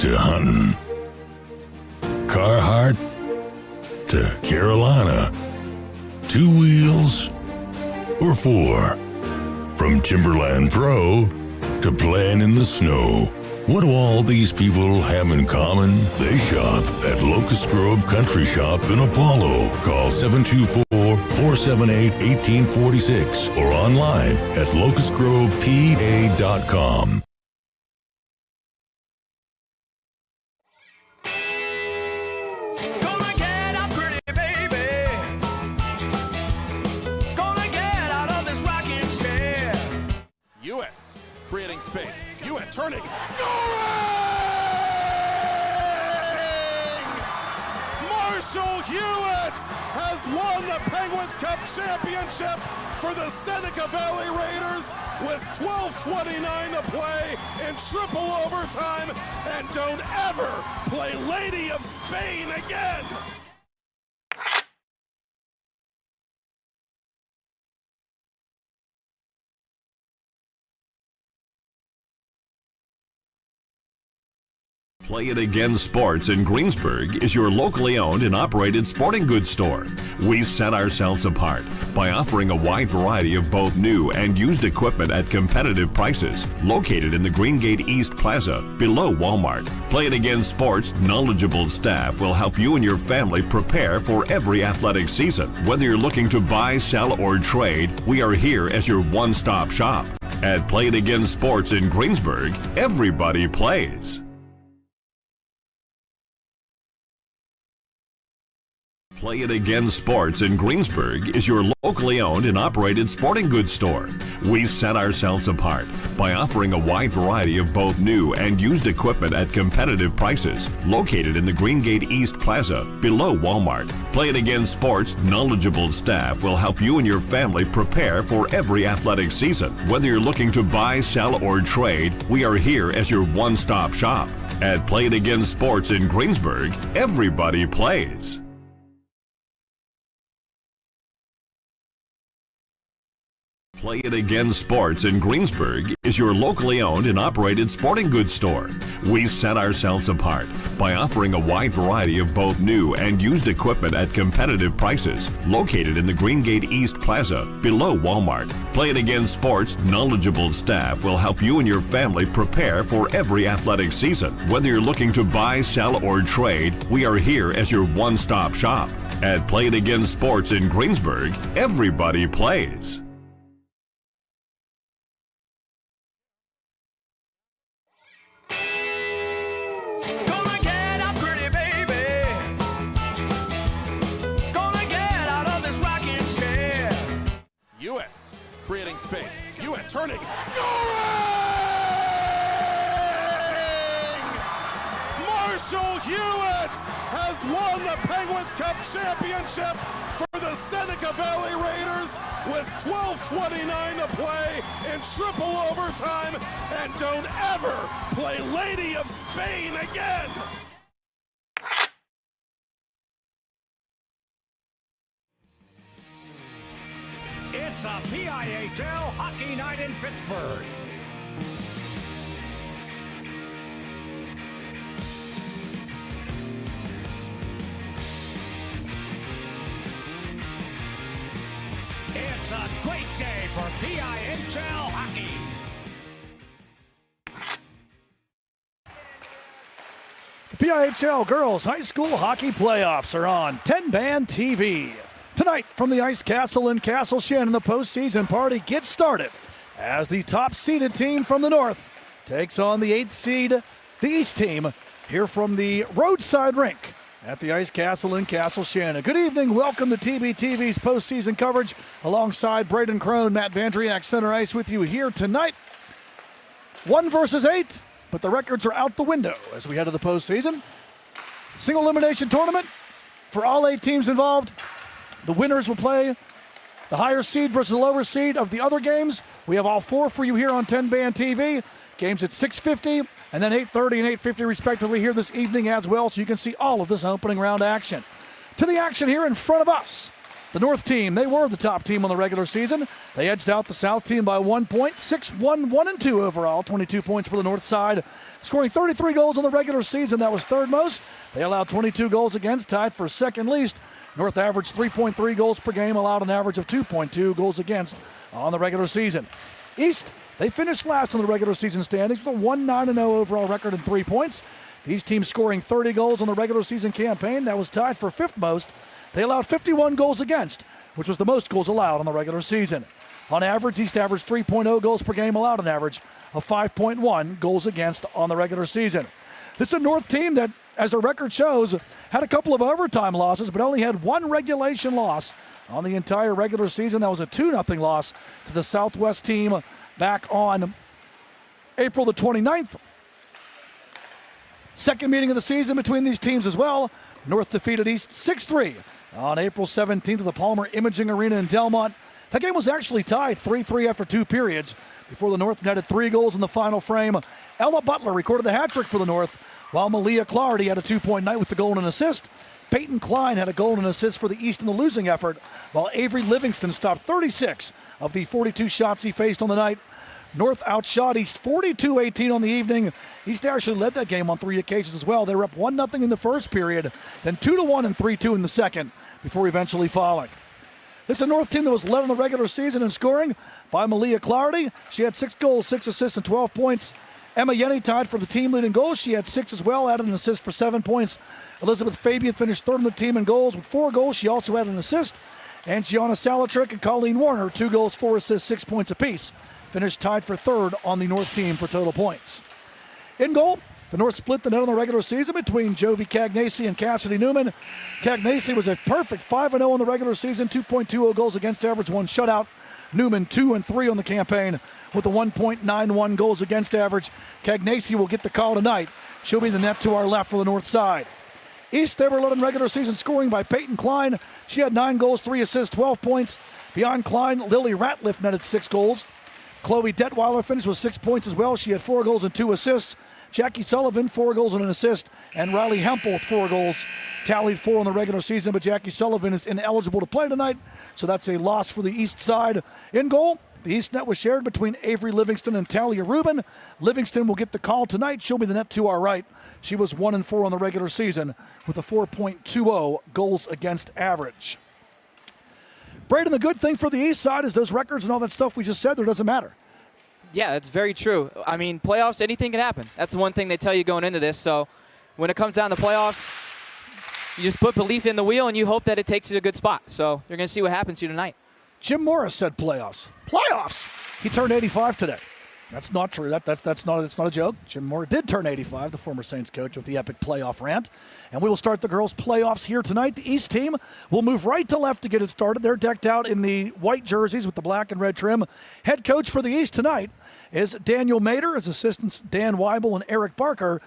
to hunting, Carhartt to Carolina, 2 wheels or 4, from Timberland Pro to playing in the snow. What do all these people have in common? They shop at Locust Grove Country Shop in Apollo. Call 724-478-1846 or online at locustgrovepa.com. Gonna get out, pretty baby. Gonna get out of this rocking chair. Hewitt creating space. Hewitt turning. Scoring! Marshall Hewitt has won the Penguins Cup championship for the Seneca Valley Raiders with 12:29 to play in triple overtime. And don't ever play Lady of Spain again. Play It Again Sports in Greensburg is your locally owned and operated sporting goods store. We set ourselves apart by offering a wide variety of both new and used equipment at competitive prices, located in the Greengate East Plaza below Walmart. Play It Again Sports' knowledgeable staff will help you and your family prepare for every athletic season. Whether you're looking to buy, sell, or trade, we are here as your one-stop shop. At Play It Again Sports in Greensburg, everybody plays. Play It Again Sports in Greensburg is your locally owned and operated sporting goods store. We set ourselves apart by offering a wide variety of both new and used equipment at competitive prices, located in the Greengate East Plaza below Walmart. Play It Again Sports' knowledgeable staff will help you and your family prepare for every athletic season. Whether you're looking to buy, sell, or trade, we are here as your one-stop shop. At Play It Again Sports in Greensburg, everybody plays. Play It Again Sports in Greensburg is your locally owned and operated sporting goods store. We set ourselves apart by offering a wide variety of both new and used equipment at competitive prices, located in the Greengate East Plaza below Walmart. Play It Again Sports' knowledgeable staff will help you and your family prepare for every athletic season. Whether you're looking to buy, sell, or trade, we are here as your one-stop shop. At Play It Again Sports in Greensburg, everybody plays. Creating space. Hewitt turning. Scoring! Marshall Hewitt has won the Penguins Cup championship for the Seneca Valley Raiders with 12:29 to play in triple overtime. And don't ever play Lady of Spain again. It's a PIHL Hockey Night in Pittsburgh. It's a great day for PIHL hockey. The PIHL Girls High School Hockey Playoffs are on TenbandTV. Tonight, from the Ice Castle in Castle Shannon, the postseason party gets started as the top-seeded team from the north takes on the 8th seed, the East team, here from the roadside rink at the Ice Castle in Castle Shannon. Good evening. Welcome to TBTV's postseason coverage alongside Braden Crone, Matt Vandriak, center ice with you here tonight. 1 versus 8, but the records are out the window as we head to the postseason. Single elimination tournament for all 8 teams involved. The winners will play the higher seed versus the lower seed of the other games. We have all 4 for you here on TenbandTV. Games at 6:50 and then 8:30 and 8:50 respectively here this evening as well, so you can see all of this opening round action. To the action here in front of us The North team, they were the top team on the regular season. They edged out the South team by 1 point, 6-1, 1-2 overall, 22 points for the North side. Scoring 33 goals on the regular season, that was third most. They allowed 22 goals against, tied for second least. North averaged 3.3 goals per game, allowed an average of 2.2 goals against on the regular season. East, they finished last in the regular season standings with a 1-9-0 overall record and 3 points. These teams scoring 30 goals on the regular season campaign, that was tied for fifth most. They allowed 51 goals against, which was the most goals allowed on the regular season. On average, East averaged 3.0 goals per game, allowed an average of 5.1 goals against on the regular season. This is a North team that, as the record shows, had a couple of overtime losses, but only had one regulation loss on the entire regular season. That was a 2-0 loss to the Southwest team back on April the 29th. Second meeting of the season between these teams as well. North defeated East 6-3 on April 17th at the Palmer Imaging Arena in Delmont. That game was actually tied 3-3 after 2 periods before the North netted 3 goals in the final frame. Ella Butler recorded the hat trick for the North, while Malia Clardy had a 2-point night with the goal and assist. Peyton Klein had a goal and assist for the East in the losing effort, while Avery Livingston stopped 36 of the 42 shots he faced on the night. North outshot East 42-18 on the evening. East actually led that game on 3 occasions as well. They were up 1-0 in the first period, then 2-1 and 3-2 in the second, before eventually falling. This is a North team that was led in the regular season in scoring by Malia Clardy. She had 6 goals, 6 assists, and 12 points. Emma Yenny tied for the team leading goals. She had 6 as well, added an assist for 7 points. Elizabeth Fabian finished third in the team in goals with 4 goals. She also had an assist. And Gianna Salatrick and Colleen Warner, 2 goals, 4 assists, 6 points apiece, finished tied for third on the North team for total points. In goal, the North split the net on the regular season between Jovi Cagnacci and Cassidy Newman. Cagnacci was a perfect 5-0 in the regular season, 2.20 goals against average, 1 shutout. Newman 2-3 on the campaign with a 1.91 goals against average. Cagnacci will get the call tonight. She'll be the net to our left for the North side. East, they were led in regular season scoring by Peyton Klein. She had 9 goals, 3 assists, 12 points. Beyond Klein, Lily Ratliff netted 6 goals. Chloe Detweiler finished with 6 points as well. She had 4 goals and 2 assists. Jackie Sullivan, 4 goals and an assist. And Riley Hempel with 4 goals. Tallied 4 in the regular season, but Jackie Sullivan is ineligible to play tonight, so that's a loss for the East side. In goal, the East net was shared between Avery Livingston and Talia Rubin. Livingston will get the call tonight. She'll be the net to our right. She was 1-4 on the regular season with a 4.20 goals against average. Braden, the good thing for the East side is those records and all that stuff we just said, there doesn't matter. Yeah, that's very true. I mean, playoffs, anything can happen. That's the one thing they tell you going into this. So when it comes down to playoffs, you just put belief in the wheel and you hope that it takes you to a good spot. So you're going to see what happens here tonight. Jim Morris said playoffs. Playoffs! He turned 85 today. That's not true. That's not a joke. Jim Moore did turn 85, the former Saints coach, with the epic playoff rant. And we will start the girls' playoffs here tonight. The East team will move right to left to get it started. They're decked out in the white jerseys with the black and red trim. Head coach for the East tonight is Daniel Mader. His assistants Dan Weibel and Eric Baker,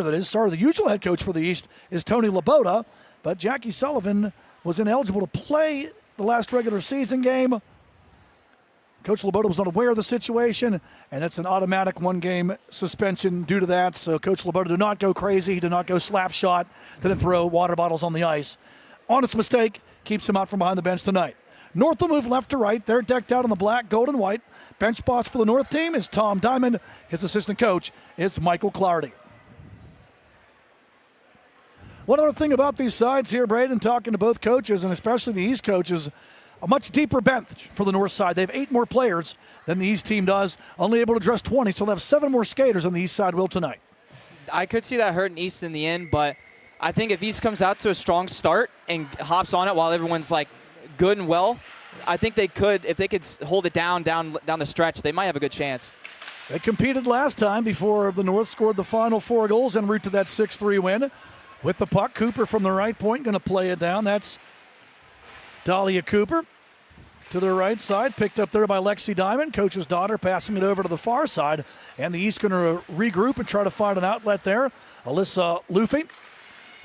that is. Sorry, the usual head coach for the East is Tony Laboda. But Jackie Sullivan was ineligible to play the last regular season game. Coach Laboda was not aware of the situation, and it's an automatic 1-game suspension due to that. So Coach Laboda did not go crazy. He did not go slap shot. Didn't throw water bottles on the ice. Honest mistake keeps him out from behind the bench tonight. North will move left to right. They're decked out in the black, gold, and white. Bench boss for the North team is Tom Diamond. His assistant coach is Michael Clardy. One other thing about these sides here, Braden, talking to both coaches, and especially the East coaches, a much deeper bench for the North side. They have 8 more players than the East team does, only able to dress 20, so they'll have 7 more skaters than the East side will tonight. I could see that hurting East in the end, but I think if East comes out to a strong start and hops on it while everyone's like good and well, I think they could, if they could hold it down the stretch, they might have a good chance. They competed last time before the North scored the final 4 goals en route to that 6-3 win. With the puck, Cooper from the right point going to play it down. That's Dahlia Cooper to the right side, picked up there by Lexi Diamond, coach's daughter, passing it over to the far side. And the East going to regroup and try to find an outlet there. Alyssa Luffy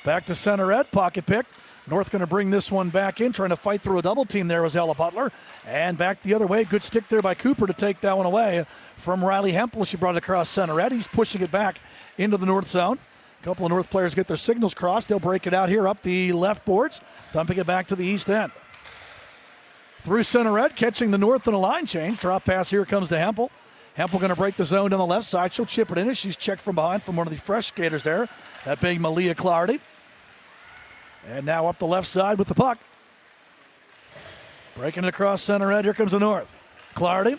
back to center ed, pocket pick. North going to bring this one back in, trying to fight through a double team there was Ella Butler. And back the other way, good stick there by Cooper to take that one away from Riley Hempel. She brought it across center ed. He's pushing it back into the North zone. A couple of North players get their signals crossed. They'll break it out here up the left boards, dumping it back to the East end. Through center red, catching the North in a line change. Drop pass here comes to Hempel. Hempel going to break the zone down the left side. She'll chip it in as she's checked from behind from one of the fresh skaters there. That big Malia Clardy. And now up the left side with the puck. Breaking it across center red. Here comes the North. Clardy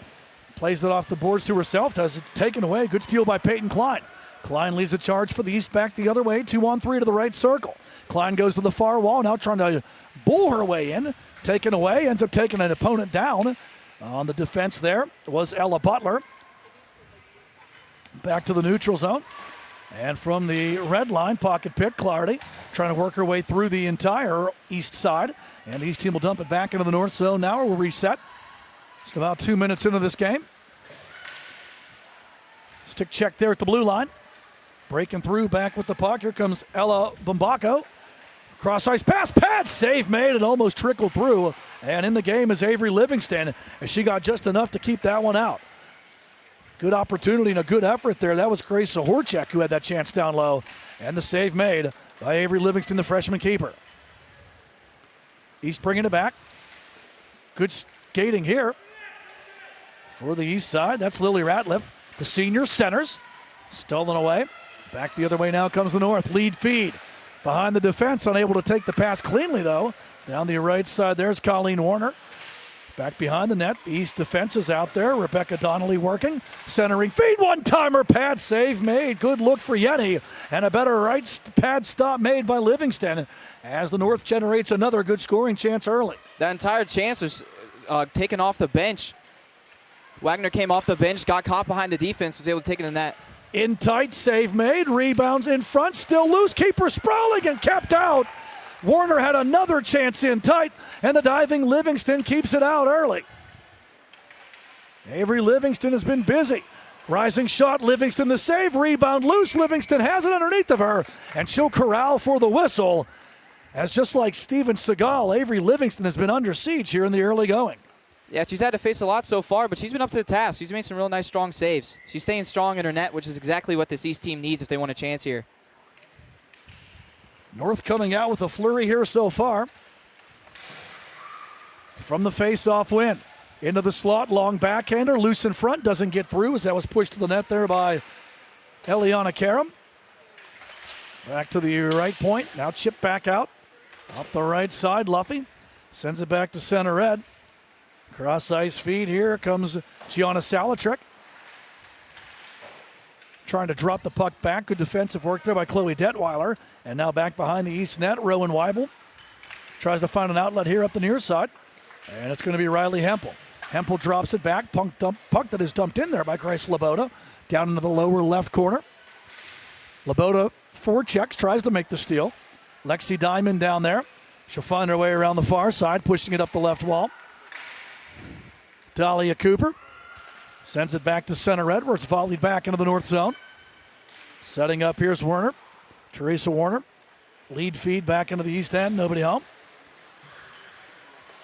plays it off the boards to herself. Does it taken away. Good steal by Peyton Klein. Klein leads the charge for the East back the other way. 2-on-3 to the right circle. Klein goes to the far wall. Now trying to bull her way in. Taken away. Ends up taking an opponent down. On the defense there was Ella Butler. Back to the neutral zone. And from the red line, pocket pick, Clardy trying to work her way through the entire east side. And the East team will dump it back into the north zone now. We'll reset. Just about 2 minutes into this game. Stick check there at the blue line. Breaking through back with the puck. Here comes Ella Bombako. Cross ice pass, pad save made. It almost trickled through. And in the game is Avery Livingston, as she got just enough to keep that one out. Good opportunity and a good effort there. That was Grace Sahorchek who had that chance down low. And the save made by Avery Livingston, the freshman keeper. East bringing it back. Good skating here for the East side. That's Lily Ratliff. The senior centers. Stolen away. Back the other way now comes the North. Lead feed. Behind the defense, unable to take the pass cleanly, though. Down the right side, there's Colleen Warner. Back behind the net, the East defense is out there. Rebecca Donnelly working. Centering feed, one-timer, pad save made. Good look for Yenny. And a better right pad stop made by Livingston as the North generates another good scoring chance early. That entire chance was taken off the bench. Wagner came off the bench, got caught behind the defense, was able to take it in the net. In tight, save made. Rebounds in front, still loose. Keeper sprawling and kept out. Warner had another chance in tight, and the diving Livingston keeps it out early. Avery Livingston has been busy. Rising shot, Livingston the save. Rebound loose. Livingston has it underneath of her, and she'll corral for the whistle. As just like Steven Seagal, Avery Livingston has been under siege here in the early going. Yeah, she's had to face a lot so far, but she's been up to the task. She's made some real nice, strong saves. She's staying strong in her net, which is exactly what this East team needs if they want a chance here. North coming out with a flurry here so far. From the face-off win. Into the slot, long backhander, loose in front, doesn't get through as that was pushed to the net there by Eliana Karam. Back to the right point, now chip back out. Up the right side, Luffy sends it back to center red. Cross ice feed, here comes Gianna Salatrek. Trying to drop the puck back. Good defensive work there by Chloe Detweiler. And now back behind the East net, Rowan Weibel. Tries to find an outlet here up the near side. And it's going to be Riley Hempel. Hempel drops it back. Puck that is dumped in there by Grace Laboda. Down into the lower left corner. Laboda forechecks, tries to make the steal. Lexi Diamond down there. She'll find her way around the far side, pushing it up the left wall. Dahlia Cooper sends it back to center red, where it's volleyed back into the north zone. Setting up, here's Warner. Teresa Warner. Lead feed back into the east end, nobody home.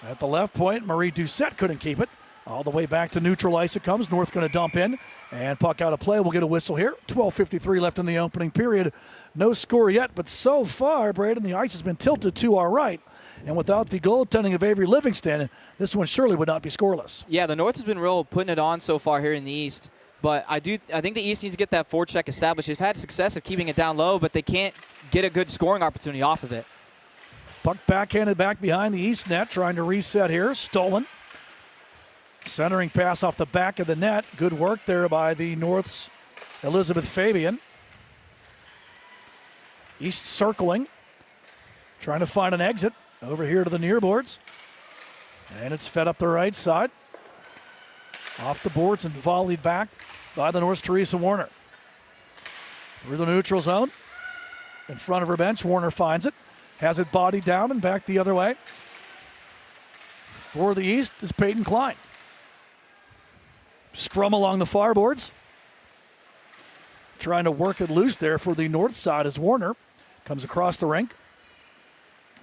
At the left point, Marie Doucette couldn't keep it. All the way back to neutral ice it comes. North going to dump in, and puck out of play. We'll get a whistle here. 12:53 left in the opening period. No score yet, but so far, Braden, the ice has been tilted to our right. And without the goaltending of Avery Livingston, this one surely would not be scoreless. Yeah, the North has been real putting it on so far here in the East. But I think the East needs to get that forecheck established. They've had success of keeping it down low, but they can't get a good scoring opportunity off of it. Puck backhanded back behind the East net, trying to reset here. Stolen. Centering pass off the back of the net. Good work there by the North's Elizabeth Fabian. East circling. Trying to find an exit. Over here to the near boards. And it's fed up the right side. Off the boards and volleyed back by the North's Teresa Warner. Through the neutral zone. In front of her bench, Warner finds it. Has it bodied down and back the other way. For the East is Peyton Klein. Scrum along the far boards. Trying to work it loose there for the north side as Warner comes across the rink.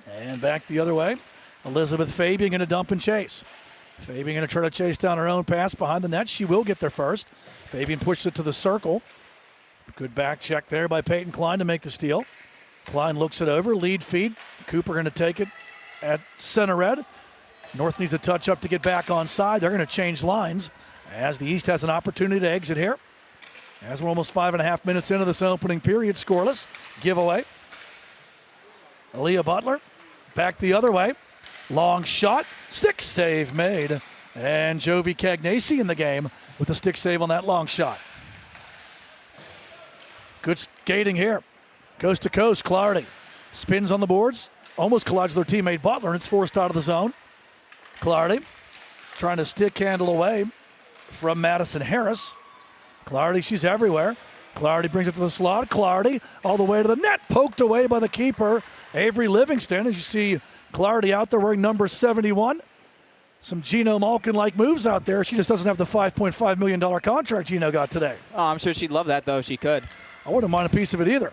And back the other way. Elizabeth Fabian going to dump and chase. Fabian going to try to chase down her own pass behind the net. She will get there first. Fabian pushes it to the circle. Good back check there by Peyton Klein to make the steal. Klein looks it over. Lead feed. Cooper going to take it at center red. North needs a touch up to get back on side. They're going to change lines as the East has an opportunity to exit here. As we're almost 5.5 minutes into this opening period, scoreless. Giveaway. Aaliyah Butler back the other way. Long shot. Stick save made. And Jovi Cagnacci in the game with a stick save on that long shot. Good skating here. Coast to coast, Clardy. Spins on the boards. Almost collides with her teammate Butler, and it's forced out of the zone. Clardy trying to stick handle away from Madison Harris. Clardy, she's everywhere. Clardy brings it to the slot. Clardy all the way to the net. Poked away by the keeper, Avery Livingston. As you see Clardy out there wearing number 71. Some Gino Malkin-like moves out there. She just doesn't have the $5.5 million contract Gino got today. Oh, I'm sure she'd love that, though, if she could. I wouldn't mind a piece of it either.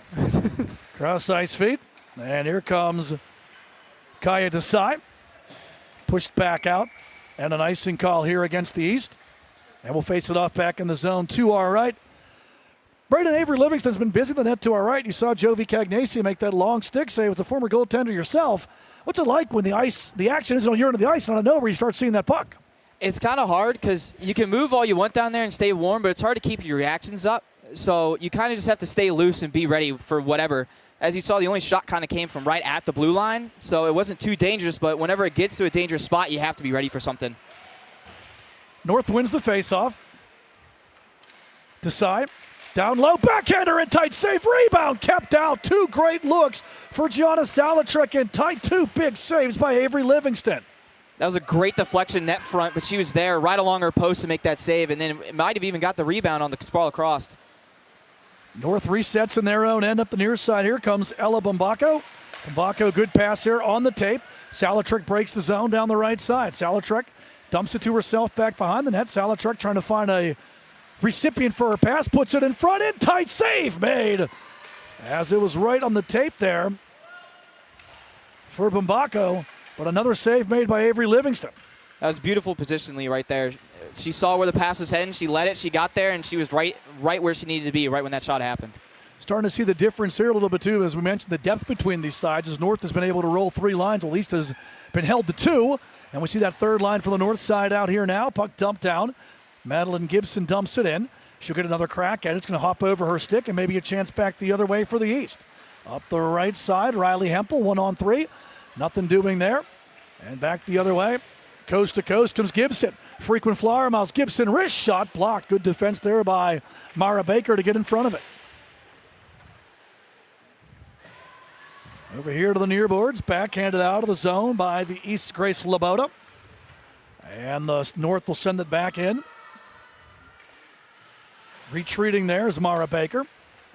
Cross ice feet. And here comes Kaya Desai. Pushed back out. And an icing call here against the East. And we'll face it off back in the zone to our right. Braden Avery Livingston's been busy the net to our right. You saw Jovi Cagnacci make that long stick save with a former goaltender yourself. What's it like when the action isn't on your end of the ice and out of nowhere you start seeing that puck? It's kind of hard because you can move all you want down there and stay warm, but it's hard to keep your reactions up. So you kind of just have to stay loose and be ready for whatever. As you saw, the only shot kind of came from right at the blue line, so it wasn't too dangerous, but whenever it gets to a dangerous spot, you have to be ready for something. North wins the faceoff. Desai, down low, backhander in tight, save, rebound, kept out. Two great looks for Gianna Salatrek in tight. Two big saves by Avery Livingston. That was a great deflection net front, but she was there right along her post to make that save, and then it might have even got the rebound on the sprawl across. North resets in their own end up the near side. Here comes Ella Bombako. Bombako, good pass here on the tape. Salatrek breaks the zone down the right side. Salatrek dumps it to herself back behind the net. Salatrek trying to find a recipient for her pass. Puts it in front. In tight, save made. As it was right on the tape there for Bombako. But another save made by Avery Livingston. That was beautiful positionally right there. She saw where the pass was heading. She led it. She got there, and she was right where she needed to be right when that shot happened. Starting to see the difference here a little bit, too. As we mentioned, the depth between these sides. As North has been able to roll three lines, at least has been held to two. And we see that third line from the North side out here now. Puck dumped down. Madeline Gibson dumps it in. She'll get another crack at it. It's going to hop over her stick and maybe a chance back the other way for the East. Up the right side, Riley Hempel, 1-on-3. Nothing doing there. And back the other way. Coast to coast comes Gibson. Frequent flower mouse. Gibson wrist shot blocked. Good defense there by Mara Baker to get in front of it. Over here to the near boards. Backhanded out of the zone by the East's Grace Laboda. And the North will send it back in. Retreating there is Mara Baker.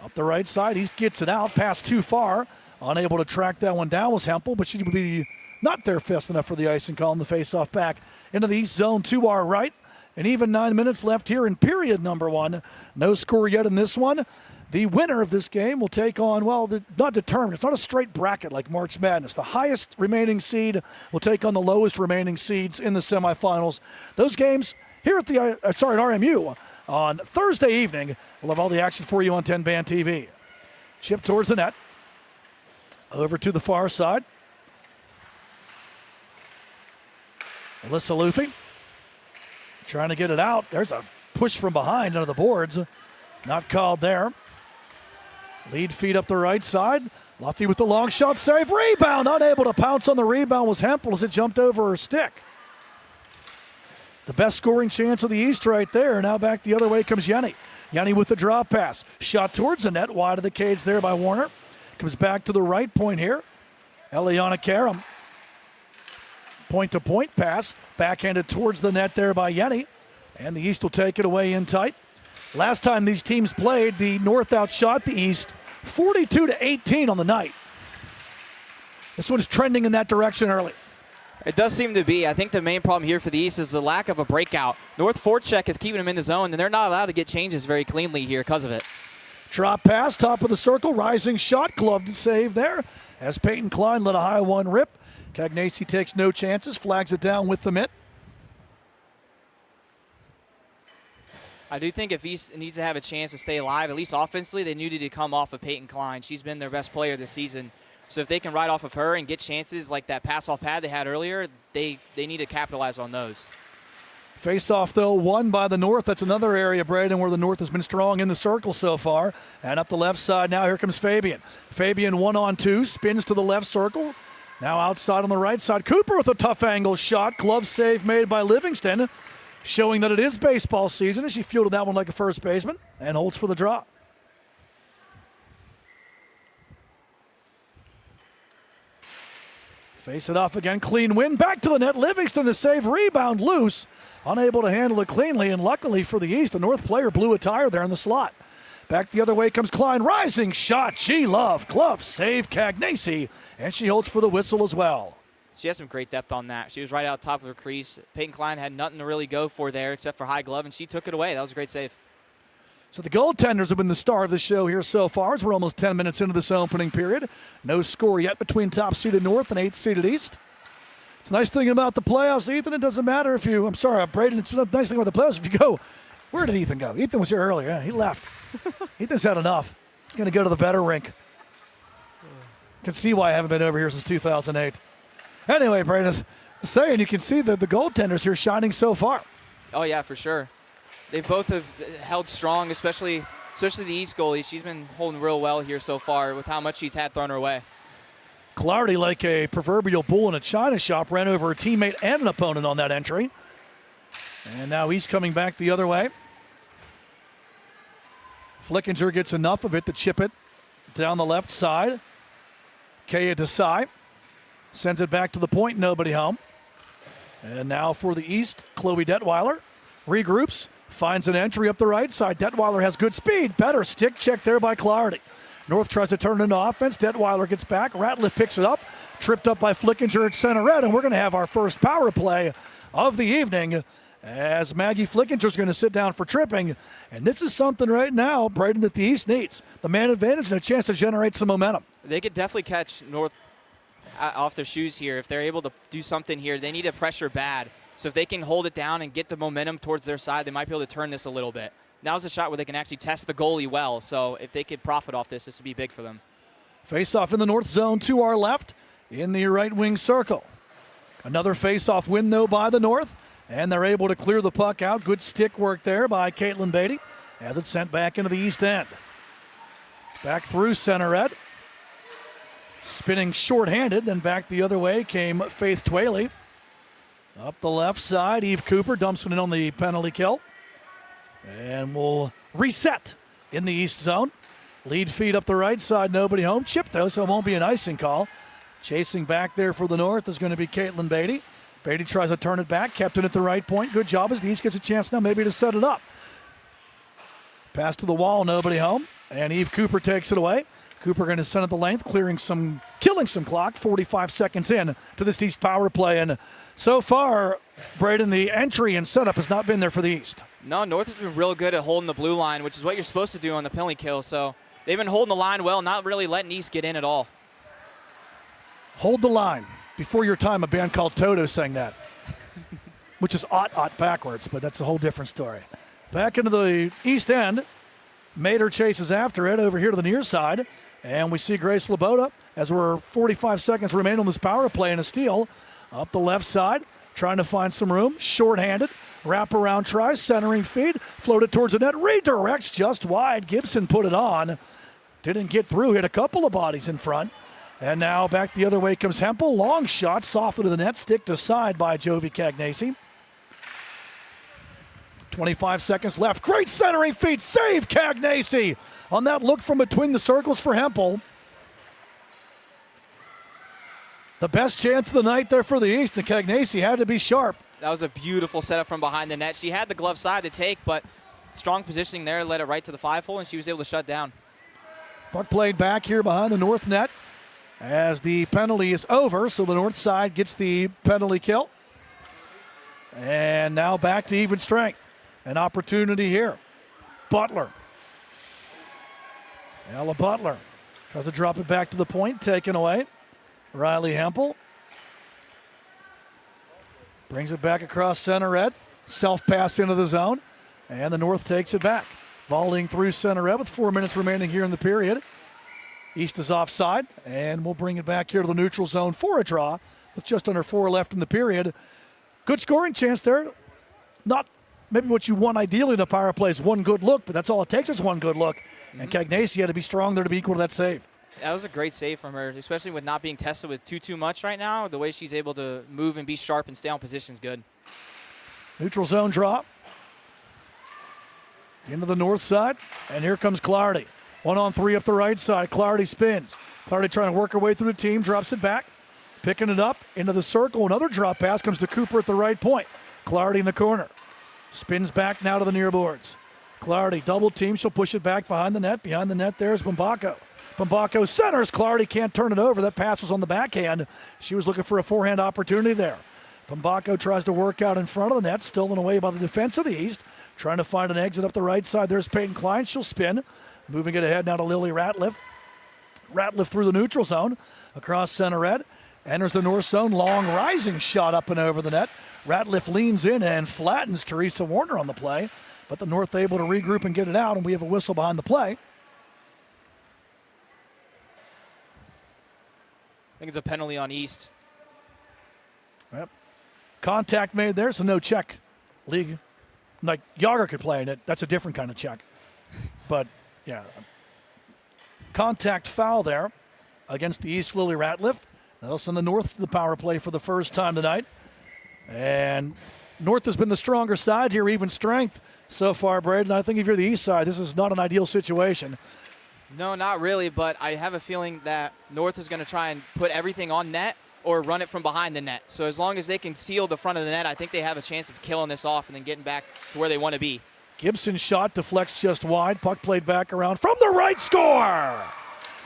Up the right side. East gets it out. Pass too far. Unable to track that one down was Hempel, but she would be not there fast enough for the icing call, and the face-off back into the East zone to our right. And even 9 minutes left here in period number one. No score yet in this one. The winner of this game will take on, well, not determined. It's not a straight bracket like March Madness. The highest remaining seed will take on the lowest remaining seeds in the semifinals. Those games here at the at RMU on Thursday evening. We'll have all the action for you on 10-Band TV. Chip towards the net. Over to the far side. Alyssa Luffy trying to get it out. There's a push from behind under the boards. Not called there. Lead feet up the right side. Luffy with the long shot save. Rebound. Unable to pounce on the rebound was Hempel as it jumped over her stick. The best scoring chance of the East right there. Now back the other way comes Yenny. Yenny with the drop pass. Shot towards the net. Wide of the cage there by Warner. Comes back to the right point here. Eliana Karam. Point-to-point pass. Backhanded towards the net there by Yenny. And the East will take it away in tight. Last time these teams played, the North outshot the East 42-18 on the night. This one's trending in that direction early. It does seem to be. I think the main problem here for the East is the lack of a breakout. North forecheck is keeping them in the zone, and they're not allowed to get changes very cleanly here because of it. Drop pass, top of the circle, rising shot, gloved save there. As Peyton Klein let a high one rip. Cagnacci takes no chances, flags it down with the mitt. I do think if East needs to have a chance to stay alive, at least offensively, they needed to come off of Peyton Klein. She's been their best player this season. So if they can ride off of her and get chances like that pass-off pad they had earlier, they need to capitalize on those. Face-off, though, won by the North. That's another area, Braden, where the North has been strong in the circle so far. And up the left side now, here comes Fabian. Fabian 1-on-2, spins to the left circle. Now outside on the right side, Cooper with a tough angle shot. Glove save made by Livingston, showing that it is baseball season as she fielded that one like a first baseman and holds for the draw. Face it off again, clean win, back to the net. Livingston the save, rebound loose, unable to handle it cleanly, and luckily for the East, the North player blew a tire there in the slot. Back the other way comes Klein, rising shot, G-Love, glove save, Cagnacci, and she holds for the whistle as well. She has some great depth on that. She was right out top of her crease. Peyton Klein had nothing to really go for there except for high glove, and she took it away. That was a great save. So the goaltenders have been the star of the show here so far as we're almost 10 minutes into this opening period. No score yet between top-seeded North and 8th-seeded East. It's a nice thing about the playoffs, Ethan. It doesn't matter if you, Braden, it's a nice thing about the playoffs. If you go, where did Ethan go? Ethan was here earlier. Yeah, he left. Ethan's had enough. He's going to go to the better rink. You can see why I haven't been over here since 2008. Anyway, Braden, saying you can see the goaltenders here shining so far. Oh, yeah, for sure. They both have held strong, especially the East goalie. She's been holding real well here so far with how much she's had thrown her way. Clardy, like a proverbial bull in a china shop, ran over a teammate and an opponent on that entry. And now he's coming back the other way. Flickinger gets enough of it to chip it down the left side. Kaya Desai sends it back to the point, nobody home. And now for the East, Chloe Detweiler regroups. Finds an entry up the right side. Detweiler has good speed. Better stick check there by Clardy. North tries to turn it into offense. Detweiler gets back. Ratliff picks it up. Tripped up by Flickinger at center red. And we're going to have our first power play of the evening as Maggie Flickinger's going to sit down for tripping. And this is something right now, Braden, that the East needs. The man advantage and a chance to generate some momentum. They could definitely catch North off their shoes here. If they're able to do something here, they need to pressure bad. So if they can hold it down and get the momentum towards their side, they might be able to turn this a little bit. Now's a shot where they can actually test the goalie well. So if they could profit off this would be big for them. Face-off in the North zone to our left in the right wing circle. Another face-off win, though, by the North. And they're able to clear the puck out. Good stick work there by Caitlin Beatty as it's sent back into the East end. Back through center red. Spinning short-handed, then back the other way came Faith Twaley. Up the left side, Eve Cooper dumps it in on the penalty kill. And we'll reset in the East zone. Lead feed up the right side, nobody home. Chip, though, so it won't be an icing call. Chasing back there for the North is going to be Caitlin Beatty. Beatty tries to turn it back, kept it at the right point. Good job as the East gets a chance now maybe to set it up. Pass to the wall, nobody home. And Eve Cooper takes it away. Cooper going to send it the length, killing some clock, 45 seconds in to this East power play. And so far, Braden, the entry and setup has not been there for the East. No, North has been real good at holding the blue line, which is what you're supposed to do on the penalty kill. So they've been holding the line well, not really letting East get in at all. Hold the line. Before your time, a band called Toto sang that, which is ot backwards, but that's a whole different story. Back into the East end. Mater chases after it over here to the near side. And we see Grace Laboda as we're 45 seconds remain on this power play and a steal. Up the left side, trying to find some room. Short-handed, wraparound try, centering feed, floated towards the net, redirects just wide. Gibson put it on. Didn't get through, hit a couple of bodies in front. And now back the other way comes Hempel. Long shot, softly to the net, stick to side by Jovi Cagnacci. 25 seconds left. Great centering feed. Save Cagnacci on that look from between the circles for Hempel. The best chance of the night there for the East, and Cagnacci had to be sharp. That was a beautiful setup from behind the net. She had the glove side to take, but strong positioning there, led it right to the 5-hole, and she was able to shut down. Puck played back here behind the North net as the penalty is over, so the North side gets the penalty kill. And now back to even strength. An opportunity here. Butler. Ella Butler tries to drop it back to the point, taken away. Riley Hempel brings it back across center red. Self-pass into the zone, and the North takes it back. Volleying through center red with 4 minutes remaining here in the period. East is offside, and we'll bring it back here to the neutral zone for a draw with just under 4 left in the period. Good scoring chance there. Not maybe what you want ideally in a power play is one good look, but that's all it takes is one good look. And Cagnesi had to be strong there to be equal to that save. That was a great save from her, especially with not being tested with too much right now. The way she's able to move and be sharp and stay on position is good. Neutral zone draw. Into the north side, and here comes Clardy. 1-on-3 up the right side. Clardy spins. Clardy trying to work her way through the team, drops it back, picking it up into the circle. Another drop pass comes to Cooper at the right point. Clardy in the corner. Spins back now to the near boards. Clardy double team. She'll push it back behind the net. Behind the net, there's Bombacco. Bombacco centers. Clardy can't turn it over. That pass was on the backhand. She was looking for a forehand opportunity there. Bombacco tries to work out in front of the net, stolen away by the defense of the East. Trying to find an exit up the right side. There's Peyton Klein. She'll spin. Moving it ahead now to Lily Ratliff. Ratliff through the neutral zone. Across center red. Enters the north zone. Long rising shot up and over the net. Ratliff leans in and flattens Teresa Warner on the play. But the North able to regroup and get it out, and we have a whistle behind the play. I think it's a penalty on East. Yep. Contact made there, so no check. League. Like Yager could play in it. That's a different kind of check. But, yeah. Contact foul there against the East Lily Ratliff. That'll send the North to the power play for the first time tonight. And North has been the stronger side here, even strength so far, Braden. I think if you're the East side, this is not an ideal situation. No, not really, but I have a feeling that North is going to try and put everything on net or run it from behind the net. So as long as they can seal the front of the net, I think they have a chance of killing this off and then getting back to where they want to be. Gibson's shot deflects just wide. Puck played back around from the right, score!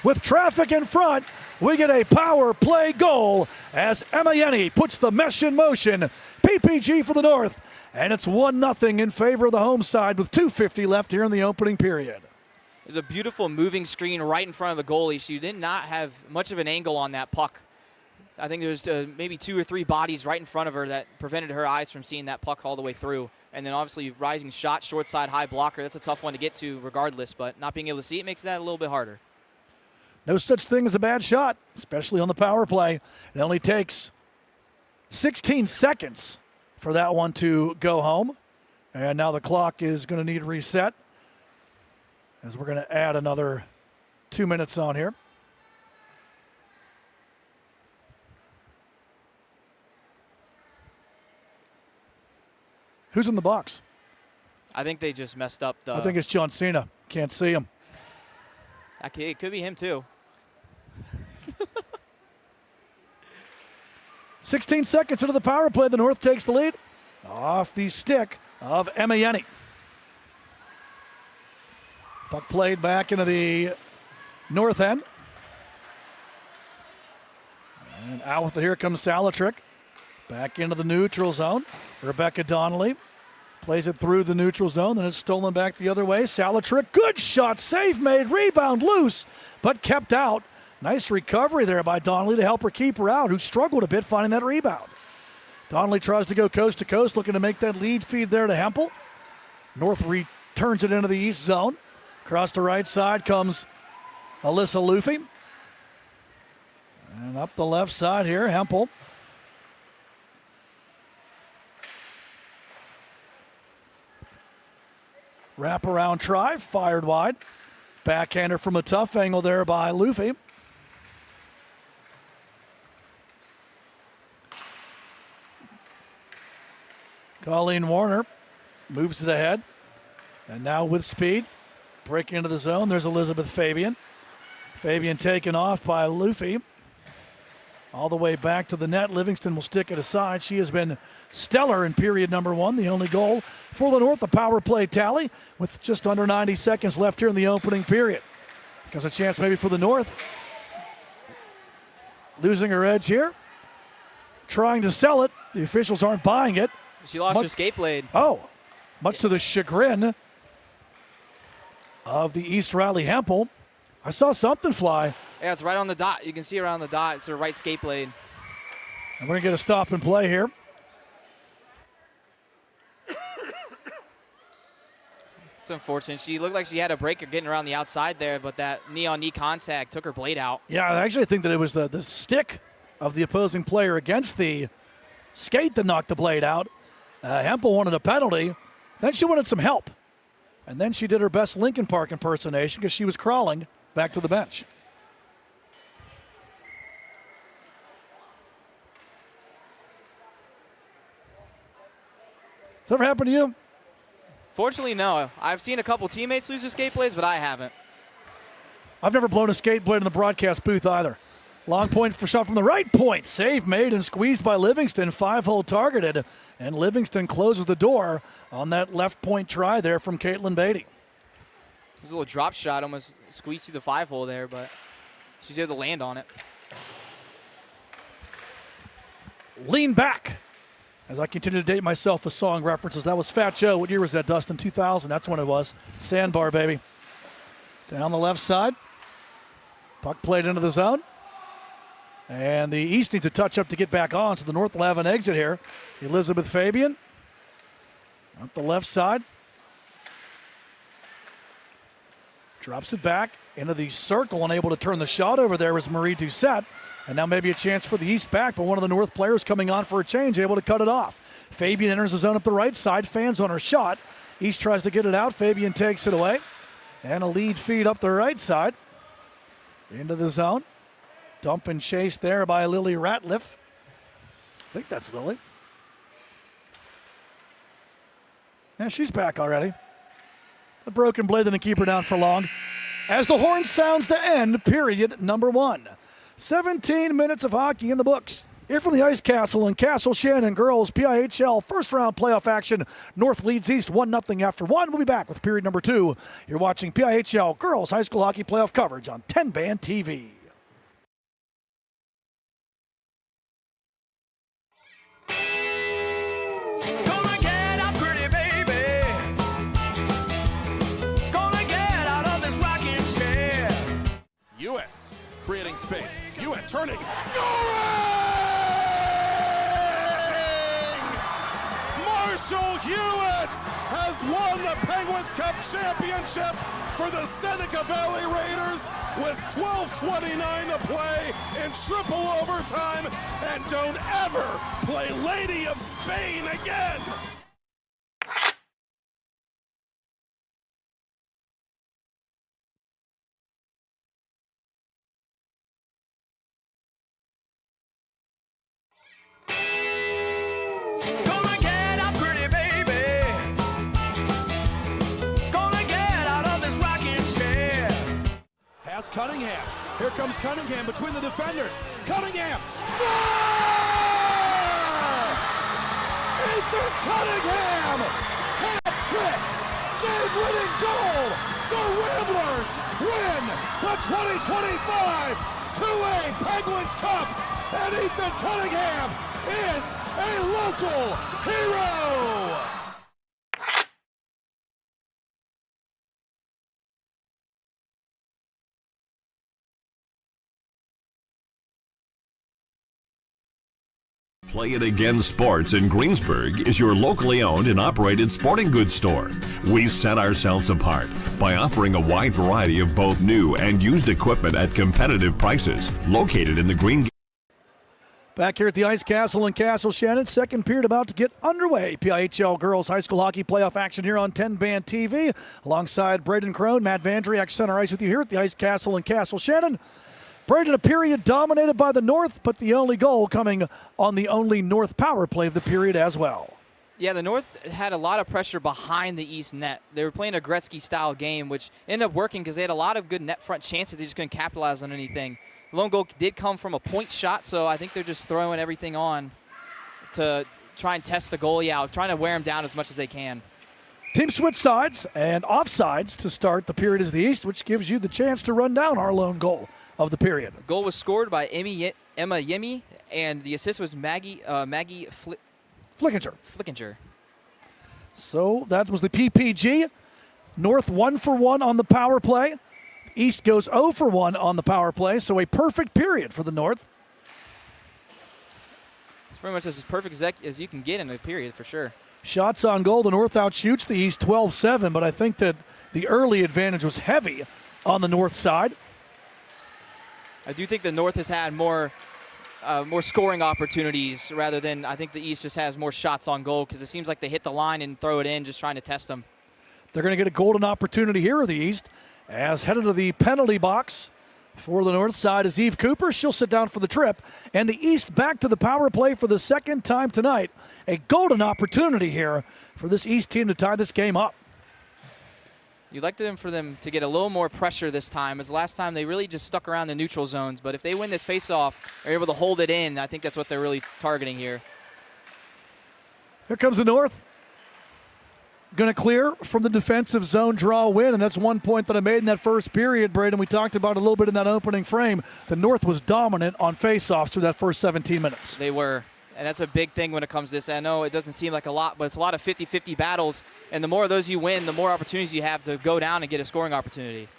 With traffic in front, we get a power play goal as Emma Yenny puts the mesh in motion. PPG for the North, and it's 1-0 in favor of the home side with 2:50 left here in the opening period. There's a beautiful moving screen right in front of the goalie. She did not have much of an angle on that puck. I think there was maybe 2 or 3 bodies right in front of her that prevented her eyes from seeing that puck all the way through. And then obviously rising shot, short side, high blocker. That's a tough one to get to regardless, but not being able to see it makes that a little bit harder. No such thing as a bad shot, especially on the power play. It only takes 16 seconds for that one to go home. And now the clock is going to need a reset as we're going to add another 2 minutes on here. Who's in the box? I think they just messed up the... I think it's John Cena. Can't see him. It could be him too. 16 seconds into the power play, the North takes the lead off the stick of Emma Yenny. Puck played back into the north end. And out with it, here comes Salatrick. Back into the neutral zone. Rebecca Donnelly plays it through the neutral zone, then it's stolen back the other way. Salatrick, good shot, save made, rebound loose, but kept out. Nice recovery there by Donnelly to help her keep her out, who struggled a bit finding that rebound. Donnelly tries to go coast to coast, looking to make that lead feed there to Hempel. North returns it into the east zone. Across the right side comes Alyssa Luffy. And up the left side here, Hempel. Wraparound try, fired wide. Backhander from a tough angle there by Luffy. Colleen Warner moves it ahead. And now with speed, breaking into the zone, there's Elizabeth Fabian. Fabian taken off by Luffy. All the way back to the net. Livingston will stick it aside. She has been stellar in period number 1. The only goal for the North, the power play tally, with just under 90 seconds left here in the opening period. There's a chance maybe for the North. Losing her edge here. Trying to sell it. The officials aren't buying it. She lost her skate blade. Oh, much to the chagrin of the East Riley Hempel. I saw something fly. Yeah, it's right on the dot. You can see around the dot. It's her right skate blade. And we're going to get a stop and play here. It's unfortunate. She looked like she had a breaker getting around the outside there, but that knee-on-knee contact took her blade out. Yeah, I actually think that it was the stick of the opposing player against the skate that knocked the blade out. Hempel wanted a penalty. Then she wanted some help. And then she did her best Lincoln Park impersonation because she was crawling back to the bench. Has that ever happened to you? Fortunately, no. I've seen a couple teammates lose their skate blades, but I haven't. I've never blown a skate blade in the broadcast booth either. Long point for shot from the right point. Save made and squeezed by Livingston. 5-hole targeted. And Livingston closes the door on that left point try there from Caitlin Beatty. There's a little drop shot, almost squeezed through the 5-hole there, but she's able to land on it. Lean back. As I continue to date myself with song references, that was Fat Joe. What year was that, Dustin? 2000. That's when it was. Sandbar, baby. Down the left side. Puck played into the zone. And the East needs a touch-up to get back on, so the North will have an exit here. Elizabeth Fabian up the left side. Drops it back into the circle, unable to turn the shot over there was Marie Doucette. And now maybe a chance for the East back, but one of the North players coming on for a change, able to cut it off. Fabian enters the zone up the right side, fans on her shot. East tries to get it out, Fabian takes it away. And a lead feed up the right side. Into the zone. Dump and chase there by Lily Ratliff. I think that's Lily. Yeah, she's back already. The broken blade didn't keep her down for long. As the horn sounds to end period number 1. 17 minutes of hockey in the books. Here from the Ice Castle and Castle Shannon girls PIHL first round playoff action. North leads East 1-0 after 1. We'll be back with period number 2. You're watching PIHL girls high school hockey playoff coverage on TenbandTV. Gonna get out, pretty baby. Gonna get out of this rocking chair. Hewitt creating space. Hewitt turning. Scoring! Marshall Hewitt has won the Penguins Cup championship for the Seneca Valley Raiders with 12:29 to play in triple overtime. And don't ever play Lady of Spain again. Gonna get out, pretty baby. Gonna get out of this rocking chair. Pass Cunningham. Here comes Cunningham between the defenders. Cunningham. Score! Ethan Cunningham! Hat trick! Game-winning goal! The Ramblers win the 2025 2A Penguins Cup! And Ethan Cunningham is a local hero! Play It Again Sports in Greensburg is your locally owned and operated sporting goods store. We set ourselves apart by offering a wide variety of both new and used equipment at competitive prices. Located in the Green. Back here at the Ice Castle in Castle Shannon, second period about to get underway. PIHL Girls High School Hockey Playoff action here on TenbandTV. Alongside Braden Crone, Matt Vandriak, center ice with you here at the Ice Castle in Castle Shannon. Braden, a period dominated by the North, but the only goal coming on the only North power play of the period as well. Yeah, the North had a lot of pressure behind the East net. They were playing a Gretzky-style game, which ended up working because they had a lot of good net front chances. They just couldn't capitalize on anything. The lone goal did come from a point shot, so I think they're just throwing everything on to try and test the goalie out, trying to wear him down as much as they can. Team switch sides and offsides to start the period as the East, which gives you the chance to run down our lone goal of the period. The goal was scored by Emma Yemi, and the assist was Maggie Flickinger. So that was the PPG. North 1 for 1 on the power play. East goes 0 for 1 on the power play, so a perfect period for the North. It's pretty much as perfect as you can get in a period for sure. Shots on goal, the North outshoots the East 12-7, but I think that the early advantage was heavy on the North side. I do think the North has had more scoring opportunities rather than I think the East just has more shots on goal because it seems like they hit the line and throw it in just trying to test them. They're going to get a golden opportunity here of the East as headed to the penalty box for the North side is Eve Cooper. She'll sit down for the trip. And the East back to the power play for the second time tonight. A golden opportunity here for this East team to tie this game up. You'd like for them to get a little more pressure this time, as last time they really just stuck around the neutral zones. But if they win this faceoff, they're able to hold it in. I think that's what they're really targeting here. Here comes the North. Going to clear from the defensive zone, draw win, and that's 1 point that I made in that first period, Braden. We talked about it a little bit in that opening frame. The North was dominant on faceoffs through that first 17 minutes. They were. And that's a big thing when it comes to this. I know it doesn't seem like a lot, but it's a lot of 50-50 battles. And the more of those you win, the more opportunities you have to go down and get a scoring opportunity.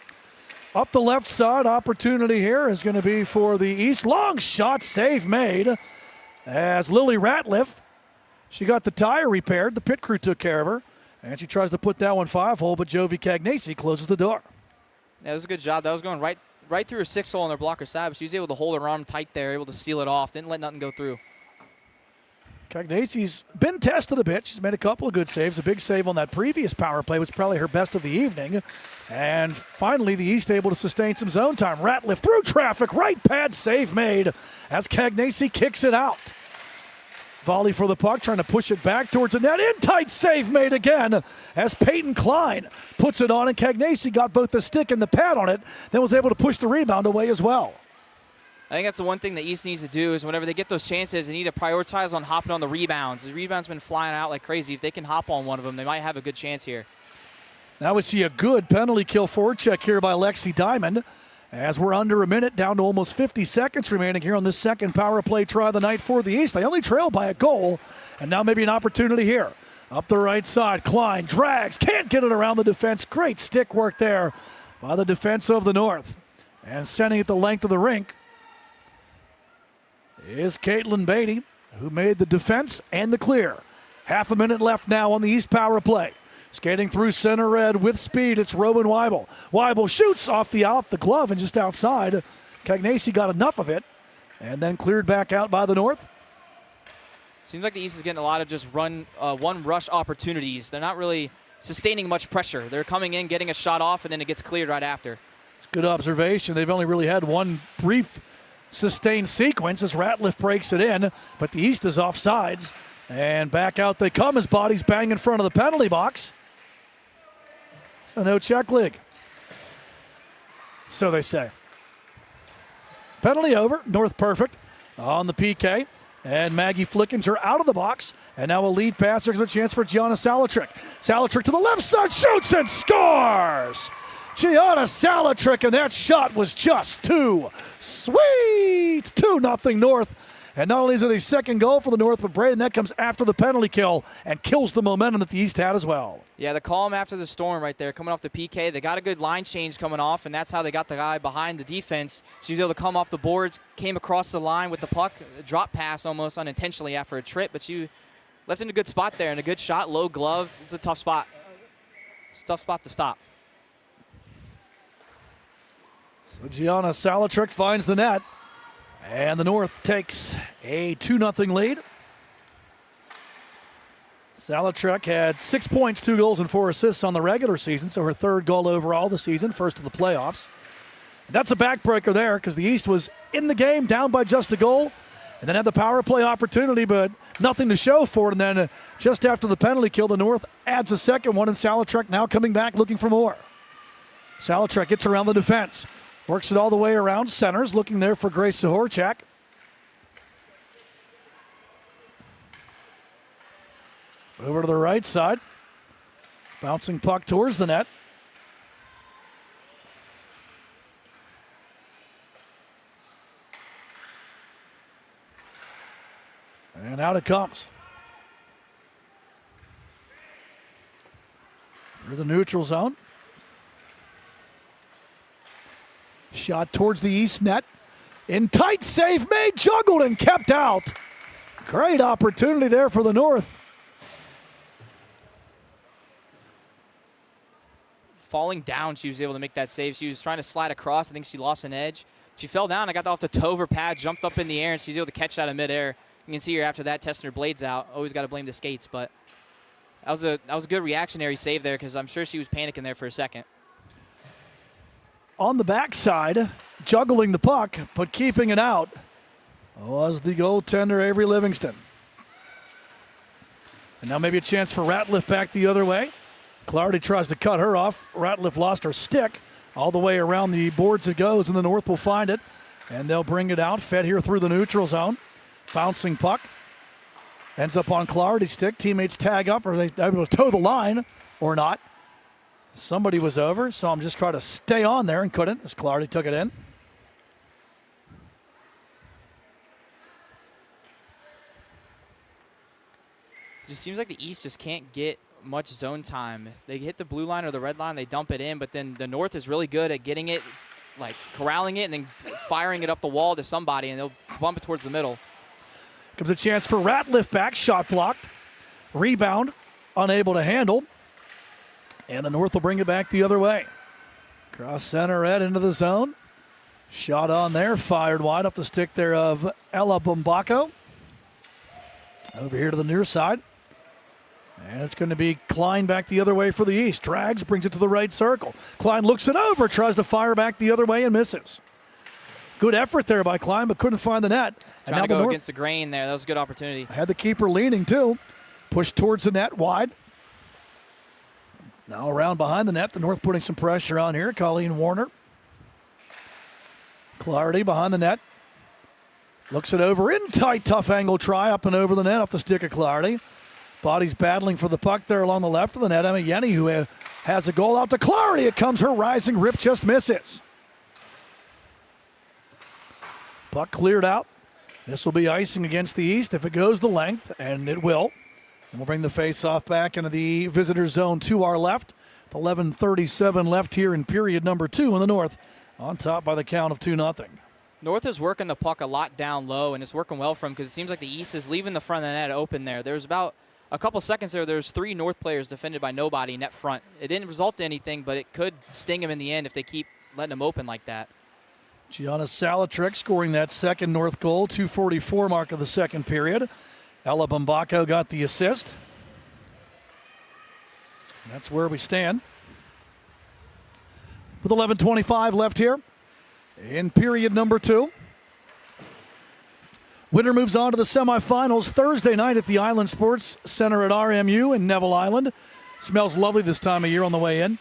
Up the left side, opportunity here is going to be for the East. Long shot, save made as Lily Ratliff. She got the tire repaired. The pit crew took care of her. And she tries to put that one 5-hole, but Jovi Cagnesi closes the door. Yeah, that was a good job. That was going right through her 6-hole on their blocker side, but she was able to hold her arm tight there, able to seal it off. Didn't let nothing go through. Cagnesi's been tested a bit. She's made a couple of good saves. A big save on that previous power play was probably her best of the evening. And finally, the East able to sustain some zone time. Ratliff through traffic, right pad save made as Cagnesi kicks it out. Volley for the puck, trying to push it back towards the net. In tight save made again as Peyton Klein puts it on, and Cagnesi got both the stick and the pad on it, then was able to push the rebound away as well. I think that's the one thing the East needs to do is whenever they get those chances, they need to prioritize on hopping on the rebounds. The rebound's been flying out like crazy. If they can hop on one of them, they might have a good chance here. Now we see a good penalty kill forecheck here by Lexi Diamond as we're under a minute, down to almost 50 seconds remaining here on this second power play try of the night for the East. They only trail by a goal, and now maybe an opportunity here. Up the right side, Klein drags, can't get it around the defense. Great stick work there by the defense of the North. And sending it the length of the rink is Caitlin Beatty, who made the defense and the clear. Half a minute left now on the East power play. Skating through center red with speed, it's Robin Weibel. Weibel shoots off the glove and just outside. Cagnesi got enough of it and then cleared back out by the North. Seems like the East is getting a lot of just one rush opportunities. They're not really sustaining much pressure. They're coming in, getting a shot off, and then it gets cleared right after. It's good observation. They've only really had one brief sustained sequence as Ratliff breaks it in, but the East is offsides. And back out they come as bodies bang in front of the penalty box. So no check league. So they say. Penalty over. North perfect on the PK. And Maggie Flickinger out of the box. And now a lead pass. There's a chance for Gianna Salatrick. Salatrick to the left side. Shoots and scores! Gianna Salatrick, and that shot was just too sweet. 2-0 North. And not only is it a second goal for the North, but Braden, that comes after the penalty kill and kills the momentum that the East had as well. Yeah, the calm after the storm right there, coming off the PK. They got a good line change coming off, and that's how they got the guy behind the defense. She was able to come off the boards, came across the line with the puck, drop pass almost unintentionally after a trip, but she left in a good spot there and a good shot, low glove. It's a tough spot. It's a tough spot to stop. So Gianna Salatrick finds the net. And the North takes a 2-0 lead. Salatrick had 6 points, 2 goals, and 4 assists on the regular season, so her third goal overall the season, first of the playoffs. And that's a backbreaker there because the East was in the game, down by just a goal, and then had the power play opportunity, but nothing to show for it. And then just after the penalty kill, the North adds a second one, and Salatrick now coming back looking for more. Salatrick gets around the defense. Works it all the way around, centers, looking there for Grace Sahorchak. Over to the right side. Bouncing puck towards the net. And out it comes. Through the neutral zone. Shot towards the East net. In tight save made, juggled and kept out. Great opportunity there for the North. falling down, she was able to make that save. She was trying to slide across. I think she lost an edge. She fell down. I got off the toe of her pad, jumped up in the air, and she's able to catch that in midair. You can see her after that testing her blades out. Always got to blame the skates, but that was a good reactionary save there because I'm sure she was panicking there for a second. On the backside, juggling the puck, but keeping it out, was the goaltender Avery Livingston. And now maybe a chance for Ratliff back the other way. Clardy tries to cut her off. Ratliff lost her stick. All the way around the boards it goes, and the North will find it. And they'll bring it out. Fed here through the neutral zone. Bouncing puck. Ends up on Clardy's stick. Teammates tag up. Are they able to toe the line or not? Somebody was over. Saw him just try to stay on there and couldn't as Clardy took it in. It just seems like the East just can't get much zone time. They hit the blue line or the red line, they dump it in, but then the North is really good at getting it, like corralling it and then firing it up the wall to somebody, and they'll bump it towards the middle. Comes a chance for Ratliff back, shot blocked. Rebound, unable to handle. And the North will bring it back the other way. Cross center, Ed into the zone. Shot on there, fired wide up the stick there of Ella Bumbako. Over here to the near side. And it's going to be Klein back the other way for the East. Drags, brings it to the right circle. Klein looks it over, tries to fire back the other way and misses. Good effort there by Klein, but couldn't find the net. Trying to go against the grain there. That was a good opportunity. Had the keeper leaning too. Pushed towards the net wide. Now around behind the net. The North putting some pressure on here. Colleen Warner. Clardy behind the net. Looks it over in tight, tough angle try up and over the net off the stick of Clardy. Body's battling for the puck there along the left of the net. Emma Yenny, who has a goal out to Clardy. It comes her rising. Rip just misses. Puck cleared out. This will be icing against the East if it goes the length, and it will. And we'll bring the face-off back into the visitor zone to our left. 11:37 left here in period number 2 in the North. On top by the count of 2-0. North is working the puck a lot down low, and it's working well for them because it seems like the East is leaving the front of the net open there. There's about a couple seconds there, there's 3 North players defended by nobody net front. It didn't result in anything, but it could sting them in the end if they keep letting them open like that. Gianna Salatrick scoring that second North goal, 2:44 mark of the second period. Ella Bumbako got the assist. That's where we stand. With 11:25 left here in period number 2. Winner moves on to the semifinals Thursday night at the Island Sports Center at RMU in Neville Island. Smells lovely this time of year on the way in.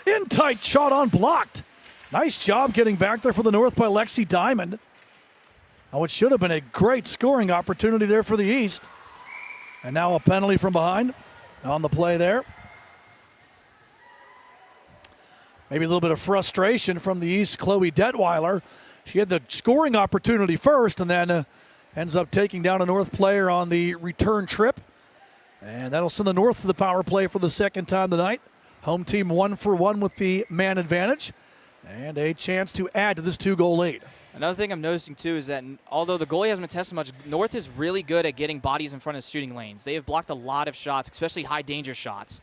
In tight, shot on blocked. Nice job getting back there for the North by Lexi Diamond. Oh, it should have been a great scoring opportunity there for the East. And now a penalty from behind on the play there. Maybe a little bit of frustration from the East, Chloe Detweiler. She had the scoring opportunity first and then ends up taking down a North player on the return trip. And that'll send the North to the power play for the second time tonight. Home team 1-for-1 with the man advantage. And a chance to add to this 2-goal lead. Another thing I'm noticing, too, is that although the goalie hasn't been tested much, North is really good at getting bodies in front of shooting lanes. They have blocked a lot of shots, especially high-danger shots.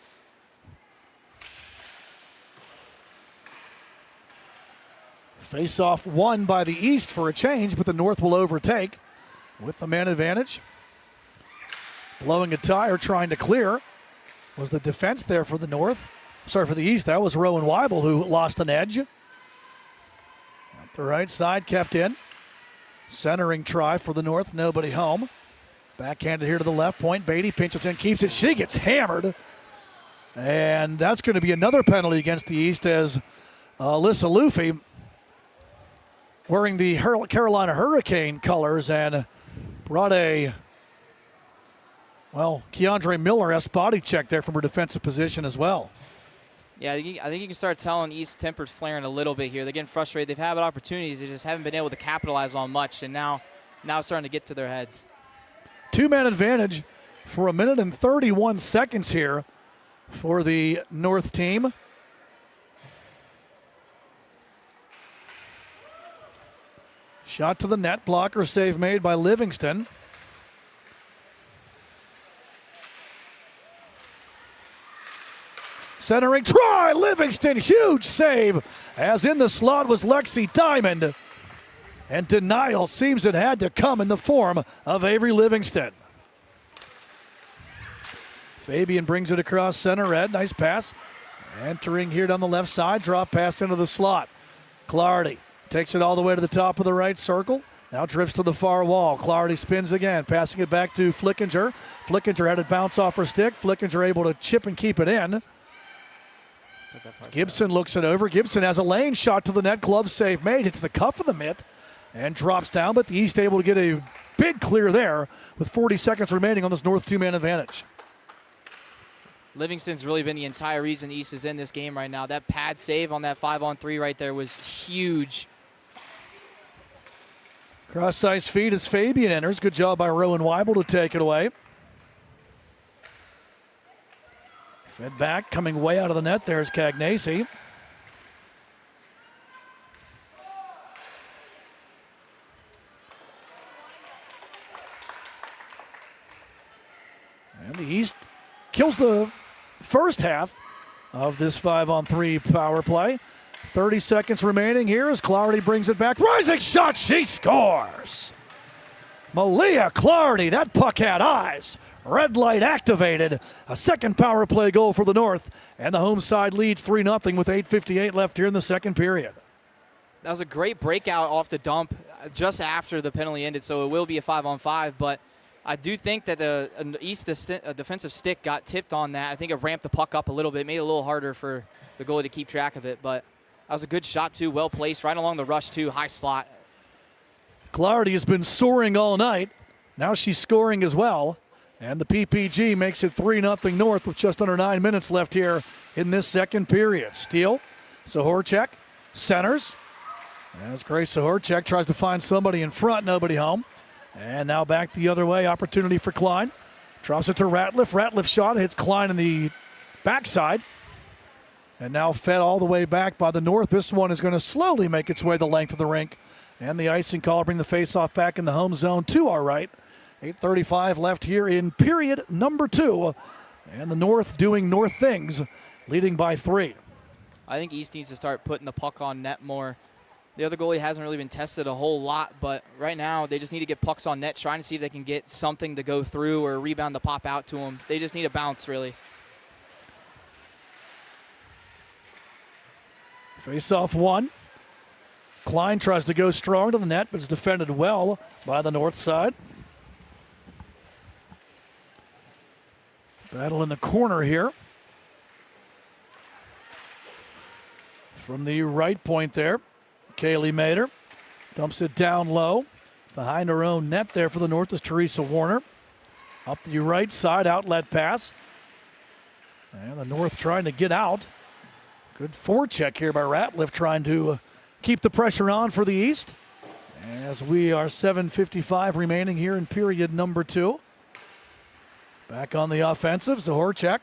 Face-off won by the East for a change, but the North will overtake with the man advantage. Blowing a tire, trying to clear. Was the defense there for the North? Sorry, for the East. That was Rowan Weibel who lost an edge. The right side kept in. Centering try for the North. Nobody home. Backhanded here to the left point. Beatty pinches in, keeps it. She gets hammered. And that's going to be another penalty against the East as Alyssa Luffy, wearing the Carolina Hurricane colors, and brought a, Keandre Miller-esque body check there from her defensive position as well. Yeah, I think you can start telling East tempers flaring a little bit here. They're getting frustrated. They've had opportunities. They just haven't been able to capitalize on much, and now it's starting to get to their heads. 2-man advantage for 1 minute and 31 seconds here for the North team. Shot to the net, blocker save made by Livingston. Centering try, Livingston, huge save, as in the slot was Lexi Diamond. And denial seems it had to come in the form of Avery Livingston. Fabian brings it across center red, nice pass. Entering here down the left side, drop pass into the slot. Clardy takes it all the way to the top of the right circle. Now drifts to the far wall. Clardy spins again, passing it back to Flickinger. Flickinger had it bounce off her stick. Flickinger able to chip and keep it in. Gibson looks it over. Gibson has a lane shot to the net. Glove save made. Hits the cuff of the mitt and drops down, but the East able to get a big clear there with 40 seconds remaining on this North two-man advantage. Livingston's really been the entire reason East is in this game right now. That pad save on that 5-on-3 right there was huge. Cross-ice feed as Fabian enters. Good job by Rowan Weibel to take it away. Fed back, coming way out of the net. There's Cagnacci. And the East kills the first half of this 5-on-3 power play. 30 seconds remaining here as Clardy brings it back. Rising shot, she scores! Malia Clardy, that puck had eyes. Red light activated. A second power play goal for the North. And the home side leads 3-0 with 8:58 left here in the second period. That was a great breakout off the dump just after the penalty ended, so it will be a 5-on-5. But I do think that the East defensive stick got tipped on that. I think it ramped the puck up a little bit, made it a little harder for the goalie to keep track of it. But that was a good shot, too. Well placed, right along the rush, too. High slot. Clardy has been soaring all night. Now she's scoring as well. And the PPG makes it 3-0 North with just under 9 minutes left here in this second period. Steele, Sahorchek, centers. As Grace Sahorchek tries to find somebody in front, nobody home. And now back the other way, opportunity for Klein. Drops it to Ratliff. Ratliff shot hits Klein in the backside. And now fed all the way back by the North. This one is going to slowly make its way the length of the rink. And the icing call bring the faceoff back in the home zone to our right. 8:35 left here in period number 2. And the North doing North things, leading by 3. I think East needs to start putting the puck on net more. The other goalie hasn't really been tested a whole lot, but right now they just need to get pucks on net, trying to see if they can get something to go through or a rebound to pop out to them. They just need a bounce, really. Face-off 1. Klein tries to go strong to the net, but is defended well by the North side. Battle in the corner here. From the right point there, Kaylee Mader dumps it down low. Behind her own net there for the North is Teresa Warner. Up the right side, outlet pass. And the North trying to get out. Good forecheck here by Ratliff, trying to keep the pressure on for the East. As we are 7:55 remaining here in period number 2. Back on the offensive, Zahorchek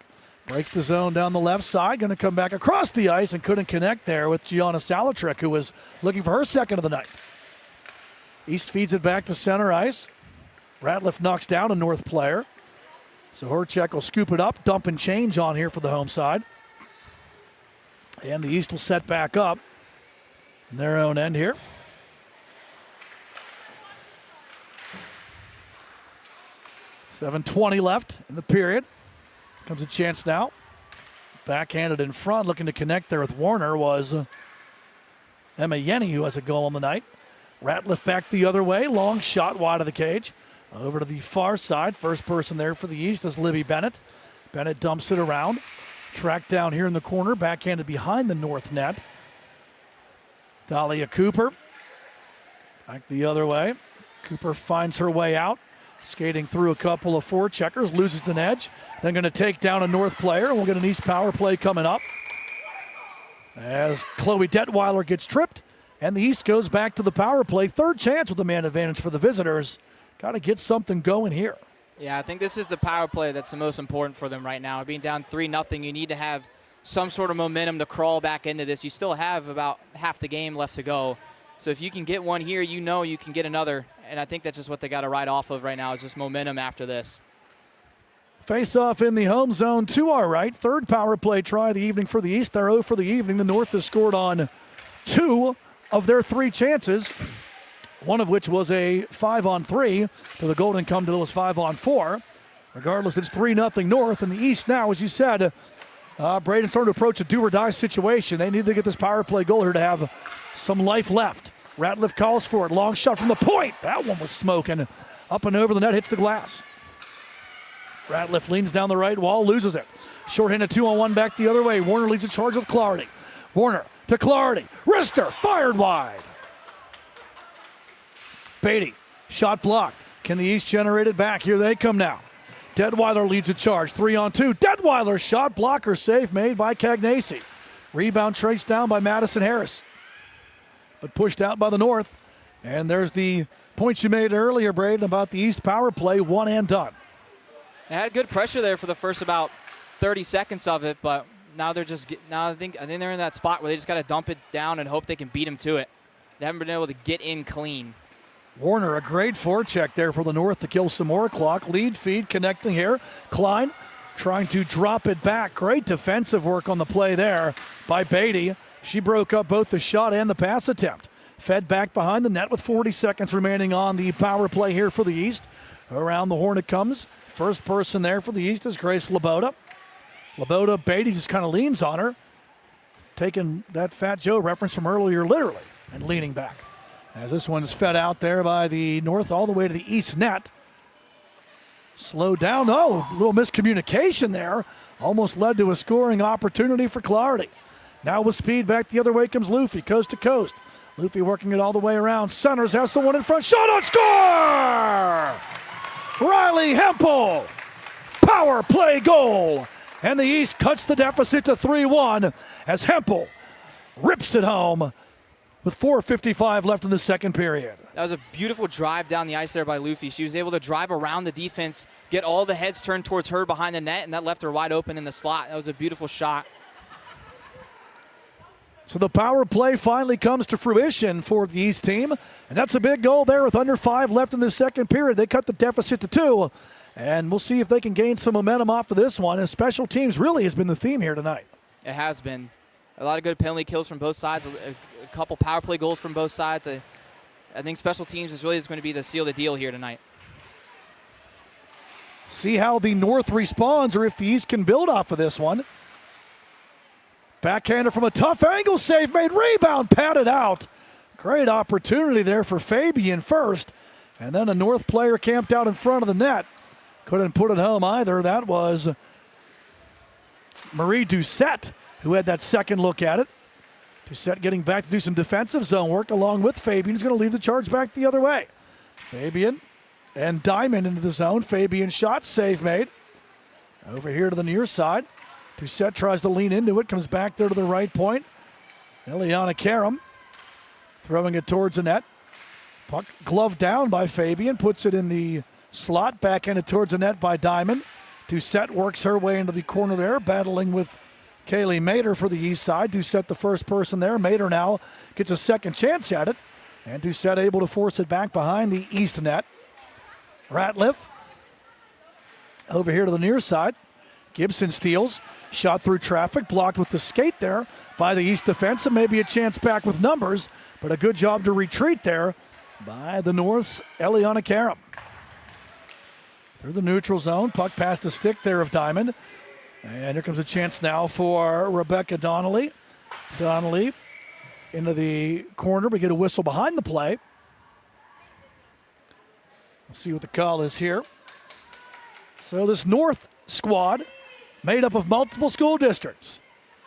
breaks the zone down the left side. Going to come back across the ice and couldn't connect there with Gianna Salatrek, who was looking for her second of the night. East feeds it back to center ice. Ratliff knocks down a North player. Zahorchek will scoop it up, dump and change on here for the home side. And the East will set back up in their own end here. 7:20 left in the period. Comes a chance now. Backhanded in front, looking to connect there with Warner was Emma Yenny, who has a goal on the night. Ratliff back the other way. Long shot wide of the cage. Over to the far side. First person there for the East is Libby Bennett. Bennett dumps it around. Tracked down here in the corner. Backhanded behind the North net. Dahlia Cooper. Back the other way. Cooper finds her way out. Skating through a couple of forecheckers. Loses an edge. Then going to take down a North player. We'll get an East power play coming up. As Chloe Detweiler gets tripped. And the East goes back to the power play. Third chance with the man advantage for the visitors. Got to get something going here. Yeah, I think this is the power play that's the most important for them right now. Being down 3-0, you need to have some sort of momentum to crawl back into this. You still have about half the game left to go. So if you can get one here, you know you can get another. And I think that's just what they got to ride off of right now is just momentum after this. Face off in the home zone to our right. Third power play try of the evening for the East. They're 0 for the evening. The North has scored on 2 of their 3 chances, one of which was a 5-on-3. To the Golden come to those 5-on-4. Regardless, it's 3-0 North. And the East now, as you said, Braden's starting to approach a do-or-die situation. They need to get this power play goal here to have some life left. Ratliff calls for it. Long shot from the point. That one was smoking. Up and over the net, hits the glass. Ratliff leans down the right wall, loses it. Short-handed 2-on-1 back the other way. Warner leads the charge with Clardy. Warner to Clardy. Wrister fired wide. Beatty, shot blocked. Can the East generate it back? Here they come now. Detweiler leads the charge. 3-on-2. Detweiler shot blocker save made by Cagnacci. Rebound traced down by Madison Harris, but pushed out by the North. And there's the point you made earlier, Braden, about the East power play, one and done. They had good pressure there for the first about 30 seconds of it, but now they're just I think they're in that spot where they just got to dump it down and hope they can beat them to it. They haven't been able to get in clean. Warner, a great forecheck there for the North to kill some more clock. Lead feed connecting here. Klein trying to drop it back. Great defensive work on the play there by Beatty. She broke up both the shot and the pass attempt. Fed back behind the net with 40 seconds remaining on the power play here for the East. Around the horn it comes. First person there for the East is Grace Laboda. Laboda, Beatty just kind of leans on her, taking that Fat Joe reference from earlier literally and leaning back. As this one's fed out there by the North all the way to the East net. Slowed down. Oh, a little miscommunication there. Almost led to a scoring opportunity for Clardy. Now with speed back the other way comes Luffy, coast to coast. Luffy working it all the way around. Centers has someone in front. Shot on score! Riley Hempel. Power play goal. And the East cuts the deficit to 3-1 as Hempel rips it home with 4:55 left in the second period. That was a beautiful drive down the ice there by Luffy. She was able to drive around the defense, get all the heads turned towards her behind the net, and that left her wide open in the slot. That was a beautiful shot. So the power play finally comes to fruition for the East team, and that's a big goal there with under 5 left in the second period. They cut the deficit to 2, and we'll see if they can gain some momentum off of this one, and special teams really has been the theme here tonight. It has been. A lot of good penalty kills from both sides, a couple power play goals from both sides. I think special teams is going to be the seal of the deal here tonight. See how the North responds or if the East can build off of this one. Backhander from a tough angle, save made, rebound, patted out. Great opportunity there for Fabian first. And then a North player camped out in front of the net. Couldn't put it home either. That was Marie Doucette who had that second look at it. Doucette getting back to do some defensive zone work along with Fabian. He's going to leave the charge back the other way. Fabian and Diamond into the zone. Fabian shot, save made. Over here to the near side. Doucette tries to lean into it, comes back there to the right point. Eliana Karam throwing it towards the net. Puck gloved down by Fabian, puts it in the slot, backhanded towards the net by Diamond. Doucette works her way into the corner there, battling with Kaylee Mater for the East side. Doucette the first person there. Mater now gets a second chance at it. And Doucette able to force it back behind the East net. Ratliff over here to the near side. Gibson steals. Shot through traffic, blocked with the skate there by the East defense, and maybe a chance back with numbers, but a good job to retreat there by the North's Eliana Karam. Through the neutral zone, puck past the stick there of Diamond. And here comes a chance now for Rebecca Donnelly. Donnelly into the corner. We get a whistle behind the play. We'll see what the call is here. So this North squad made up of multiple school districts.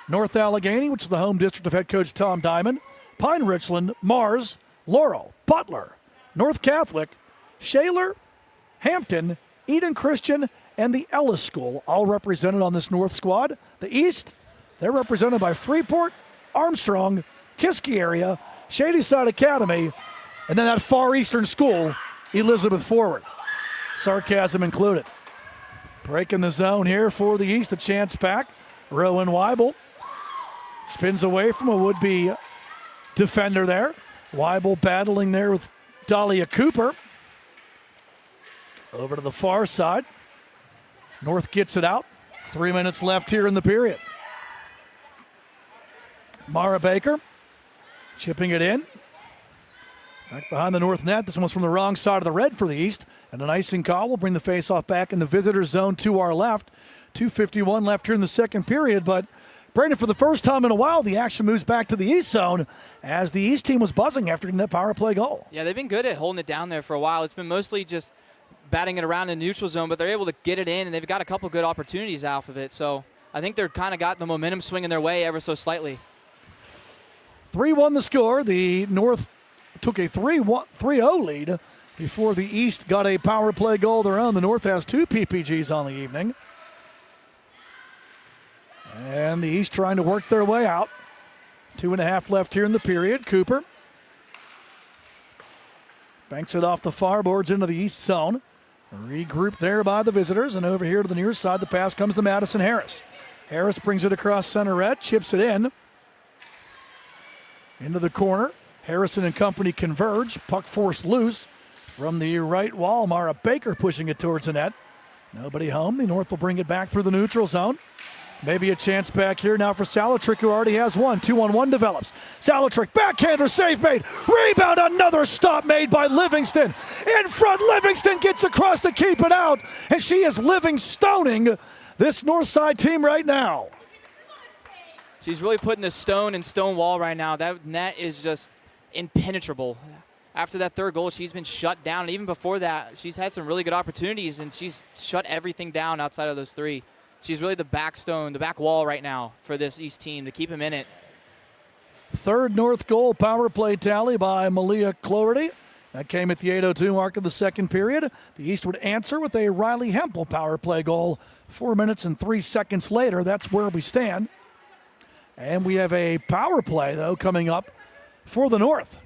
North Allegheny, which is the home district of head coach Tom Diamond, Pine Richland, Mars, Laurel, Butler, North Catholic, Shaler, Hampton, Eden Christian, and the Ellis School, all represented on this North squad. The East, they're represented by Freeport, Armstrong, Kiski area, Shadyside Academy, and then that far eastern school, Elizabeth Forward. Sarcasm included. Breaking the zone here for the East, a chance back. Rowan Weibel spins away from a would-be defender there. Weibel battling there with Dahlia Cooper. Over to the far side. North gets it out. 3 minutes left here in the period. Mara Baker chipping it in. Back behind the North net. This one's from the wrong side of the red for the East. And an icing call will bring the faceoff back in the visitor zone to our left. 2:51 left here in the second period. But, Brandon, for the first time in a while, the action moves back to the East zone as the East team was buzzing after getting that power play goal. Yeah, they've been good at holding it down there for a while. It's been mostly just batting it around in the neutral zone, but they're able to get it in, and they've got a couple good opportunities off of it. So I think they're kind of got the momentum swinging their way ever so slightly. 3-1 the score. The North took a 3-0 lead before the East got a power play goal of their own. The North has 2 PPGs on the evening. And the East trying to work their way out. 2.5 left here in the period. Cooper banks it off the far boards into the East zone. Regrouped there by the visitors, and over here to the near side, the pass comes to Madison Harris. Harris brings it across center red, chips it in. Into the corner. Harrison and company converge. Puck forced loose from the right wall. Mara Baker pushing it towards the net. Nobody home. The North will bring it back through the neutral zone. Maybe a chance back here now for Salatrick, who already has one. 2-on-1 develops. Salatrick, backhander, save made. Rebound, another stop made by Livingston. In front, Livingston gets across to keep it out, and she is Livingstoning this north side team right now. She's really putting the stone in stone wall right now. That net is just impenetrable. After that third goal, she's been shut down. And even before that, she's had some really good opportunities, and she's shut everything down outside of those 3. She's really the backstone, the back wall right now for this East team to keep them in it. Third North goal power play tally by Malia Cloherty. That came at the 8:02 mark of the second period. The East would answer with a Riley Hempel power play goal 4 minutes and 3 seconds later. That's where we stand. And we have a power play, though, coming up for the North.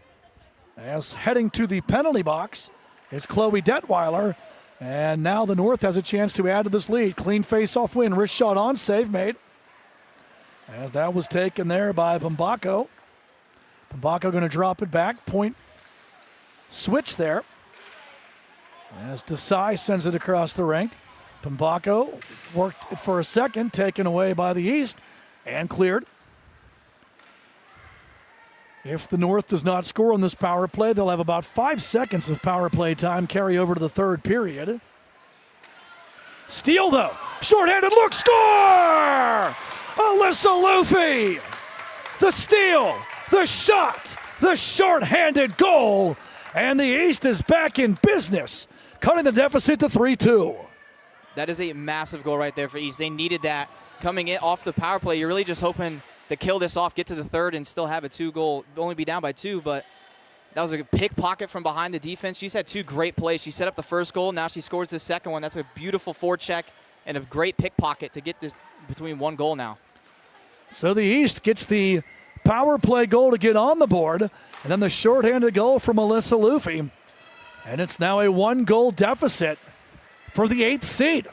As heading to the penalty box is Chloe Detweiler. And now the North has a chance to add to this lead. Clean face-off win. Wrist shot on. Save made. As that was taken there by Pambako. Pambako going to drop it back. Point switch there. As Desai sends it across the rink. Pambako worked it for a second. Taken away by the East. And cleared. If the North does not score on this power play, they'll have about 5 seconds of power play time carry over to the third period. Steal, though. Short-handed look. Score! Alyssa Luffy. The steal. The shot. The short-handed goal. And the East is back in business, cutting the deficit to 3-2. That is a massive goal right there for East. They needed that. Coming in off the power play, you're really just hoping to kill this off, get to the third, and still have a 2-goal, only be down by 2, but that was a pickpocket from behind the defense. She's had 2 great plays. She set up the first goal, now she scores the second one. That's a beautiful forecheck and a great pickpocket to get this between 1 goal now. So the East gets the power play goal to get on the board, and then the shorthanded goal from Alyssa Luffy. And it's now a 1-goal deficit for the 8th seed.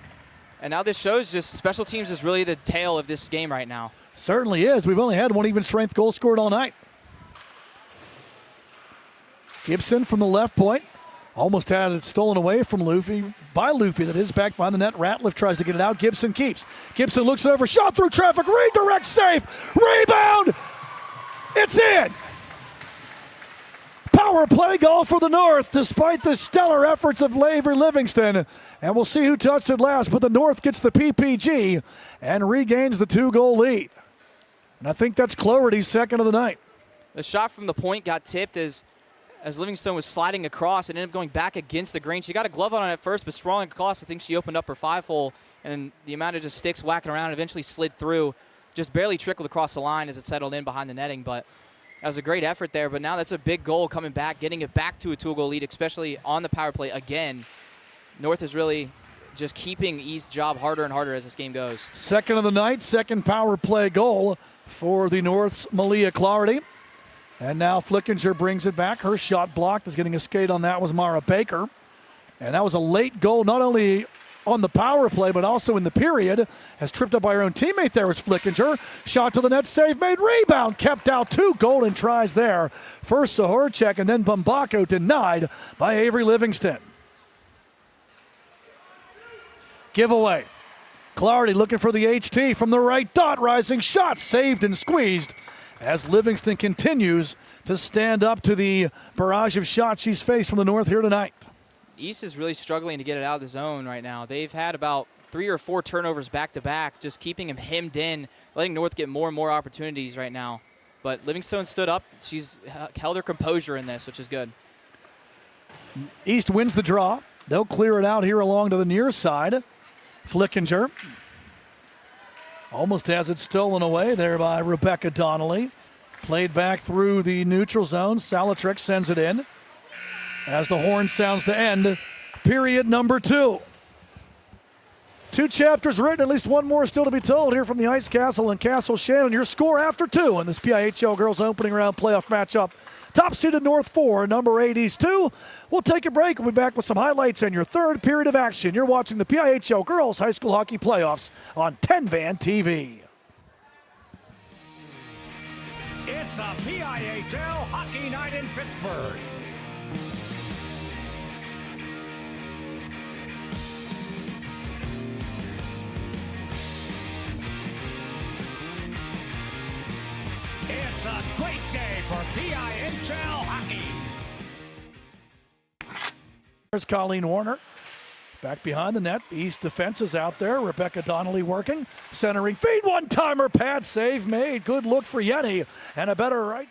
And now this shows just special teams is really the tail of this game right now. Certainly is. We've only had 1 even strength goal scored all night. Gibson from the left point. Almost had it stolen away from Luffy. By Luffy, that is. Back behind the net. Ratliff tries to get it out. Gibson keeps. Gibson looks it over. Shot through traffic. Redirect safe. Rebound. It's in. Power play goal for the North, despite the stellar efforts of Avery Livingston. And we'll see who touched it last, but the North gets the PPG and regains the 2-goal lead. And I think that's Cloherty's second of the night. The shot from the point got tipped as Livingston was sliding across and ended up going back against the grain. She got a glove on it at first, but strolling across, I think she opened up her 5-hole, and the amount of just sticks whacking around eventually slid through. Just barely trickled across the line as it settled in behind the netting, but that was a great effort there. But now that's a big goal coming back, getting it back to a 2-goal lead, especially on the power play again. North is really just keeping East's job harder and harder as this game goes. Second of the night, second power play goal for the North's Malia Cloherty. And now Flickinger brings it back. Her shot blocked. Is getting a skate on that was Mara Baker. And that was a late goal, not only on the power play, but also in the period. Has tripped up by her own teammate there was Flickinger. Shot to the net, save made, rebound, kept out. 2 golden tries there. First Sahorchek and then Bumbako denied by Avery Livingston. Giveaway. Clardy looking for the HT from the right dot. Rising shot saved and squeezed as Livingston continues to stand up to the barrage of shots she's faced from the North here tonight. East is really struggling to get it out of the zone right now. They've had about 3 or 4 turnovers back-to-back, just keeping him hemmed in, letting North get more and more opportunities right now. But Livingstone stood up. She's held her composure in this, which is good. East wins the draw. They'll clear it out here along to the near side. Flickinger almost has it stolen away there by Rebecca Donnelly. Played back through the neutral zone. Salatrick sends it in as the horn sounds to end period number 2. 2 chapters written, at least one more still to be told here from the Ice Castle and Castle Shannon. Your score after 2 in this PIHL girls opening round playoff matchup. Top-seeded North 4, number 8 East 2. We'll take a break. We'll be back with some highlights and your third period of action. You're watching the PIHL Girls High School Hockey Playoffs on TenbandTV. It's a PIHL Hockey Night in Pittsburgh. It's a great day for PIHL hockey. There's Colleen Warner. Back behind the net. The East defense is out there. Rebecca Donnelly working. Centering feed. One-timer. Pad save made. Good look for Yenny. And a better right.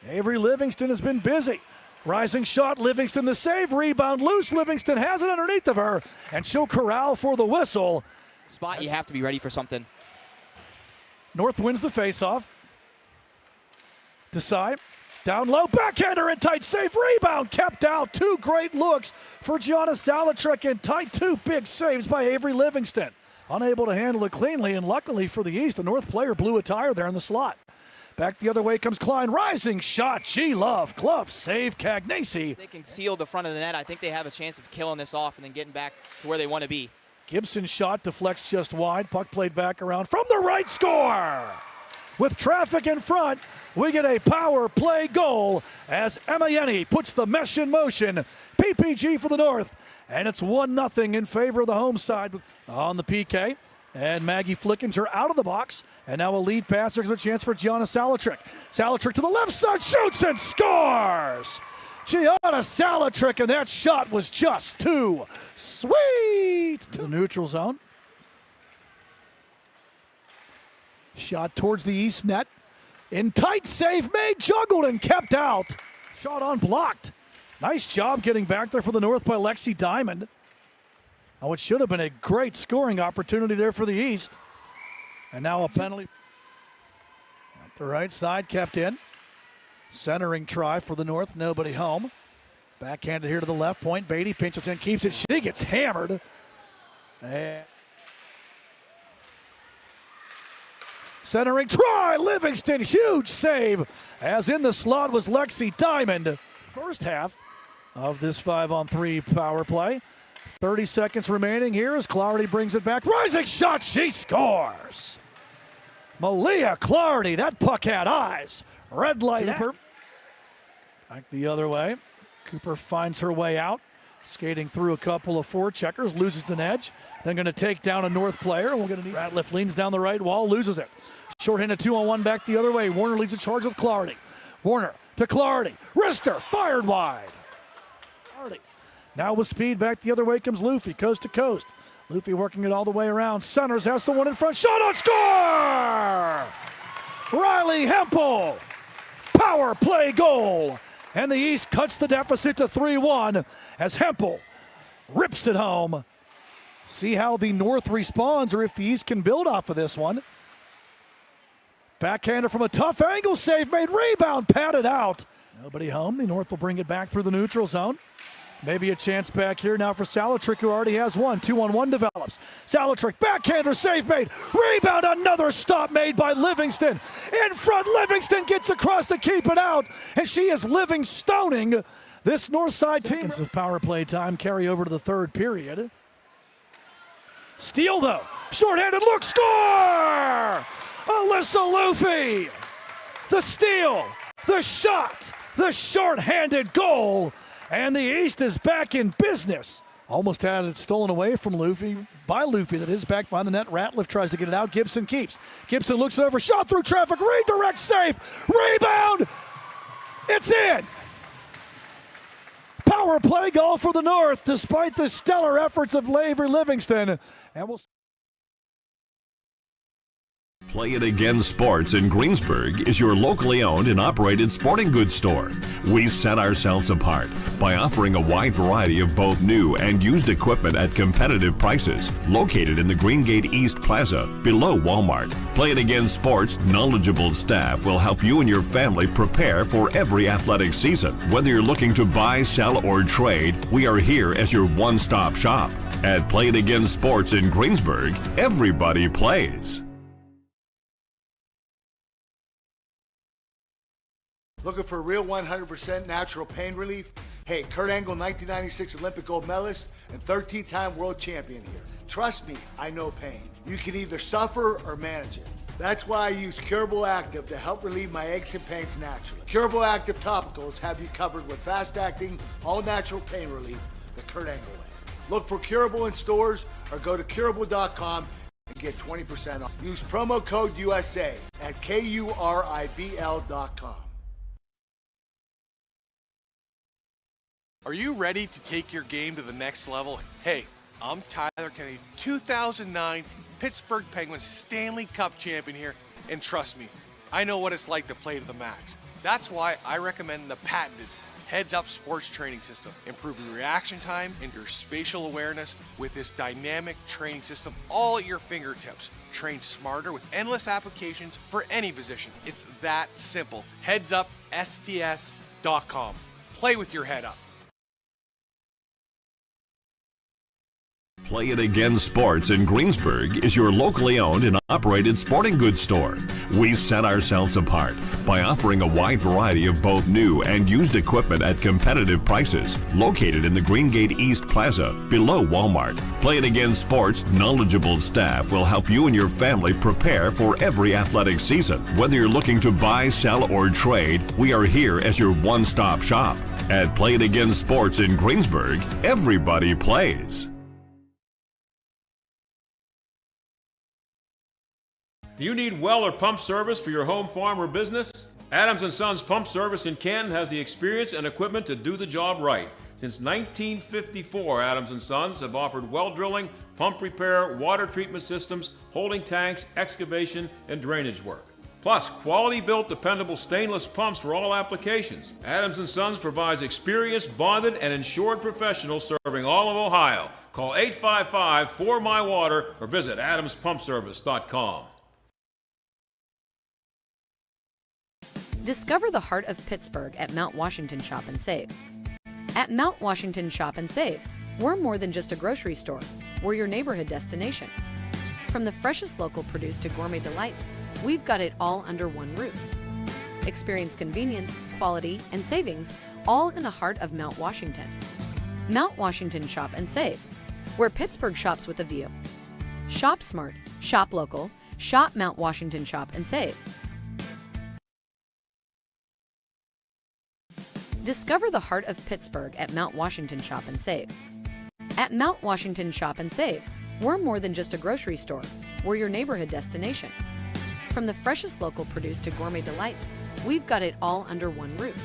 Avery Livingston has been busy. Rising shot. Livingston the save. Rebound loose. Livingston has it underneath of her. And she'll corral for the whistle. Spot, you have to be ready for something. North wins the faceoff. Desai, down low, backhander and tight save, rebound kept out. 2 great looks for Gianna Salatrick and tight. 2 big saves by Avery Livingston. Unable to handle it cleanly, and luckily for the East, the North player blew a tire there in the slot. Back the other way comes Klein, rising shot, G-Love, glove save, Cagnacci. If they can seal the front of the net, I think they have a chance of killing this off and then getting back to where they want to be. Gibson shot deflects just wide, puck played back around from the right, score! With traffic in front, we get a power play goal as Emma Yenny puts the mesh in motion. PPG for the North, and it's 1-0 in favor of the home side on the PK. And Maggie Flickinger out of the box, and now a lead passer gives a chance for Gianna Salatrick. Salatrick to the left side, shoots and scores! Gianna Salatrick, and that shot was just too sweet! To the neutral zone. Shot towards the East net. In tight save made, juggled and kept out. Shot unblocked. Nice job getting back there for the North by Lexi Diamond. Oh, it should have been a great scoring opportunity there for the East. And now a penalty. At the right side, kept in. Centering try for the North, nobody home. Backhanded here to the left point. Beatty pinches in, keeps it. She gets hammered. And centering try, Livingston, huge save, as in the slot was Lexi Diamond. First half of this 5-on-3 power play. 30 seconds remaining here as Clardy brings it back. Rising shot, she scores! Malia Clardy, that puck had eyes. Red light. Cooper. Back the other way. Cooper finds her way out. Skating through a couple of forecheckers, loses an edge. Then going to take down a North player. We're going to need Ratliff leans down the right wall, loses it. Shorthanded 2-on-1 back the other way. Warner leads a charge with Clardy. Warner to Clardy. Wrister fired wide. Clardy. Now with speed back the other way comes Luffy, coast to coast. Luffy working it all the way around. Centers has someone in front. Shot on score! Riley Hempel. Power play goal. And the East cuts the deficit to 3-1 as Hempel rips it home. See how the North responds or if the East can build off of this one. Backhander from a tough angle, save made, rebound, patted out. Nobody home. The North will bring it back through the neutral zone. Maybe a chance back here now for Salatrick, who already has one. 2-on-1 develops. Salatrick, backhander, save made. Rebound, another stop made by Livingston. In front, Livingston gets across to keep it out, and she is Livingstoning this North Side team. Seconds of power play time carry over to the third period. Steal, though. Shorthanded look, score! Alyssa Luffy. The steal, the shot, the shorthanded goal. And the East is back in business Almost had it stolen away from Luffy, that is back by the net. Ratliff tries to get it out. Gibson keeps. Gibson looks over, shot through traffic, redirect safe, rebound. It's in. Power play goal for the North, despite the stellar efforts of Lavery Livingston. And we'll Play It Again Sports in Greensburg is your locally owned and operated sporting goods store. We set ourselves apart by offering a wide variety of both new and used equipment at competitive prices, located in the Greengate East Plaza below Walmart. Play It Again Sports' knowledgeable staff will help you and your family prepare for every athletic season. Whether you're looking to buy, sell, or trade, we are here as your one-stop shop. At Play It Again Sports in Greensburg, everybody plays. Looking for real 100% natural pain relief? Hey, Kurt Angle, 1996 Olympic gold medalist and 13-time world champion here. Trust me, I know pain. You can either suffer or manage it. That's why I use Curable Active to help relieve my aches and pains naturally. Curable Active topicals have you covered with fast-acting, all-natural pain relief the Kurt Angle way. Look for Curable in stores or go to curable.com and get 20% off. Use promo code USA at KURIBL.com. Are you ready to take your game to the next level? Hey, I'm Tyler Kennedy, 2009 Pittsburgh Penguins Stanley Cup champion here, and trust me, I know what it's like to play to the max. That's why I recommend the patented Heads Up Sports Training System, improving reaction time and your spatial awareness with this dynamic training system all at your fingertips. Train smarter with endless applications for any position. It's that simple. HeadsUpSTS.com. Play with your head up. Play It Again Sports in Greensburg is your locally owned and operated sporting goods store. We set ourselves apart by offering a wide variety of both new and used equipment at competitive prices, located in the Greengate East Plaza below Walmart. Play It Again Sports' knowledgeable staff will help you and your family prepare for every athletic season. Whether you're looking to buy, sell, or trade, we are here as your one-stop shop. At Play It Again Sports in Greensburg, everybody plays. Do you need well or pump service for your home, farm, or business? Adams & Sons Pump Service in Canton has the experience and equipment to do the job right. Since 1954, Adams & Sons have offered well drilling, pump repair, water treatment systems, holding tanks, excavation, and drainage work. Plus, quality-built, dependable stainless pumps for all applications. Adams & Sons provides experienced, bonded, and insured professionals serving all of Ohio. Call 855-4MY-WATER or visit adamspumpservice.com. Discover the heart of Pittsburgh at Mount Washington Shop and Save. At Mount Washington Shop and Save, we're more than just a grocery store. We're your neighborhood destination. From the freshest local produce to gourmet delights, we've got it all under one roof. Experience convenience, quality, and savings, all in the heart of Mount Washington. Mount Washington Shop and Save, where Pittsburgh shops with a view. Shop smart, shop local, shop Mount Washington Shop and Save. Discover the heart of Pittsburgh at Mount Washington Shop and Save. At Mount Washington Shop and Save, we're more than just a grocery store. We're your neighborhood destination. From the freshest local produce to gourmet delights, we've got it all under one roof.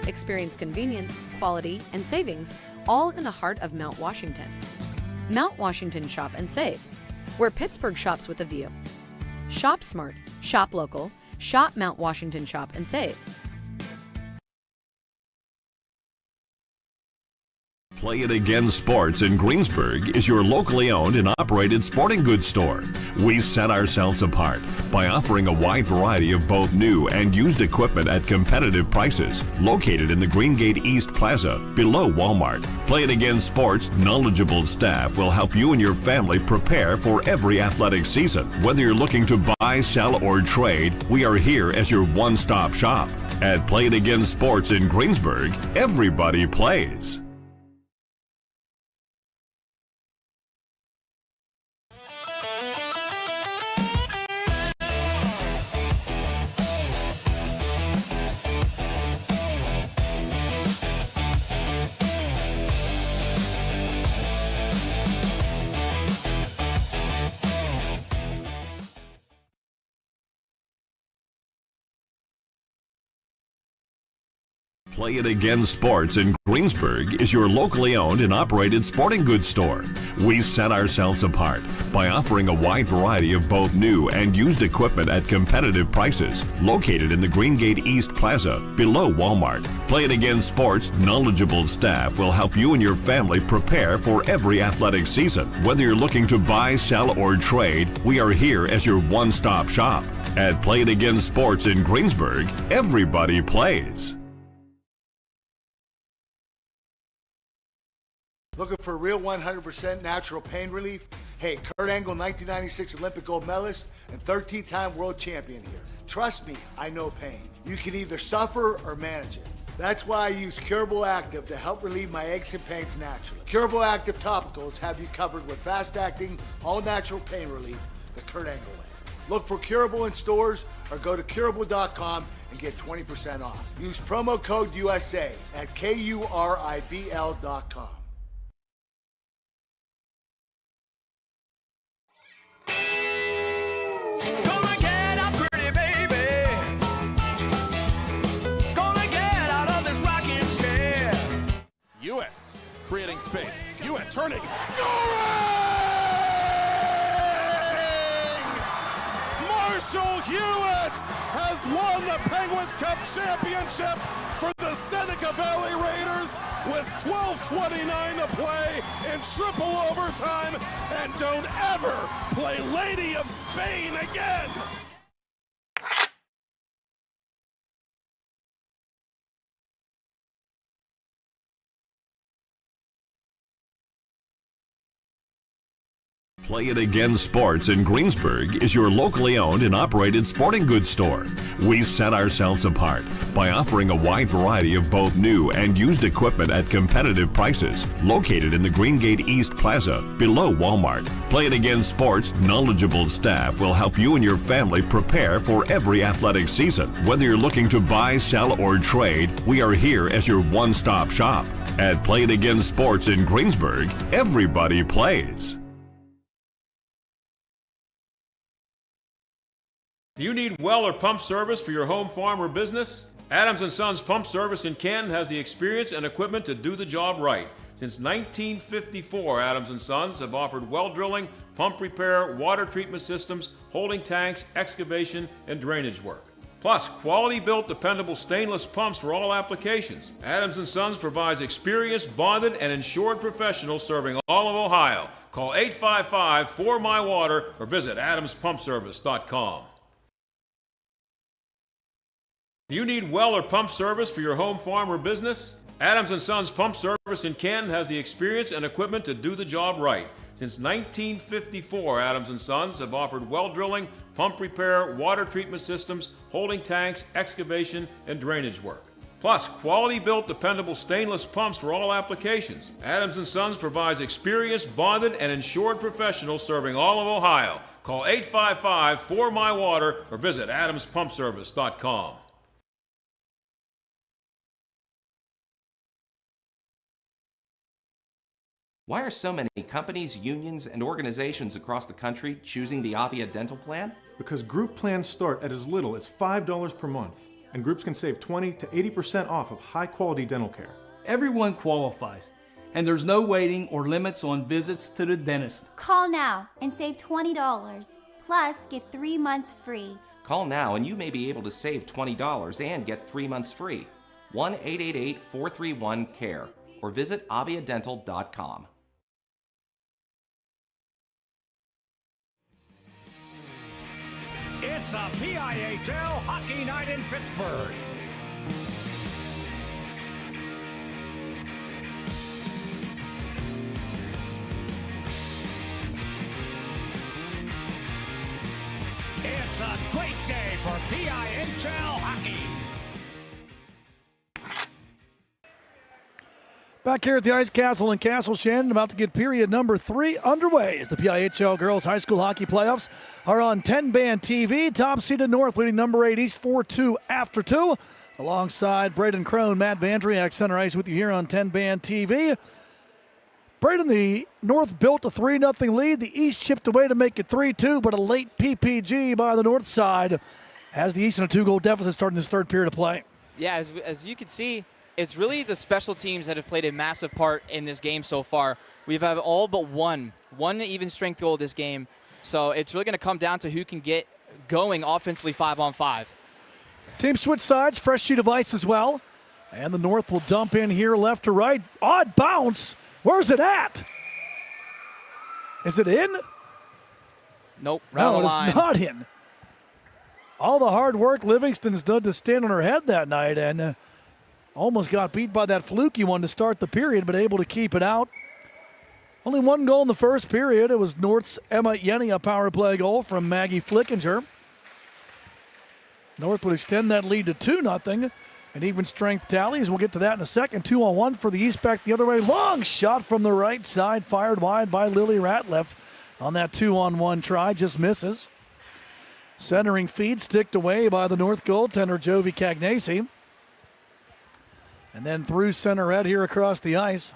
Experience convenience, quality, and savings, all in the heart of Mount Washington. Mount Washington Shop and Save, where Pittsburgh shops with a view. Shop smart, shop local, shop Mount Washington Shop and Save. Play It Again Sports in Greensburg is your locally owned and operated sporting goods store. We set ourselves apart by offering a wide variety of both new and used equipment at competitive prices, located in the Greengate East Plaza below Walmart. Play It Again Sports' knowledgeable staff will help you and your family prepare for every athletic season. Whether you're looking to buy, sell, or trade, we are here as your one-stop shop. At Play It Again Sports in Greensburg, everybody plays. Play It Again Sports in Greensburg is your locally owned and operated sporting goods store. We set ourselves apart by offering a wide variety of both new and used equipment at competitive prices, located in the Greengate East Plaza below Walmart. Play It Again Sports' knowledgeable staff will help you and your family prepare for every athletic season. Whether you're looking to buy, sell, or trade, we are here as your one-stop shop. At Play It Again Sports in Greensburg, everybody plays. Looking for real 100% natural pain relief? Hey, Kurt Angle, 1996 Olympic gold medalist and 13-time world champion here. Trust me, I know pain. You can either suffer or manage it. That's why I use Curable Active to help relieve my aches and pains naturally. Curable Active topicals have you covered with fast-acting, all-natural pain relief the Kurt Angle way. Look for Curable in stores or go to curable.com and get 20% off. Use promo code USA at KURIBL.com. Gonna get out, pretty baby. Gonna get out of this rocking chair. Hewitt creating space. Hewitt turning. Scoring! Marshall Hewitt has won the Penguins Cup championship for the Seneca Valley Raiders with 12:29 to play in triple overtime, and don't ever play Lady of Spain again. Play It Again Sports in Greensburg is your locally owned and operated sporting goods store. We set ourselves apart by offering a wide variety of both new and used equipment at competitive prices, located in the Greengate East Plaza below Walmart. Play It Again Sports' knowledgeable staff will help you and your family prepare for every athletic season. Whether you're looking to buy, sell, or trade, we are here as your one-stop shop. At Play It Again Sports in Greensburg, everybody plays. Do you need well or pump service for your home, farm, or business? Adams & Sons Pump Service in Canton has the experience and equipment to do the job right. Since 1954, Adams & Sons have offered well drilling, pump repair, water treatment systems, holding tanks, excavation, and drainage work. Plus, quality-built, dependable stainless pumps for all applications. Adams & Sons provides experienced, bonded, and insured professionals serving all of Ohio. Call 855-4MY-WATER or visit adamspumpservice.com. Do you need well or pump service for your home, farm, or business? Adams & Sons Pump Service in Canton has the experience and equipment to do the job right. Since 1954, Adams & Sons have offered well drilling, pump repair, water treatment systems, holding tanks, excavation, and drainage work. Plus, quality-built, dependable stainless pumps for all applications. Adams & Sons provides experienced, bonded, and insured professionals serving all of Ohio. Call 855-4MY-WATER or visit adamspumpservice.com. Why are so many companies, unions, and organizations across the country choosing the Avia Dental Plan? Because group plans start at as little as $5 per month, and groups can save 20 to 80% off of high-quality dental care. Everyone qualifies, and there's no waiting or limits on visits to the dentist. Call now and save $20, plus get 3 months free. Call now and you may be able to save $20 and get 3 months free. 1-888-431-CARE or visit aviadental.com. It's a PIHL Hockey Night in Pittsburgh. It's a great day for PIHL hockey. Back here at the Ice Castle in Castle Shannon, about to get period number 3 underway as the PIHL Girls High School Hockey Playoffs are on TenbandTV. Top seeded North leading number 8 East 4-2 after 2. Alongside Braden Crone, Matt Vandriak, center ice with you here on TenbandTV. Braden, the North built a 3-0 lead. The East chipped away to make it 3-2, but a late PPG by the North side has the East in a 2-goal deficit starting this third period of play. Yeah, as you can see, it's really the special teams that have played a massive part in this game so far. We've had all but one even strength goal this game. So it's really going to come down to who can get going offensively 5-on-5. Team switch sides, fresh sheet of ice as well. And the North will dump in here left to right. Odd bounce. Where's it at? Is it in? Nope. No, it's not in. All the hard work Livingston's done to stand on her head that night, and almost got beat by that fluky one to start the period, but able to keep it out. Only one goal in the first period. It was North's Emma Yenny, a power play goal from Maggie Flickinger. North would extend that lead to 2-0. An even strength tallies. We'll get to that in a second. 2-on-1 for the East, back the other way. Long shot from the right side, fired wide by Lily Ratliff on that 2-on-1 try. Just misses. Centering feed sticked away by the North goaltender, Jovi Cagnesi. And then through center red here across the ice.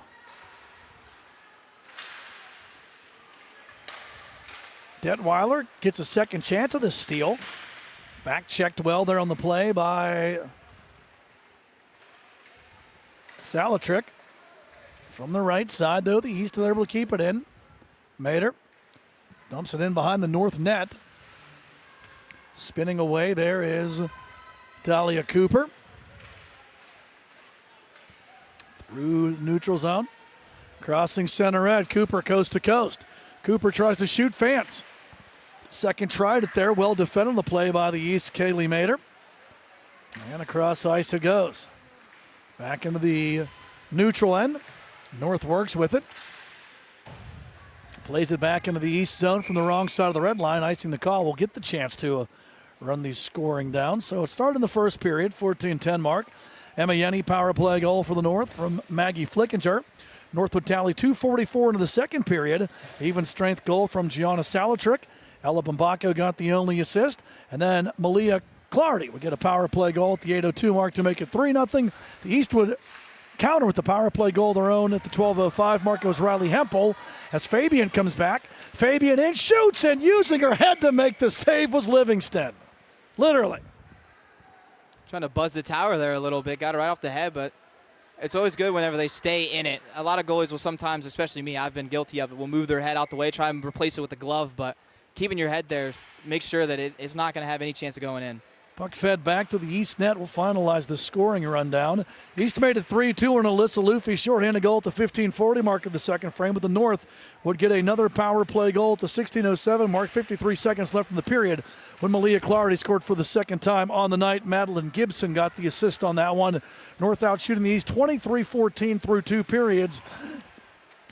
Detweiler gets a second chance of this steal. Back checked well there on the play by Salatrick. From the right side, though, the East are able to keep it in. Mater dumps it in behind the North net. Spinning away there is Dahlia Cooper. Through neutral zone. Crossing center red, Cooper coast to coast. Cooper tries to shoot fans. Second tried it there, well defended on the play by the East, Kaylee Mater. And across ice it goes. Back into the neutral end. North works with it. Plays it back into the East zone from the wrong side of the red line. Icing the call will get the chance to run the scoring down. So it started in the first period, 14-10 mark. Emma Yenny, power play goal for the North from Maggie Flickinger. North would tally 2:44 into the second period. Even strength goal from Gianna Salatrick. Ella Bombacco got the only assist. And then Malia Clardy would get a power play goal at the 8:02 mark to make it 3-0. The East would counter with the power play goal of their own at the 12:05 mark. It was Riley Hempel as Fabian comes back. Fabian in, shoots, and using her head to make the save was Livingston. Literally. Trying to buzz the tower there a little bit. Got it right off the head, but it's always good whenever they stay in it. A lot of goalies will sometimes, especially me, I've been guilty of it, will move their head out the way, try and replace it with the glove, but keeping your head there, make sure that it's not going to have any chance of going in. Puck fed back to the East net. We'll finalize the scoring rundown. East made it 3-2 and Alyssa Luffy shorthanded goal at the 15:40 mark of the second frame, but the North would get another power play goal at the 16:07 mark, 53 seconds left in the period when Malia Clardy scored for the second time on the night. Madeline Gibson got the assist on that one. North out shooting the East 23-14 through two periods.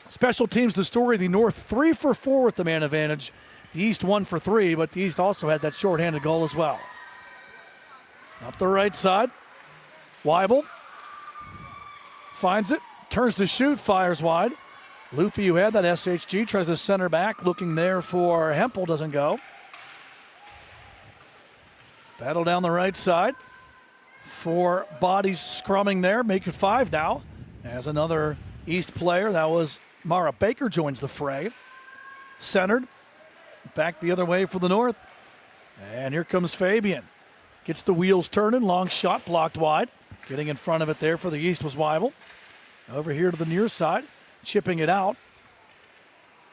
Special teams, the story, the North 3 for 4 with the man advantage. The East 1 for 3, but the East also had that shorthanded goal as well. Up the right side, Weibel finds it, turns to shoot, fires wide. Luffy, who had that SHG, tries to center back, looking there for Hempel, doesn't go. Battle down the right side. 4 bodies scrumming there, make it 5 now. As another East player, that was Mara Baker, joins the fray. Centered, back the other way for the North. And here comes Fabian. Gets the wheels turning, long shot blocked wide. Getting in front of it there for the East was Weibel. Over here to the near side, chipping it out.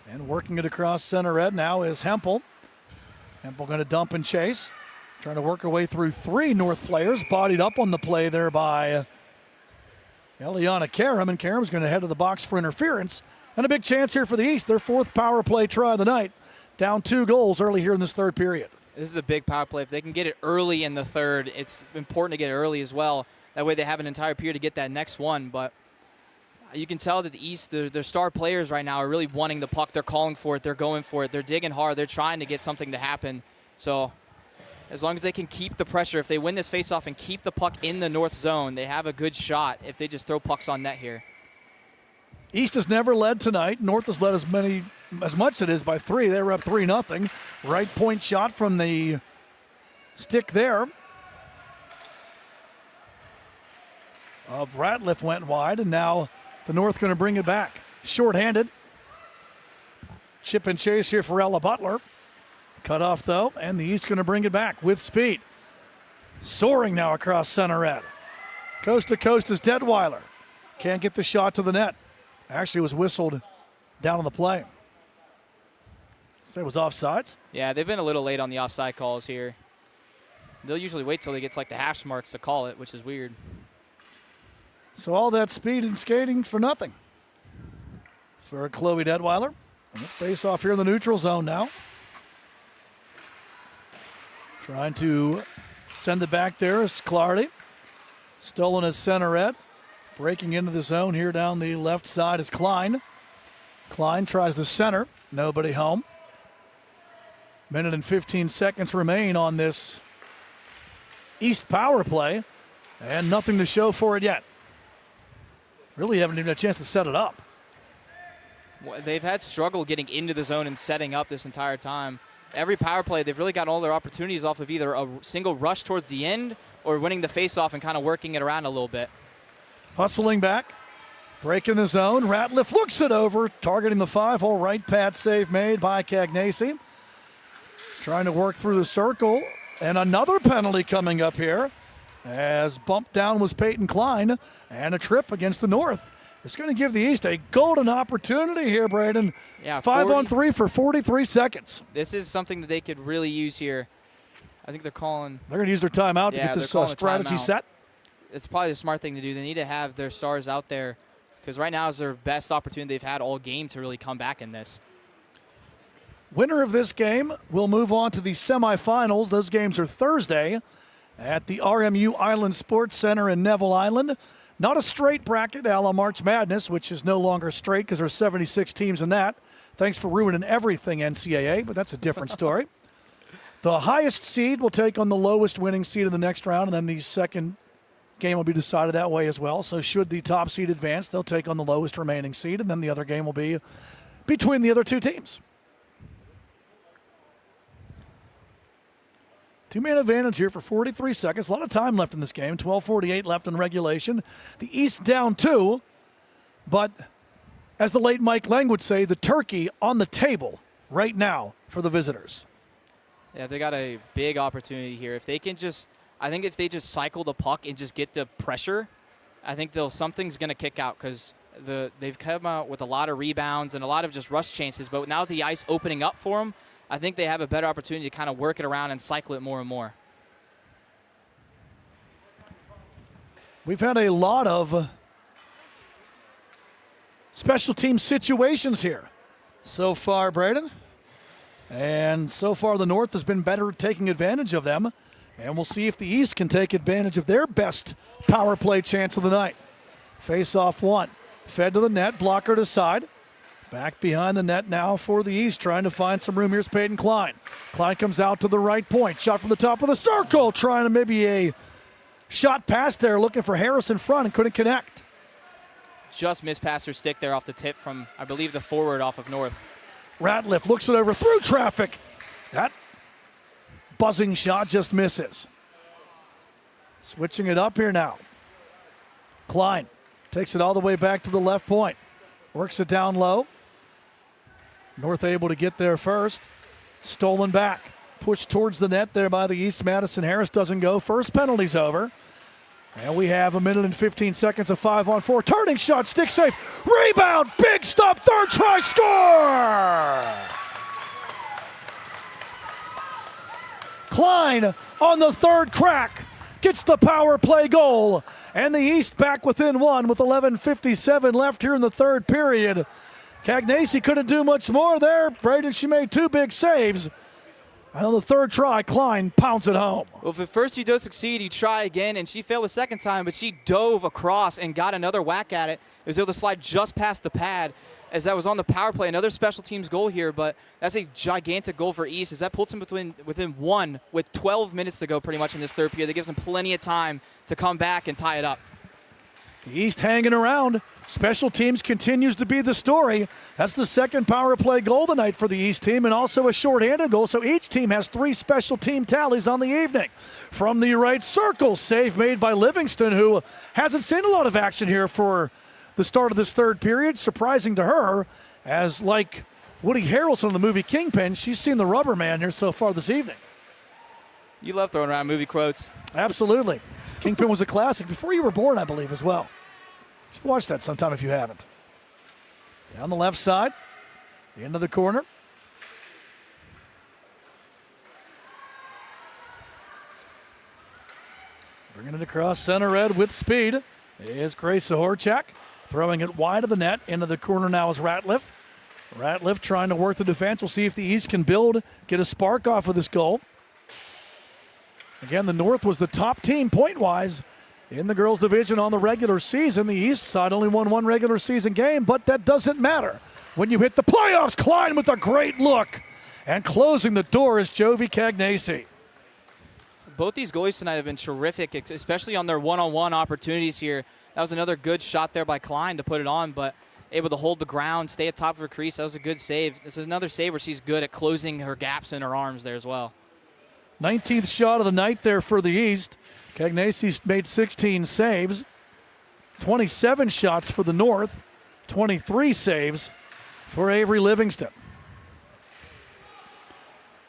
And working it across center red now is Hempel. Hempel going to dump and chase. Trying to work her way through 3 North players. Bodied up on the play there by Eliana Karam. And Karam's going to head to the box for interference. And a big chance here for the East. Their 4th power play try of the night. Down 2 goals early here in this third period. This is a big power play. If they can get it early in the third, it's important to get it early as well. That way they have an entire period to get that next one. But you can tell that the East, their star players right now are really wanting the puck. They're calling for it. They're going for it. They're digging hard. They're trying to get something to happen. So as long as they can keep the pressure, if they win this faceoff and keep the puck in the North zone, they have a good shot if they just throw pucks on net here. East has never led tonight. North has led as much as it is by 3. They were up 3-0. Right point shot from the stick there of Ratliff went wide, and now the North going to bring it back. Short-handed. Chip and chase here for Ella Butler. Cut off, though, and the East going to bring it back with speed. Soaring now across center red. Coast to coast is Detweiler. Can't get the shot to the net. Actually was whistled down on the play. So it was offsides. Yeah, they've been a little late on the offside calls here. They'll usually wait till they get to like the hash marks to call it, which is weird. So all that speed and skating for nothing for Chloe Detweiler. And face off here in the neutral zone now. Trying to send it back there is Clardy. Stolen as centerette. Breaking into the zone here down the left side is Klein. Klein tries to center. Nobody home. Minute and 15 seconds remain on this East power play. And nothing to show for it yet. Really haven't even had a chance to set it up. Well, they've had struggle getting into the zone and setting up this entire time. Every power play, they've really gotten all their opportunities off of either a single rush towards the end or winning the faceoff and kind of working it around a little bit. Hustling back, breaking the zone. Ratliff looks it over, targeting the 5-hole right pad save made by Cagnacci. Trying to work through the circle, and another penalty coming up here as bumped down was Peyton Klein, and a trip against the North. It's going to give the East a golden opportunity here, Braden. Yeah, 5-on-3 for 43 seconds. This is something that they could really use here. I think they're calling. They're going to use their timeout to get this strategy set. It's probably the smart thing to do. They need to have their stars out there because right now is their best opportunity they've had all game to really come back in this. Winner of this game will move on to the semifinals. Those games are Thursday at the RMU Island Sports Center in Neville Island. Not a straight bracket a la March Madness, which is no longer straight because there's 76 teams in that. Thanks for ruining everything, NCAA, but that's a different story. The highest seed will take on the lowest winning seed in the next round, and then the second game will be decided that way as well. So should the top seed advance, they'll take on the lowest remaining seed, and then the other game will be between the other two teams. Two-man advantage here for 43 seconds. A lot of time left in this game. 12:48 left in regulation. The East down 2, but as the late Mike Lang would say, the turkey on the table right now for the visitors. Yeah, they got a big opportunity here. If they can just, I think if they just cycle the puck and just get the pressure, I think something's going to kick out because they've come out with a lot of rebounds and a lot of just rush chances. But now with the ice opening up for them, I think they have a better opportunity to kind of work it around and cycle it more and more. We've had a lot of special team situations here so far, Braden. And so far the North has been better at taking advantage of them. And we'll see if the East can take advantage of their best power play chance of the night. Face-off one. Fed to the net, blocker to side. Back behind the net now for the East, trying to find some room. Here's Peyton Klein. Klein comes out to the right point. Shot from the top of the circle, trying to maybe a shot past there, looking for Harris in front and couldn't connect. Just missed past her stick there off the tip from, I believe, the forward off of North. Ratliff looks it over through traffic. That buzzing shot just misses. Switching it up here now. Klein takes it all the way back to the left point. Works it down low. North able to get there first. Stolen back. Pushed towards the net there by the East. Madison Harris doesn't go. First penalty's over. And we have a minute and 15 seconds of 5-on-4. Turning shot, stick safe. Rebound, big stop, third try, score! Klein on the third crack gets the power play goal. And the East back within one with 11:57 left here in the third period. Cagnacci couldn't do much more there. Braden, she made two big saves. And on the third try, Klein pounds it home. Well, if at first you don't succeed, you try again, and she failed the second time, but she dove across and got another whack at it. It was able to slide just past the pad as that was on the power play. Another special teams goal here, but that's a gigantic goal for East as that puts them within one with 12 minutes to go pretty much in this third period. That gives them plenty of time to come back and tie it up. The East hanging around. Special teams continues to be the story. That's the second power play goal tonight for the East team and also a shorthanded goal. So each team has three special team tallies on the evening. From the right circle, save made by Livingston, who hasn't seen a lot of action here for the start of this third period. Surprising to her, as like Woody Harrelson in the movie Kingpin, she's seen the rubber man here so far this evening. You love throwing around movie quotes. Absolutely. Kingpin was a classic before you were born, I believe, as well. You should watch that sometime if you haven't. Down the left side, the end of the corner. Bringing it across center red with speed is Grace Horchak. Throwing it wide of the net. Into the corner now is Ratliff. Ratliff trying to work the defense. We'll see if the East can build, get a spark off of this goal. Again, the North was the top team point-wise in the girls' division on the regular season. The East side only won one regular season game, but that doesn't matter. When you hit the playoffs, Klein with a great look. And closing the door is Jovi Cagnesi. Both these goalies tonight have been terrific, especially on their one-on-one opportunities here. That was another good shot there by Klein to put it on, but able to hold the ground, stay at top of her crease. That was a good save. This is another save where she's good at closing her gaps in her arms there as well. 19th shot of the night there for the East. Cagnesi's made 16 saves. 27 shots for the North. 23 saves for Avery Livingston.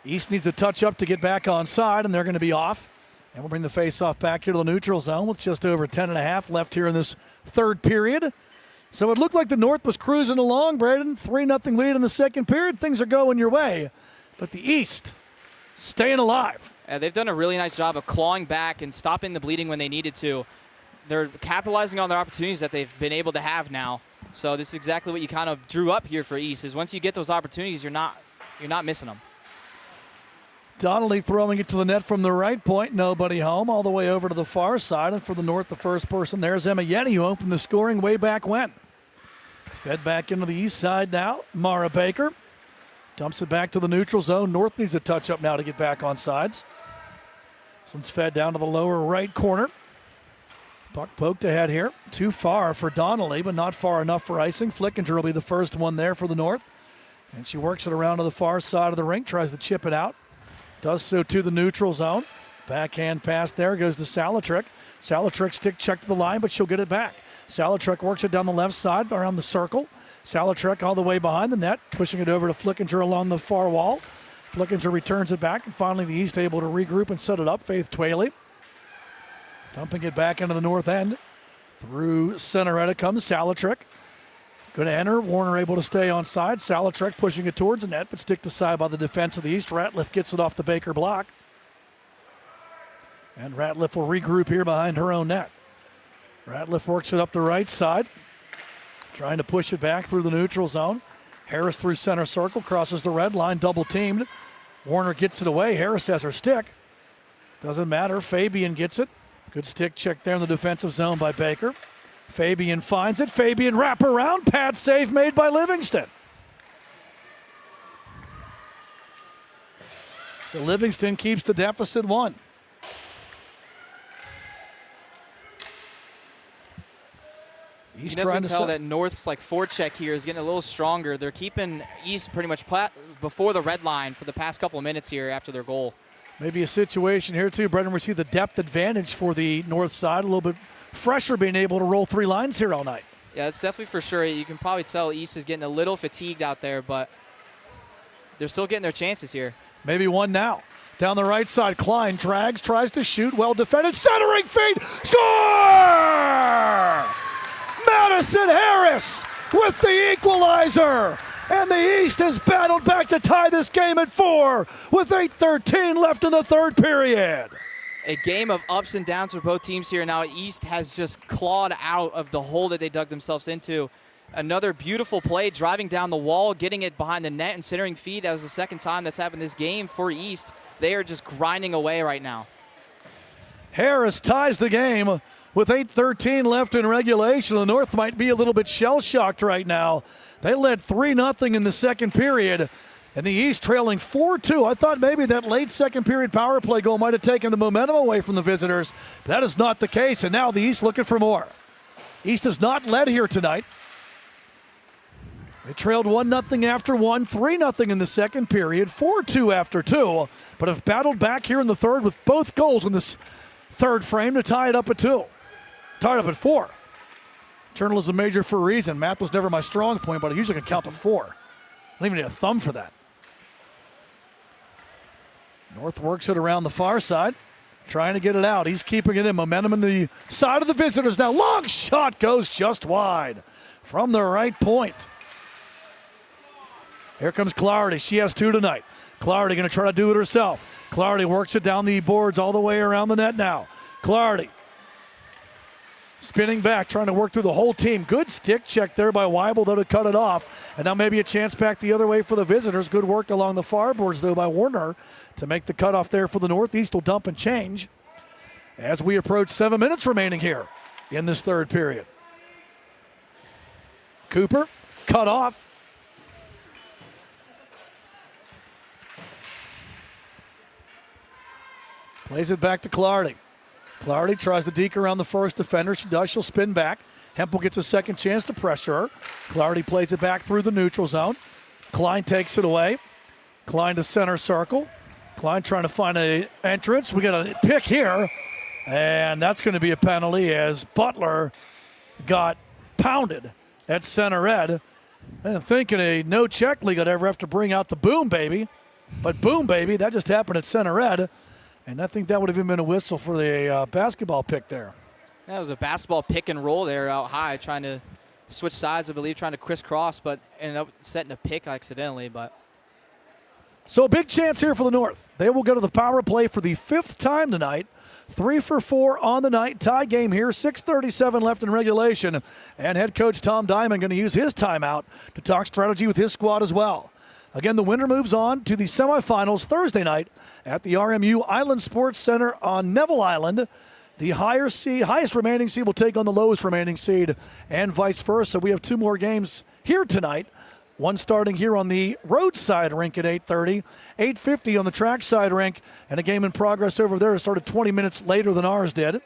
East needs a touch up to get back on side, and they're going to be off. And we'll bring the face-off back here to the neutral zone with just over 10.5 left here in this third period. So it looked like the North was cruising along, Braden. 3-0 lead in the second period. Things are going your way. But the East staying alive. They've done a really nice job of clawing back and stopping the bleeding when they needed to. They're capitalizing on their opportunities that they've been able to have now. So this is exactly what you kind of drew up here for East, is once you get those opportunities, you're not missing them. Donnelly throwing it to the net from the right point. Nobody home. All the way over to the far side. And for the North, the first person there's Emma Yenny, who opened the scoring way back when. Fed back into the east side now. Mara Baker dumps it back to the neutral zone. North needs a touch up now to get back on sides. This one's fed down to the lower right corner. Puck poked ahead here. Too far for Donnelly, but not far enough for icing. Flickinger will be the first one there for the North. And she works it around to the far side of the rink, tries to chip it out. Does so to the neutral zone. Backhand pass there goes to Salatrick. Salatrick stick check to the line, but she'll get it back. Salatrick works it down the left side around the circle. Salatrick all the way behind the net, pushing it over to Flickinger along the far wall. Flickinger returns it back, and finally the East able to regroup and set it up. Faith Twaley dumping it back into the north end. Through center it comes Salatrick. Going to enter. Warner able to stay on side. Salatrick pushing it towards the net, but sticked aside by the defense of the East. Ratliff gets it off the Baker block. And Ratliff will regroup here behind her own net. Ratliff works it up the right side. Trying to push it back through the neutral zone. Harris through center circle, crosses the red line, double teamed. Warner gets it away. Harris has her stick. Doesn't matter. Fabian gets it. Good stick check there in the defensive zone by Baker. Fabian finds it. Fabian wrap around. Pad save made by Livingston. So Livingston keeps the deficit 1. You can definitely tell that North's forecheck here is getting a little stronger. They're keeping East pretty much before the red line for the past couple of minutes here after their goal. Maybe a situation here too, Brendan. We see the depth advantage for the North side, a little bit fresher being able to roll 3 lines here all night. Yeah, it's definitely for sure. You can probably tell East is getting a little fatigued out there, but they're still getting their chances here. Maybe one now. Down the right side, Klein drags, tries to shoot, well defended, centering feed, score! Madison Harris with the equalizer. And the East has battled back to tie this game at 4 with 8:13 left in the third period. A game of ups and downs for both teams here. Now East has just clawed out of the hole that they dug themselves into. Another beautiful play, driving down the wall, getting it behind the net and centering feed. That was the second time that's happened this game for East. They are just grinding away right now. Harris ties the game with 8:13 left in regulation. The North might be a little bit shell-shocked right now. They led 3-0 in the second period, and the East trailing 4-2. I thought maybe that late second period power play goal might have taken the momentum away from the visitors. But that is not the case, and now the East looking for more. East has not led here tonight. They trailed 1-0 after 1, 3-0 in the second period, 4-2 after 2, but have battled back here in the third with both goals in this third frame to tie it up at 2. Tied up at 4. Journalism major for a reason. Math was never my strong point, but I usually can count to 4. I don't even need a thumb for that. North works it around the far side. trying to get it out. He's keeping it in. Momentum in the side of the visitors now. Long shot goes just wide from the right point. Here comes Clarity. She has 2 tonight. Clarity going to try to do it herself. Clarity works it down the boards all the way around the net now. Clarity spinning back, trying to work through the whole team. Good stick check there by Weibel, though, to cut it off. And now maybe a chance back the other way for the visitors. Good work along the far boards, though, by Warner to make the cutoff there for the Northeast. Will dump and change as we approach 7 minutes remaining here in this third period. Cooper, cut off. Plays it back to Clarity. Clarity tries to deke around the first defender. She does. She'll spin back. Hempel gets a second chance to pressure her. Clarity plays it back through the neutral zone. Klein takes it away. Klein to center circle. Klein trying to find an entrance. We got a pick here, and that's going to be a penalty as Butler got pounded at center ed. And thinking a no-check league would ever have to bring out the boom baby. But boom baby, that just happened at center ed. And I think that would have even been a whistle for the basketball pick there. That was a basketball pick and roll there out high, trying to switch sides, I believe, trying to crisscross, but ended up setting a pick accidentally. But so a big chance here for the North. They will go to the power play for the 5th time tonight. 3 for 4 on the night. Tie game here, 6:37 left in regulation. And head coach Tom Diamond going to use his timeout to talk strategy with his squad as well. Again, the winner moves on to the semifinals Thursday night at the RMU Island Sports Center on Neville Island. The highest remaining seed will take on the lowest remaining seed, and vice versa. We have 2 more games here tonight. One starting here on the roadside rink at 8:30, 8:50 on the trackside rink, and a game in progress over there started 20 minutes later than ours did.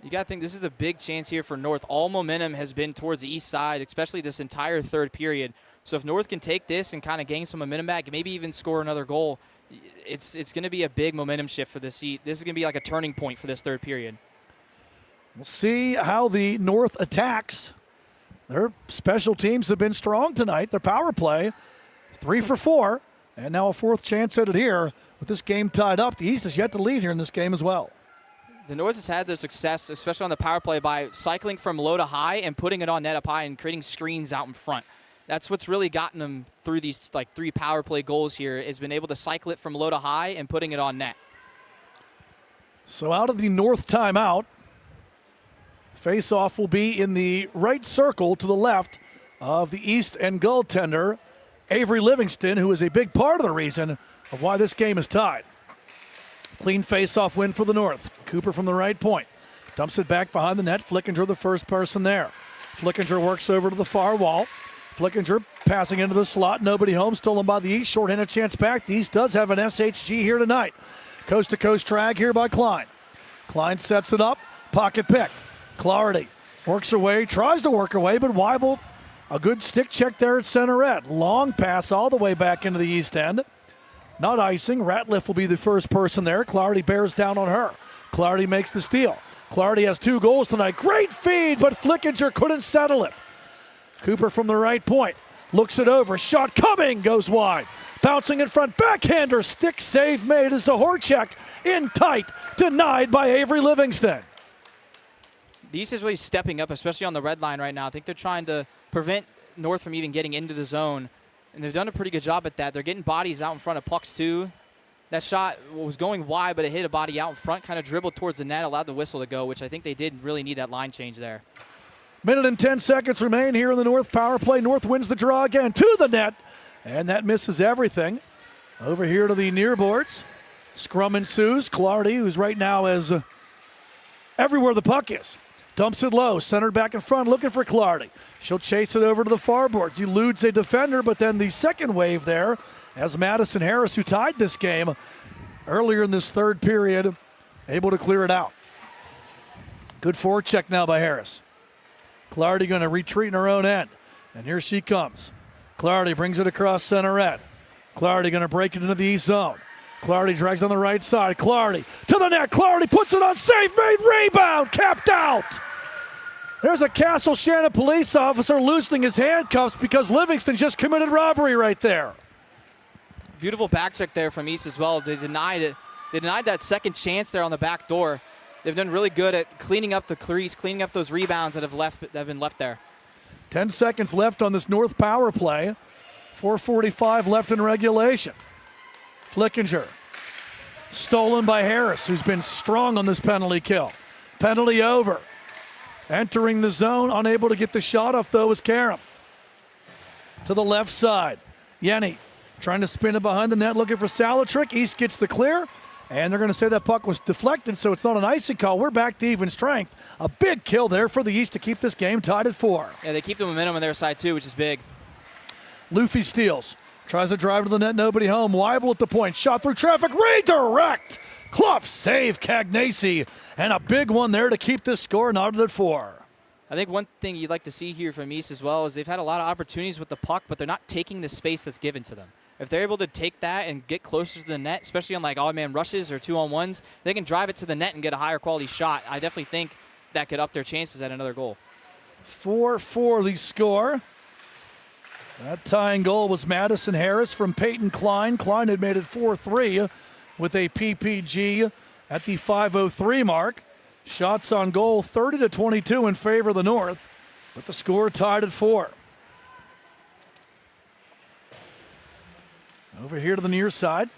You got to think this is a big chance here for North. All momentum has been towards the east side, especially this entire third period. So if North can take this and kind of gain some momentum back, maybe even score another goal, it's going to be a big momentum shift for this seat. This is going to be like a turning point for this third period. We'll see how the North attacks. Their special teams have been strong tonight. Their power play, 3 for 4, and now a 4th chance at it here with this game tied up. The East has yet to lead here in this game as well. The North has had their success, especially on the power play, by cycling from low to high and putting it on net up high and creating screens out in front. That's what's really gotten them through these 3 power play goals here, is been able to cycle it from low to high and putting it on net. So out of the North timeout, face-off will be in the right circle to the left of the East and goaltender, Avery Livingston, who is a big part of the reason of why this game is tied. Clean face-off win for the North. Cooper from the right point. Dumps it back behind the net. Flickinger the first person there. Flickinger works over to the far wall. Flickinger passing into the slot. Nobody home. Stolen by the East. Short-handed chance back. The East does have an SHG here tonight. Coast-to-coast drag here by Klein. Klein sets it up. Pocket pick. Clarity works her way. Tries to work her way, but Weibel, a good stick check there at center ed. Long pass all the way back into the East end. Not icing. Ratliff will be the first person there. Clarity bears down on her. Clarity makes the steal. Clarity has 2 goals tonight. Great feed, but Flickinger couldn't settle it. Cooper from the right point. Looks it over. Shot coming. Goes wide. Bouncing in front. Backhander. Stick save made as Zahorchek in tight. Denied by Avery Livingston. The East is really stepping up, especially on the red line right now. I think they're trying to prevent North from even getting into the zone. And they've done a pretty good job at that. They're getting bodies out in front of pucks, too. That shot was going wide, but it hit a body out in front, kind of dribbled towards the net, allowed the whistle to go, which I think they did really need that line change there. Minute and 10 seconds remain here in the North power play. North wins the draw again to the net, and that misses everything. Over here to the near boards. Scrum ensues. Clarity, who's right now as everywhere the puck is. Dumps it low, centered back in front, looking for Clarity. She'll chase it over to the far boards. Eludes a defender, but then the second wave there, as Madison Harris, who tied this game earlier in this third period, able to clear it out. Good forecheck now by Harris. Clarity going to retreat in her own end, and here she comes. Clarity brings it across center ed. Clarity going to break it into the east zone. Clarity drags on the right side. Clarity to the net. Clarity puts it on, save made, rebound, capped out. There's a Castle Shannon police officer loosening his handcuffs because Livingston just committed robbery right there. Beautiful back check there from East as well. They denied it. They denied that second chance there on the back door. They've done really good at cleaning up the crease, cleaning up those rebounds that have been left there. 10 seconds left on this North power play. 4:45 left in regulation. Flickinger. Stolen by Harris, who's been strong on this penalty kill. Penalty over. Entering the zone, unable to get the shot off, though, is Karam. To the left side. Yenny trying to spin it behind the net, looking for Salatrick. East gets the clear, and they're going to say that puck was deflected, so it's not an icy call. We're back to even strength. A big kill there for the East to keep this game tied at 4. Yeah, they keep the momentum on their side, too, which is big. Luffy steals. Tries to drive to the net, nobody home. Weibel at the point. Shot through traffic. Redirect. Clough save Cagnacci. And a big one there to keep this score knotted at 4. I think one thing you'd like to see here from East as well is they've had a lot of opportunities with the puck, but they're not taking the space that's given to them. If they're able to take that and get closer to the net, especially on like odd-man rushes or 2-on-1s, they can drive it to the net and get a higher quality shot. I definitely think that could up their chances at another goal. 4-4 the score. That tying goal was Madison Harris from Peyton Klein. Klein had made it 4-3 with a PPG at the 5:03 mark. Shots on goal 30-22 in favor of the North, with the score tied at 4. Over here to the near side.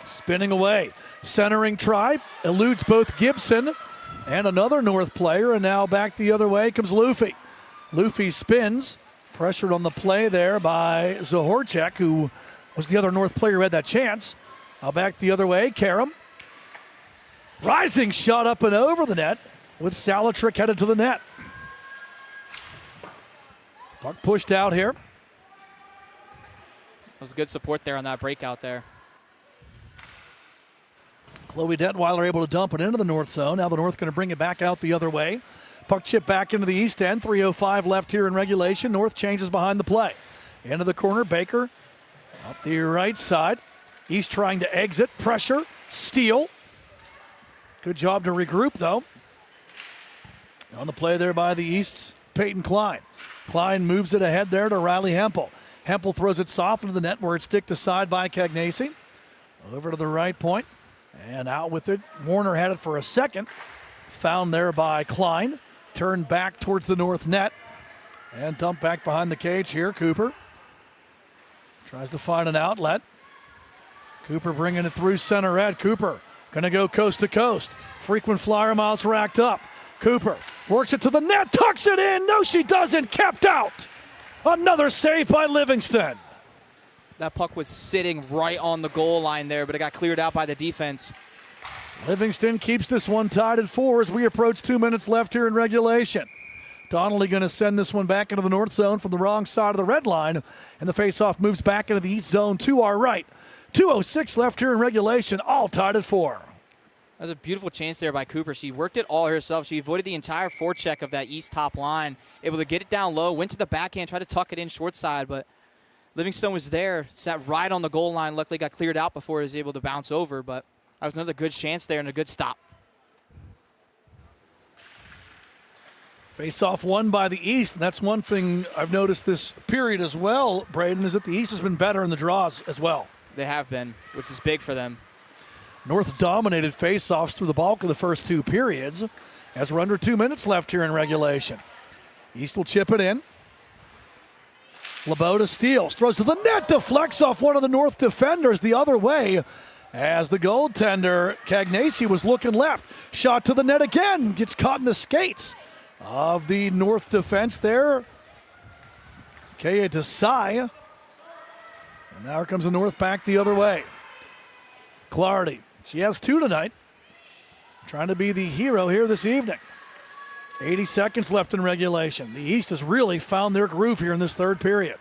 Spinning away. Centering try. Eludes both Gibson and another North player, and now back the other way comes Luffy. Luffy spins. Pressured on the play there by Zahorchek, who was the other North player who had that chance. Now back the other way, Karam. Rising shot up and over the net with Salatrick headed to the net. Puck pushed out here. That was good support there on that breakout there. Chloe Detweiler able to dump it into the North zone. Now the North going to bring it back out the other way. Puck chip back into the East end. 3:05 left here in regulation. North changes behind the play. Into the corner, Baker up the right side. East trying to exit. Pressure. Steal. Good job to regroup, though. On the play there by the East's Peyton Klein. Klein moves it ahead there to Riley Hempel. Hempel throws it soft into the net where it's sticked aside by Cagnacci. Over to the right point. And out with it. Warner had it for a second. Found there by Klein. Turned back towards the North net. And dumped back behind the cage here. Cooper tries to find an outlet. Cooper bringing it through center red. Cooper going to go coast to coast. Frequent flyer miles racked up. Cooper works it to the net. Tucks it in. No, she doesn't. Kept out. Another save by Livingston. That puck was sitting right on the goal line there, but it got cleared out by the defense. Livingston keeps this one tied at 4 as we approach 2 minutes left here in regulation. Donnelly going to send this one back into the North zone from the wrong side of the red line, and the faceoff moves back into the East zone to our right. 2:06 left here in regulation, all tied at 4. That was a beautiful chance there by Cooper. She worked it all herself. She avoided the entire forecheck of that East top line, able to get it down low, went to the backhand, tried to tuck it in short side, but Livingston was there, sat right on the goal line, luckily got cleared out before he was able to bounce over, but that was another good chance there and a good stop. Face-off won by the East, and that's one thing I've noticed this period as well, Braden, is that the East has been better in the draws as well. They have been, which is big for them. North dominated face-offs through the bulk of the first 2 periods as we're under 2 minutes left here in regulation. East will chip it in. Laboda steals, throws to the net, deflects off one of the North defenders the other way as the goaltender, Cagnacci, was looking left. Shot to the net again, gets caught in the skates of the North defense there. Kaya Desai. And now here comes the North back the other way. Clardy, she has 2 tonight. Trying to be the hero here this evening. 80 seconds left in regulation. The East has really found their groove here in this third period.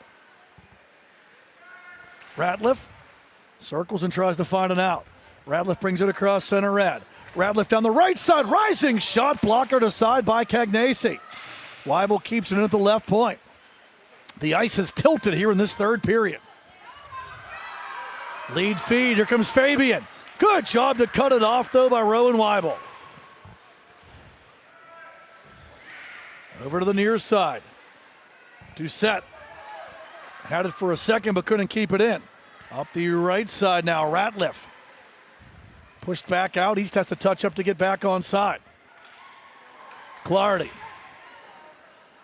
Ratliff circles and tries to find an out. Ratliff brings it across center red. Ratliff down the right side, rising shot, blocker aside by Cagnacci. Weibel keeps it in at the left point. The ice has tilted here in this third period. Lead feed, here comes Fabian. Good job to cut it off though by Rowan Weibel. Over to the near side. Doucette had it for a second but couldn't keep it in. Up the right side now, Ratliff. Pushed back out. East has to touch up to get back on side. Clardy.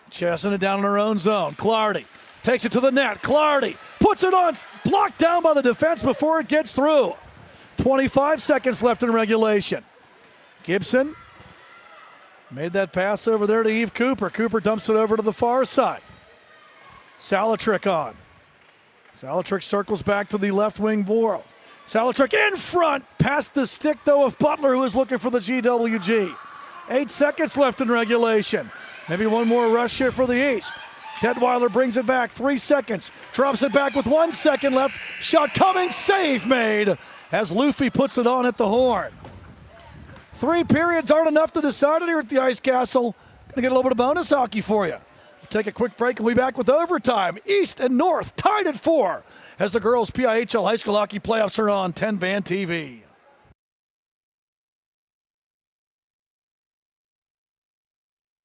Chasing it down in her own zone. Clardy takes it to the net. Clardy puts it on. Blocked down by the defense before it gets through. 25 seconds left in regulation. Gibson made that pass over there to Eve Cooper. Cooper dumps it over to the far side. Salatrick on. Salatrick circles back to the left wing board. Salatrick in front. Past the stick, though, of Butler, who is looking for the GWG. 8 seconds left in regulation. Maybe one more rush here for the East. Detweiler brings it back. 3 seconds. Drops it back with 1 second left. Shot coming. Save made as Luffy puts it on at the horn. 3 periods aren't enough to decide it here at the Ice Castle. Gonna get a little bit of bonus hockey for you. We'll take a quick break and we'll be back with overtime. East and North tied at 4 as the girls' PIHL High School Hockey Playoffs are on TenbandTV.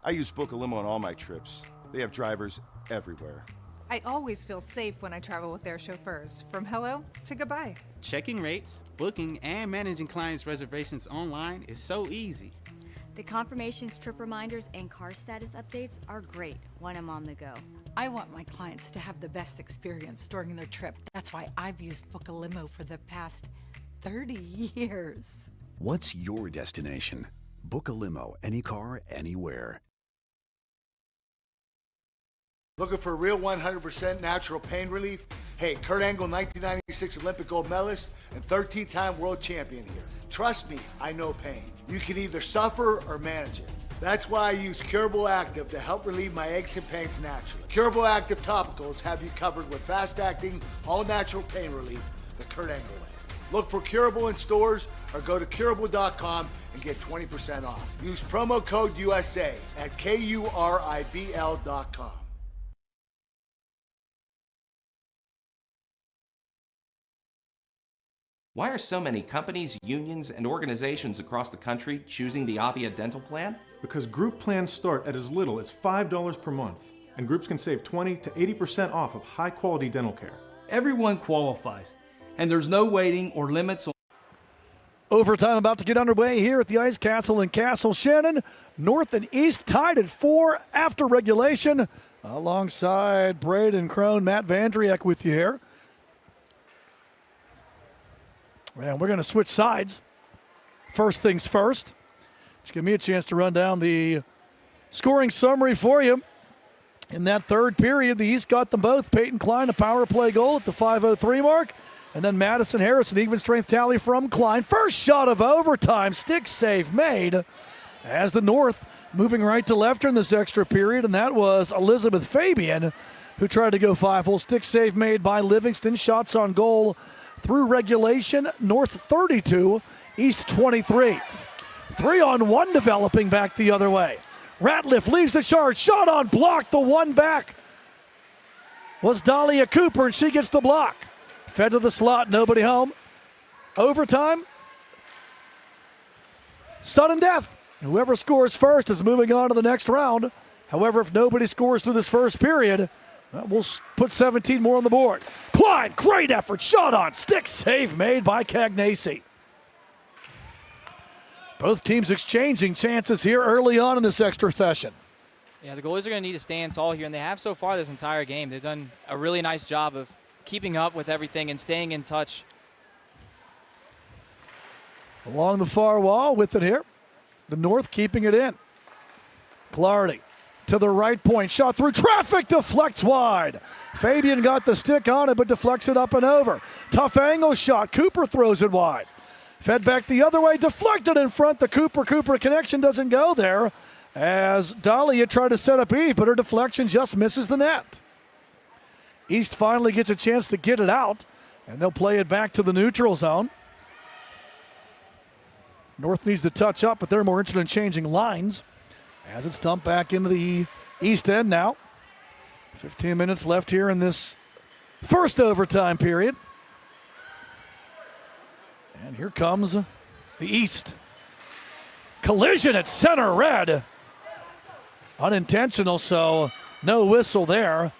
I use Book a Limo on all my trips. They have drivers everywhere. I always feel safe when I travel with their chauffeurs, from hello to goodbye. Checking rates, booking, and managing clients' reservations online is so easy. The confirmations, trip reminders, and car status updates are great when I'm on the go. I want my clients to have the best experience during their trip. That's why I've used Book a Limo for the past 30 years. What's your destination? Book a limo, any car, anywhere. Looking for real 100% natural pain relief? Hey, Kurt Angle, 1996 Olympic gold medalist and 13-time world champion here. Trust me, I know pain. You can either suffer or manage it. That's why I use Curable Active to help relieve my aches and pains naturally. Curable Active topicals have you covered with fast-acting, all-natural pain relief the Kurt Angle way. Look for Curable in stores or go to curable.com and get 20% off. Use promo code USA at KURIBL.com. Why are so many companies, unions, and organizations across the country choosing the Avia dental plan? Because group plans start at as little as $5 per month, and groups can save 20 to 80% off of high-quality dental care. Everyone qualifies, and there's no waiting or limits on. Overtime about to get underway here at the Ice Castle in Castle Shannon. North and East tied at 4 after regulation. Alongside Braden Crone, Matt Vandriek with you here. And we're going to switch sides. First things first. Just give me a chance to run down the scoring summary for you. In that third period, the East got them both. Peyton Klein, a power play goal at the 5:03 mark. And then Madison Harris, an even strength tally from Klein. First shot of overtime, stick save made. As the North moving right to left in this extra period, and that was Elizabeth Fabian, who tried to go 5-hole. Stick save made by Livingston. Shots on goal through regulation. North 32, East 23. 3-on-1 developing back the other way. Ratliff leaves the charge. Shot on block. The one back was Dahlia Cooper, and she gets the block. Fed to the slot, nobody home. Overtime. Sudden death. Whoever scores first is moving on to the next round. However, if nobody scores through this first period, we'll put 17 more on the board. Klein, great effort. Shot on. Stick save made by Cagnacci. Both teams exchanging chances here early on in this extra session. Yeah, the goalies are going to need to stay in tall here, and they have so far this entire game. They've done a really nice job of keeping up with everything and staying in touch. Along the far wall with it here. The North keeping it in. Clardy to the right point. Shot through traffic. Deflects wide. Fabian got the stick on it, but deflects it up and over. Tough angle shot. Cooper throws it wide. Fed back the other way. Deflected in front. The Cooper connection doesn't go there as Dahlia tried to set up Eve, but her deflection just misses the net. East finally gets a chance to get it out, and they'll play it back to the neutral zone. North needs to touch up, but they're more interested in changing lines as it's dumped back into the East end now. 15 minutes left here in this first overtime period. And here comes the East. Collision at center red. Unintentional, so no whistle there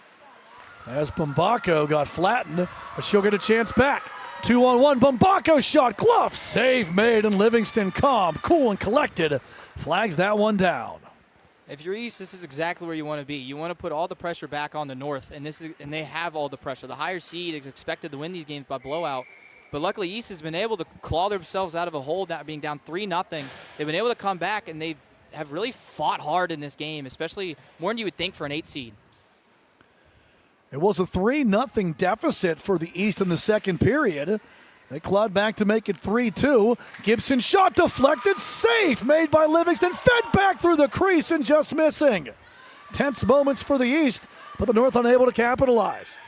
as Bombacco got flattened, but she'll get a chance back. 2-on-1, Bombako shot, glove, save made, and Livingston calm, cool, and collected. Flags that one down. If you're East, this is exactly where you want to be. You want to put all the pressure back on the North, and they have all the pressure. The higher seed is expected to win these games by blowout, but luckily East has been able to claw themselves out of a hole, being down 3-0. They've been able to come back, and they have really fought hard in this game, especially more than you would think for an 8 seed. It was a 3-0 deficit for the East in the second period. They clawed back to make it 3-2. Gibson shot deflected, safe made by Livingston, fed back through the crease and just missing. Tense moments for the East, but the North unable to capitalize.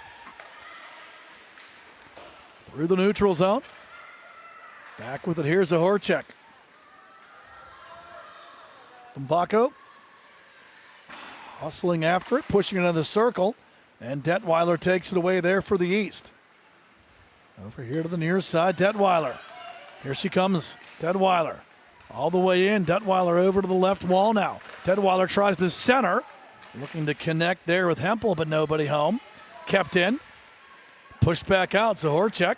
Through the neutral zone. Back with it, here's Zahorchek. Bombako hustling after it, pushing it into the circle, and Detweiler takes it away there for the East. Over here to the near side, Detweiler. Here she comes, Detweiler. All the way in, Detweiler over to the left wall now. Detweiler tries to center, looking to connect there with Hempel, but nobody home. Kept in, pushed back out, Zahorchek.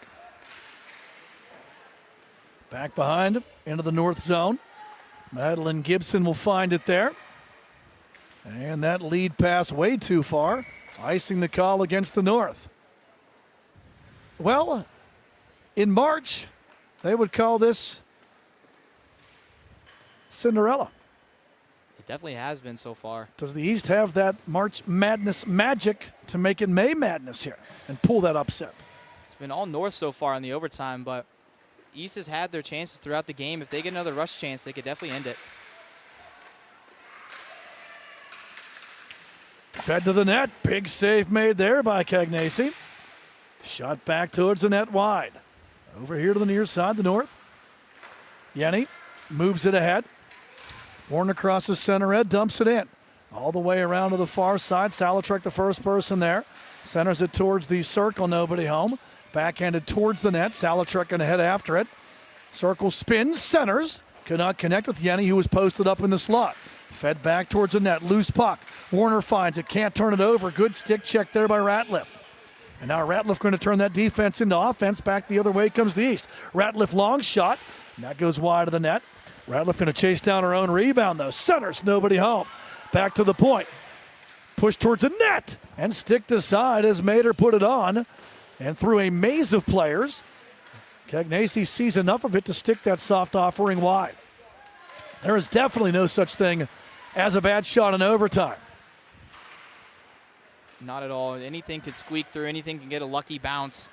Back behind, into the north zone. Madeline Gibson will find it there. And that lead pass way too far, icing the call against the North. Well, in March, they would call this Cinderella. It definitely has been so far. Does the East have that March Madness magic to make it May Madness here and pull that upset? It's been all North so far in the overtime, but East has had their chances throughout the game. If they get another rush chance, they could definitely end it. Fed to the net. Big save made there by Cagnesi. Shot back towards the net wide. Over here to the near side, the North. Yenny moves it ahead. Warner crosses center ed, dumps it in. All the way around to the far side. Salatrek the first person there. Centers it towards the circle, nobody home. Backhanded towards the net. Salatrek going to head after it. Circle spins, centers. Could not connect with Yenny, who was posted up in the slot. Fed back towards the net. Loose puck. Warner finds it. Can't turn it over. Good stick check there by Ratliff. And now Ratliff going to turn that defense into offense. Back the other way comes the East. Ratliff long shot. And that goes wide of the net. Ratliff going to chase down her own rebound, though. Centers, nobody home. Back to the point. Push towards the net. And sticked aside as Mater put it on. And through a maze of players, Cagnesi sees enough of it to stick that soft offering wide. There is definitely no such thing as a bad shot in overtime. Not at all. Anything could squeak through. Anything can get a lucky bounce.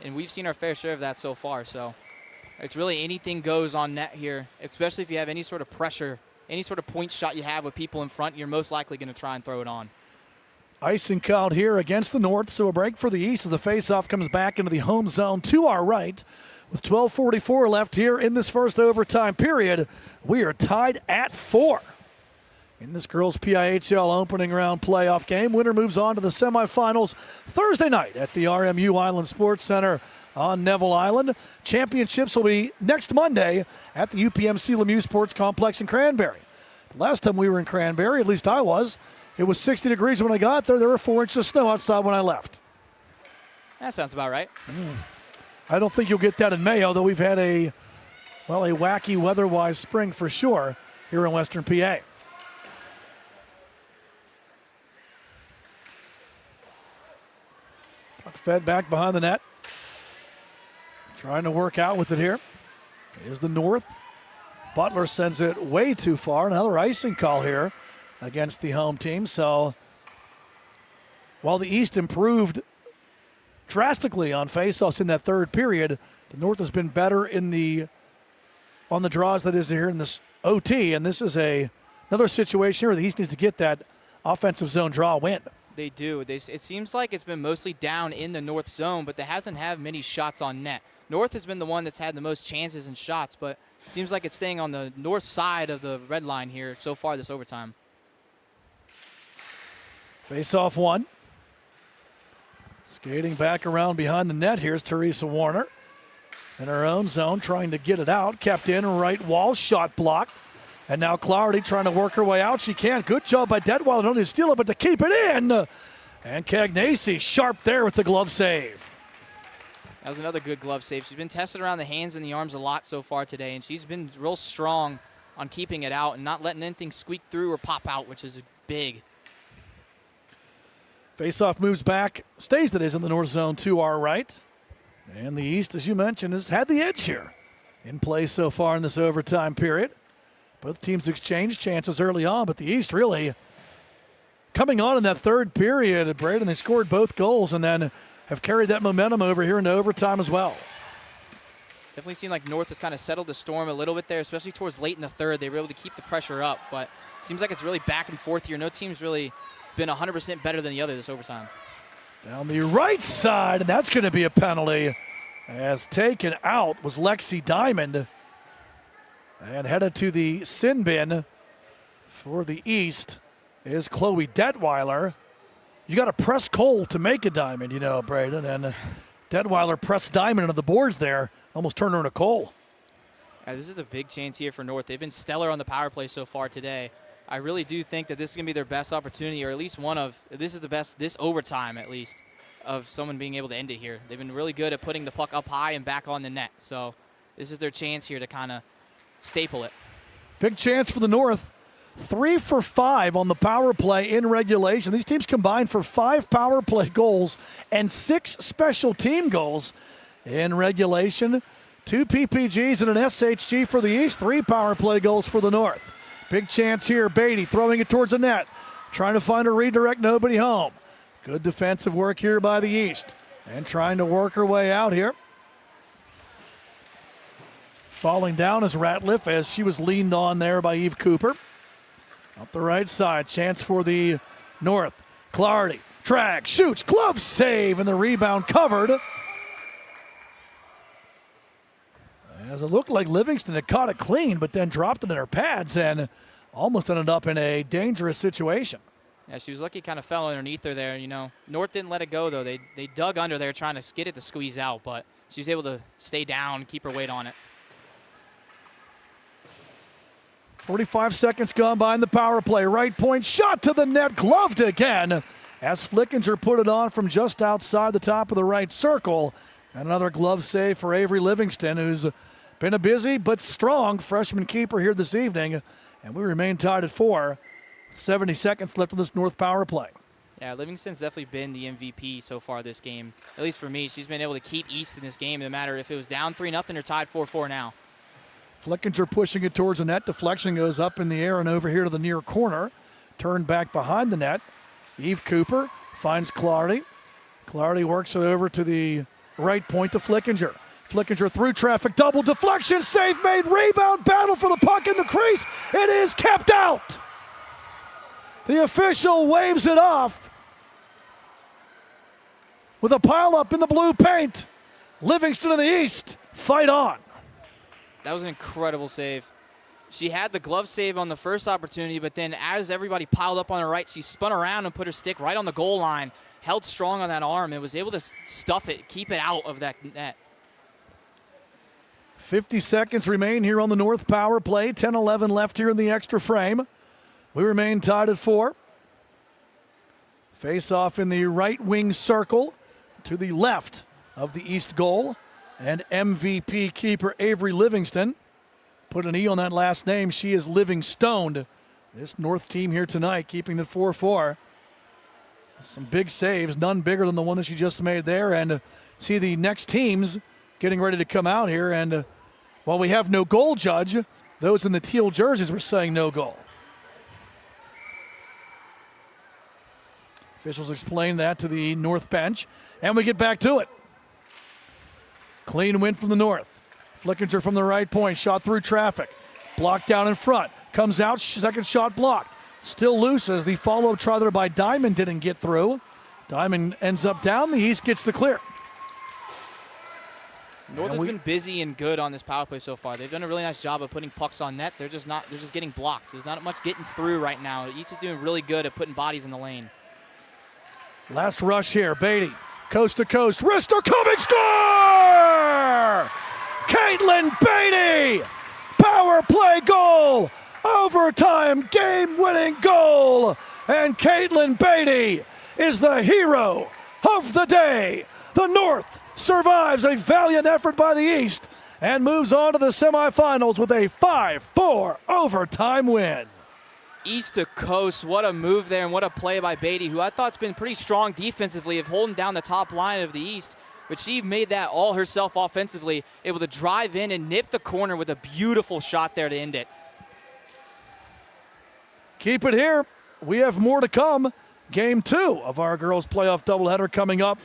And we've seen our fair share of that so far. So it's really anything goes on net here, especially if you have any sort of pressure, any sort of point shot you have with people in front, you're most likely going to try and throw it on. Icing called here against the North, so a break for the East as the faceoff comes back into the home zone to our right. With 12:44 left here in this first overtime period, we are tied at 4. In this girls' PIHL opening round playoff game, winner moves on to the semifinals Thursday night at the RMU Island Sports Center on Neville Island. Championships will be next Monday at the UPMC Lemieux Sports Complex in Cranberry. Last time we were in Cranberry, at least I was, it was 60 degrees when I got there. There were 4 inches of snow outside when I left. That sounds about right. I don't think you'll get that in May, although we've had a wacky weather-wise spring for sure here in Western PA. Puck fed back behind the net. Trying to work out with it here. Here's the North. Butler sends it way too far. Another icing call here against the home team. So while the East improved drastically on faceoffs in that third period, the North has been better on the draws that is here in this OT, and this is another situation here where the East needs to get that offensive zone draw win. They do. It seems like it's been mostly down in the North zone, but they hasn't had many shots on net. North has been the one that's had the most chances and shots, but it seems like it's staying on the north side of the red line here so far this overtime. Face-off one. Skating back around behind the net, here's Teresa Warner. In her own zone, trying to get it out. Kept in, right wall, shot blocked. And now Clarity trying to work her way out. She can. Good job by Detweiler, not only to steal it, but to keep it in. And Cagnesi sharp there with the glove save. That was another good glove save. She's been tested around the hands and the arms a lot so far today, and she's been real strong on keeping it out and not letting anything squeak through or pop out, which is big. Faceoff moves back, stays that is in the north zone to our right. And the East, as you mentioned, has had the edge here in play so far in this overtime period. Both teams exchanged chances early on, but the East really coming on in that third period, Braden, they scored both goals and then have carried that momentum over here into overtime as well. Definitely seemed like North has kind of settled the storm a little bit there, especially towards late in the third. They were able to keep the pressure up, but it seems like it's really back and forth here. No team's really been 100% better than the other this overtime. Down the right side, and that's going to be a penalty. As taken out was Lexi Diamond. And headed to the sin bin for the East is Chloe Detweiler. You got to press Cole to make a diamond, you know, Braden. And Detweiler pressed Diamond into the boards there. Almost turned her into Cole. Yeah, this is a big chance here for North. They've been stellar on the power play so far today. I really do think that this is going to be their best opportunity, or at least one of, this is the best, this overtime at least, of someone being able to end it here. They've been really good at putting the puck up high and back on the net. So this is their chance here to kind of staple it. Big chance for the North. 3 for 5 on the power play in regulation. These teams combined for 5 power play goals and 6 special team goals in regulation. 2 PPGs and an SHG for the East, 3 power play goals for the North. Big chance here. Beatty throwing it towards the net, trying to find a redirect, nobody home. Good defensive work here by the East and trying to work her way out here. Falling down is Ratliff as she was leaned on there by Eve Cooper. Up the right side, chance for the North. Clardy, drag, shoots, glove save, and the rebound covered. As it looked like Livingston had caught it clean, but then dropped it in her pads and almost ended up in a dangerous situation. Yeah, she was lucky, kind of fell underneath her there, you know. North didn't let it go, though. They dug under there trying to get it to squeeze out, but she was able to stay down, keep her weight on it. 45 seconds gone by in the power play. Right point, shot to the net, gloved again as Flickinger put it on from just outside the top of the right circle. And another glove save for Avery Livingston, who's been a busy but strong freshman keeper here this evening. And we remain tied at 4. 70 seconds left in this North power play. Yeah, Livingston's definitely been the MVP so far this game. At least for me, she's been able to keep East in this game, no matter if it was down 3-0 or tied 4-4 now. Flickinger pushing it towards the net. Deflection goes up in the air and over here to the near corner. Turned back behind the net. Eve Cooper finds Clardy. Clardy works it over to the right point to Flickinger. Flickinger through traffic, double deflection, save made, rebound, battle for the puck in the crease. It is kept out. The official waves it off with a pile-up in the blue paint. Livingston in the East fight on. That was an incredible save. She had the glove save on the first opportunity, but then as everybody piled up on her right, she spun around and put her stick right on the goal line, held strong on that arm, and was able to stuff it, keep it out of that net. 50 seconds remain here on the North power play. 10-11 left here in the extra frame. We remain tied at 4. Face off in the right wing circle to the left of the East goal. And MVP keeper Avery Livingston. Put an E on that last name. She is Livingstoned. This North team here tonight keeping the 4-4. Some big saves, none bigger than the one that she just made there. And see the next teams getting ready to come out here. And while we have no goal judge, those in the teal jerseys were saying no goal. Officials explain that to the North bench. And we get back to it. Clean win from the North. Flickinger from the right point, shot through traffic. Blocked down in front. Comes out, second shot blocked. Still loose as the follow-up try there by Diamond didn't get through. Diamond ends up down, the East gets the clear. North has been busy and good on this power play so far. They've done a really nice job of putting pucks on net. They're just getting blocked. There's not much getting through right now. East is doing really good at putting bodies in the lane. Last rush here, Beatty. Coast to coast, wrister coming, score! Caitlin Beatty! Power play goal! Overtime game-winning goal! And Caitlin Beatty is the hero of the day. The North survives a valiant effort by the East and moves on to the semifinals with a 5-4 overtime win. East to coast, what a move there and what a play by Beatty, who I thought's been pretty strong defensively of holding down the top line of the East, but she made that all herself offensively, able to drive in and nip the corner with a beautiful shot there to end it. Keep it here. We have more to come. Game 2 of our girls playoff doubleheader coming up.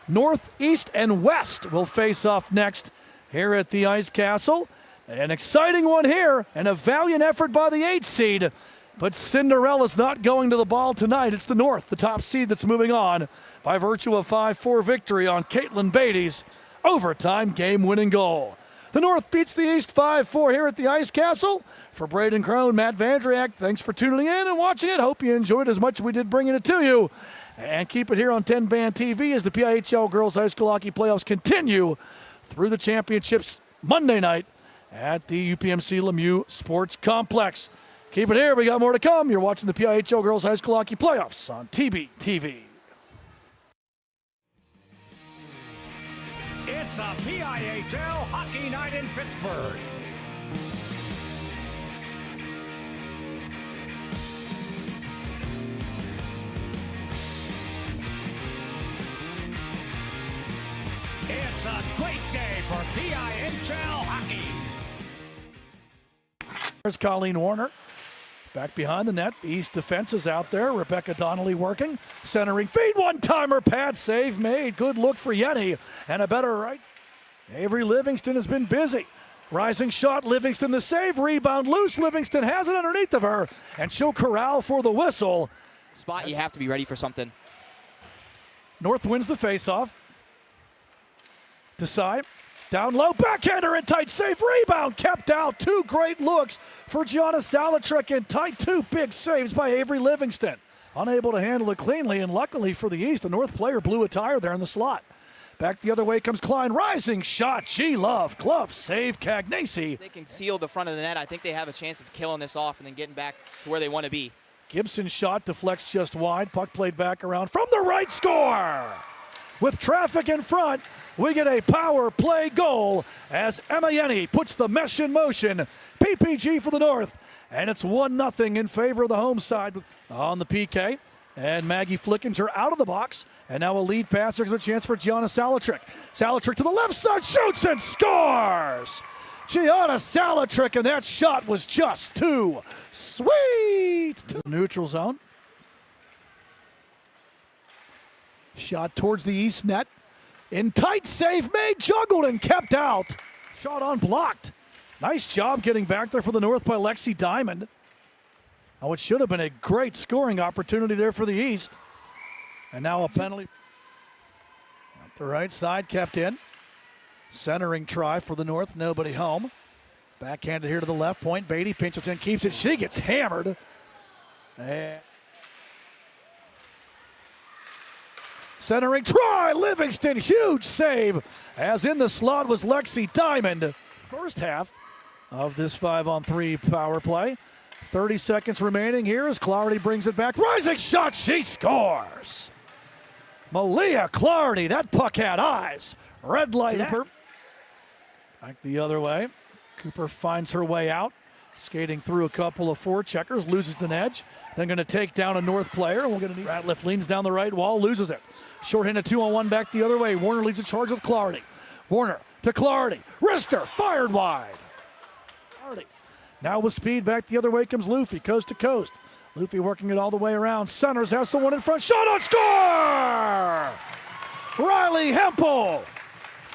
North, East, and West will face off next here at the Ice Castle. An exciting one here and a valiant effort by the 8 seed. But Cinderella's not going to the ball tonight. It's the North, the top seed, that's moving on by virtue of 5-4 victory on Caitlin Beatty's overtime game-winning goal. The North beats the East 5-4 here at the Ice Castle. For Braden Crone, Matt Vandriak, thanks for tuning in and watching it. Hope you enjoyed as much as we did bringing it to you. And keep it here on TenbandTV as the PIHL Girls High School Hockey Playoffs continue through the championships Monday night at the UPMC Lemieux Sports Complex. Keep it here. We got more to come. You're watching the PIHL Girls High School Hockey Playoffs on TBTV. It's a PIHL Hockey Night in Pittsburgh. It's a great day for PIHL hockey. There's Colleen Warner. Back behind the net, the East defense is out there. Rebecca Donnelly working. Centering feed, one-timer, pad save made. Good look for Yenny. And a better right. Avery Livingston has been busy. Rising shot, Livingston the save. Rebound loose, Livingston has it underneath of her. And she'll corral for the whistle. Spot, you have to be ready for something. North wins the faceoff. Desai. Down low, backhander and tight save, rebound kept out. 2 great looks for Gianna Salatrick and tight 2 big saves by Avery Livingston. Unable to handle it cleanly, and luckily for the East, the North player blew a tire there in the slot. Back the other way comes Klein, rising shot, G-Love, glove save, Cagnesi. They can seal the front of the net. I think they have a chance of killing this off and then getting back to where they want to be. Gibson's shot deflects just wide, puck played back around from the right, score! With traffic in front, we get a power play goal as Emma Yenny puts the mesh in motion. PPG for the North, and it's 1-0 in favor of the home side on the PK. And Maggie Flickinger out of the box, and now a lead passer gives a chance for Gianna Salatrick. Salatrick to the left side, shoots and scores! Gianna Salatrick, and that shot was just too sweet! To the neutral zone. Shot towards the East net. In tight save made, juggled and kept out. Shot unblocked. Nice job getting back there for the North by Lexi Diamond. Oh, it should have been a great scoring opportunity there for the East. And now a penalty. Up the right side, kept in. Centering try for the North, nobody home. Backhanded here to the left point. Beatty pinches in, keeps it. She gets hammered. And centering try, Livingston, huge save. As in the slot was Lexi Diamond. First half of this 5-on-3 power play. 30 seconds remaining here as Clardy brings it back. Rising shot, she scores. Malia Clardy, that puck had eyes. Red light. Cooper. Back the other way. Cooper finds her way out. Skating through a couple of forecheckers, loses an edge. Then going to take down a North player. We're going to need Ratliff leans down the right wall, loses it. Shorthanded 2-on-1 back the other way. Warner leads the charge with Clardy. Warner to Clardy. Wrister fired wide. Clardy. Now with speed back the other way comes Luffy, coast to coast. Luffy working it all the way around. Centers has someone in front. Shot on score! Riley Hempel.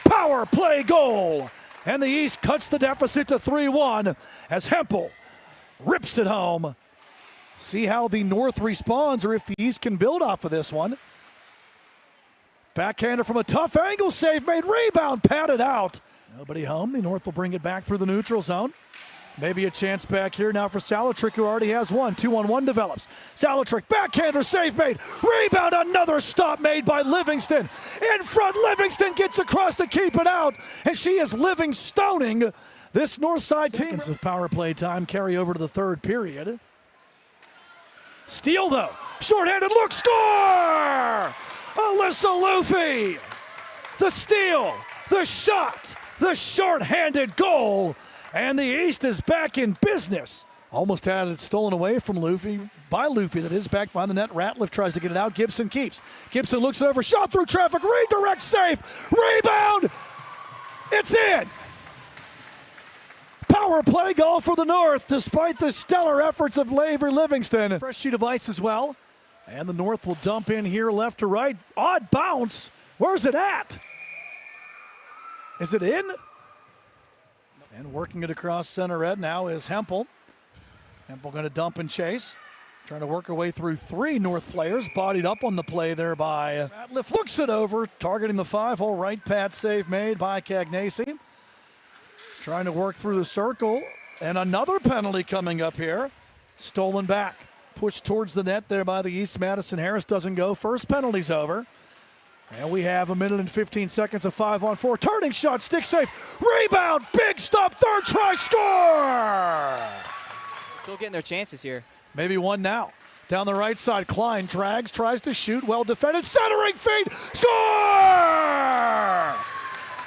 Power play goal. And the East cuts the deficit to 3-1 as Hempel rips it home. See how the North responds or if the East can build off of this one. Backhander from a tough angle, save made, rebound, patted out. Nobody home. The North will bring it back through the neutral zone. Maybe a chance back here now for Salatrick, who already has one. 2-on-1 develops. Salatrick, backhander, save made. Rebound, another stop made by Livingston. In front, Livingston gets across to keep it out. And she is Livingstoning this North Side team. Seconds of power play time carry over to the third period. Steal, though. Shorthanded look, score! Alyssa Luffy. the steal, the shot, the short-handed goal, and the East is back in business. Almost had it stolen away from Luffy, by Luffy, that is back behind the net. Ratliff tries to get it out. Gibson keeps. Gibson looks over, shot through traffic, redirect safe, rebound. It's in. Power play goal for the North, despite the stellar efforts of Lavery Livingston. Fresh sheet of ice as well. And the North will dump in here left to right. Odd bounce. Where's it at? Is it in? And working it across center red now is Hempel. Hempel going to dump and chase. Trying to work her way through three North players. Bodied up on the play there by Ratliff. Looks it over, targeting the 5-hole right pad save made by Cagnesi. Trying to work through the circle. And another penalty coming up here. Stolen back. Pushed towards the net there by the East. Madison Harris doesn't go. First penalty's over. And we have a minute and 15 seconds of 5-on-4. Turning shot, stick safe. Rebound, big stop, third try, score! Still getting their chances here. Maybe one now. Down the right side, Klein drags, tries to shoot, well defended, centering feed, score!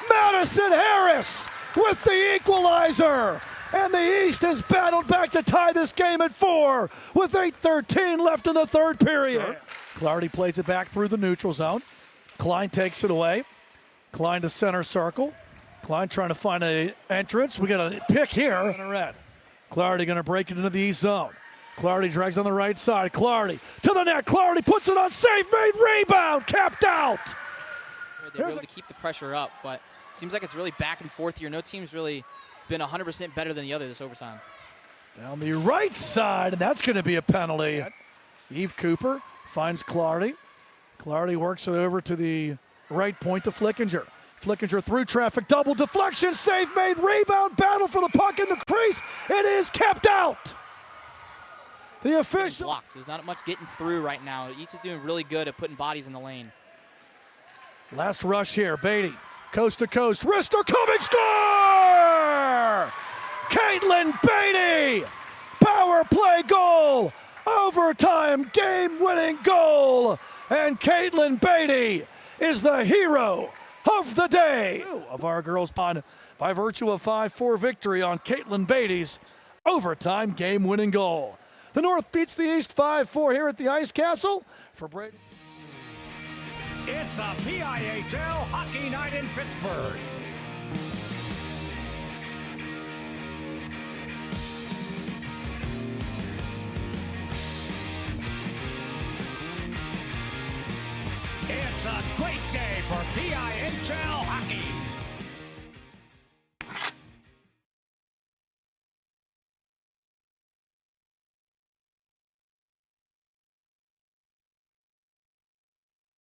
Madison Harris with the equalizer. And the East has battled back to tie this game at 4 with 8:13 left in the third period. Clardy plays it back through the neutral zone. Klein takes it away. Klein to center circle. Klein trying to find an entrance. We got a pick here. Clardy going to break it into the East zone. Clardy drags on the right side. Clardy to the net. Clardy puts it on safe, made rebound, capped out. They were able to keep the pressure up, but seems like it's really back and forth here. No team's really been 100% better than the other this overtime. Down the right side, and that's going to be a penalty. Eve Cooper finds Clardy. Clardy works it over to the right point to Flickinger. Flickinger through traffic, double deflection, save made, rebound, battle for the puck in the crease. It is kept out. The official. Blocked. There's not much getting through right now. East is doing really good at putting bodies in the lane. Last rush here, Beatty, coast to coast, wrister coming, score! Caitlin Beatty, power play goal, overtime game-winning goal, and Caitlin Beatty is the hero of the day of our girls pond by virtue of 5-4 victory on Caitlin Beatty's overtime game-winning goal. The North beats the East 5-4 here at the Ice Castle. For Brady. It's a PIHL hockey night in Pittsburgh. It's a great day for PIHL hockey.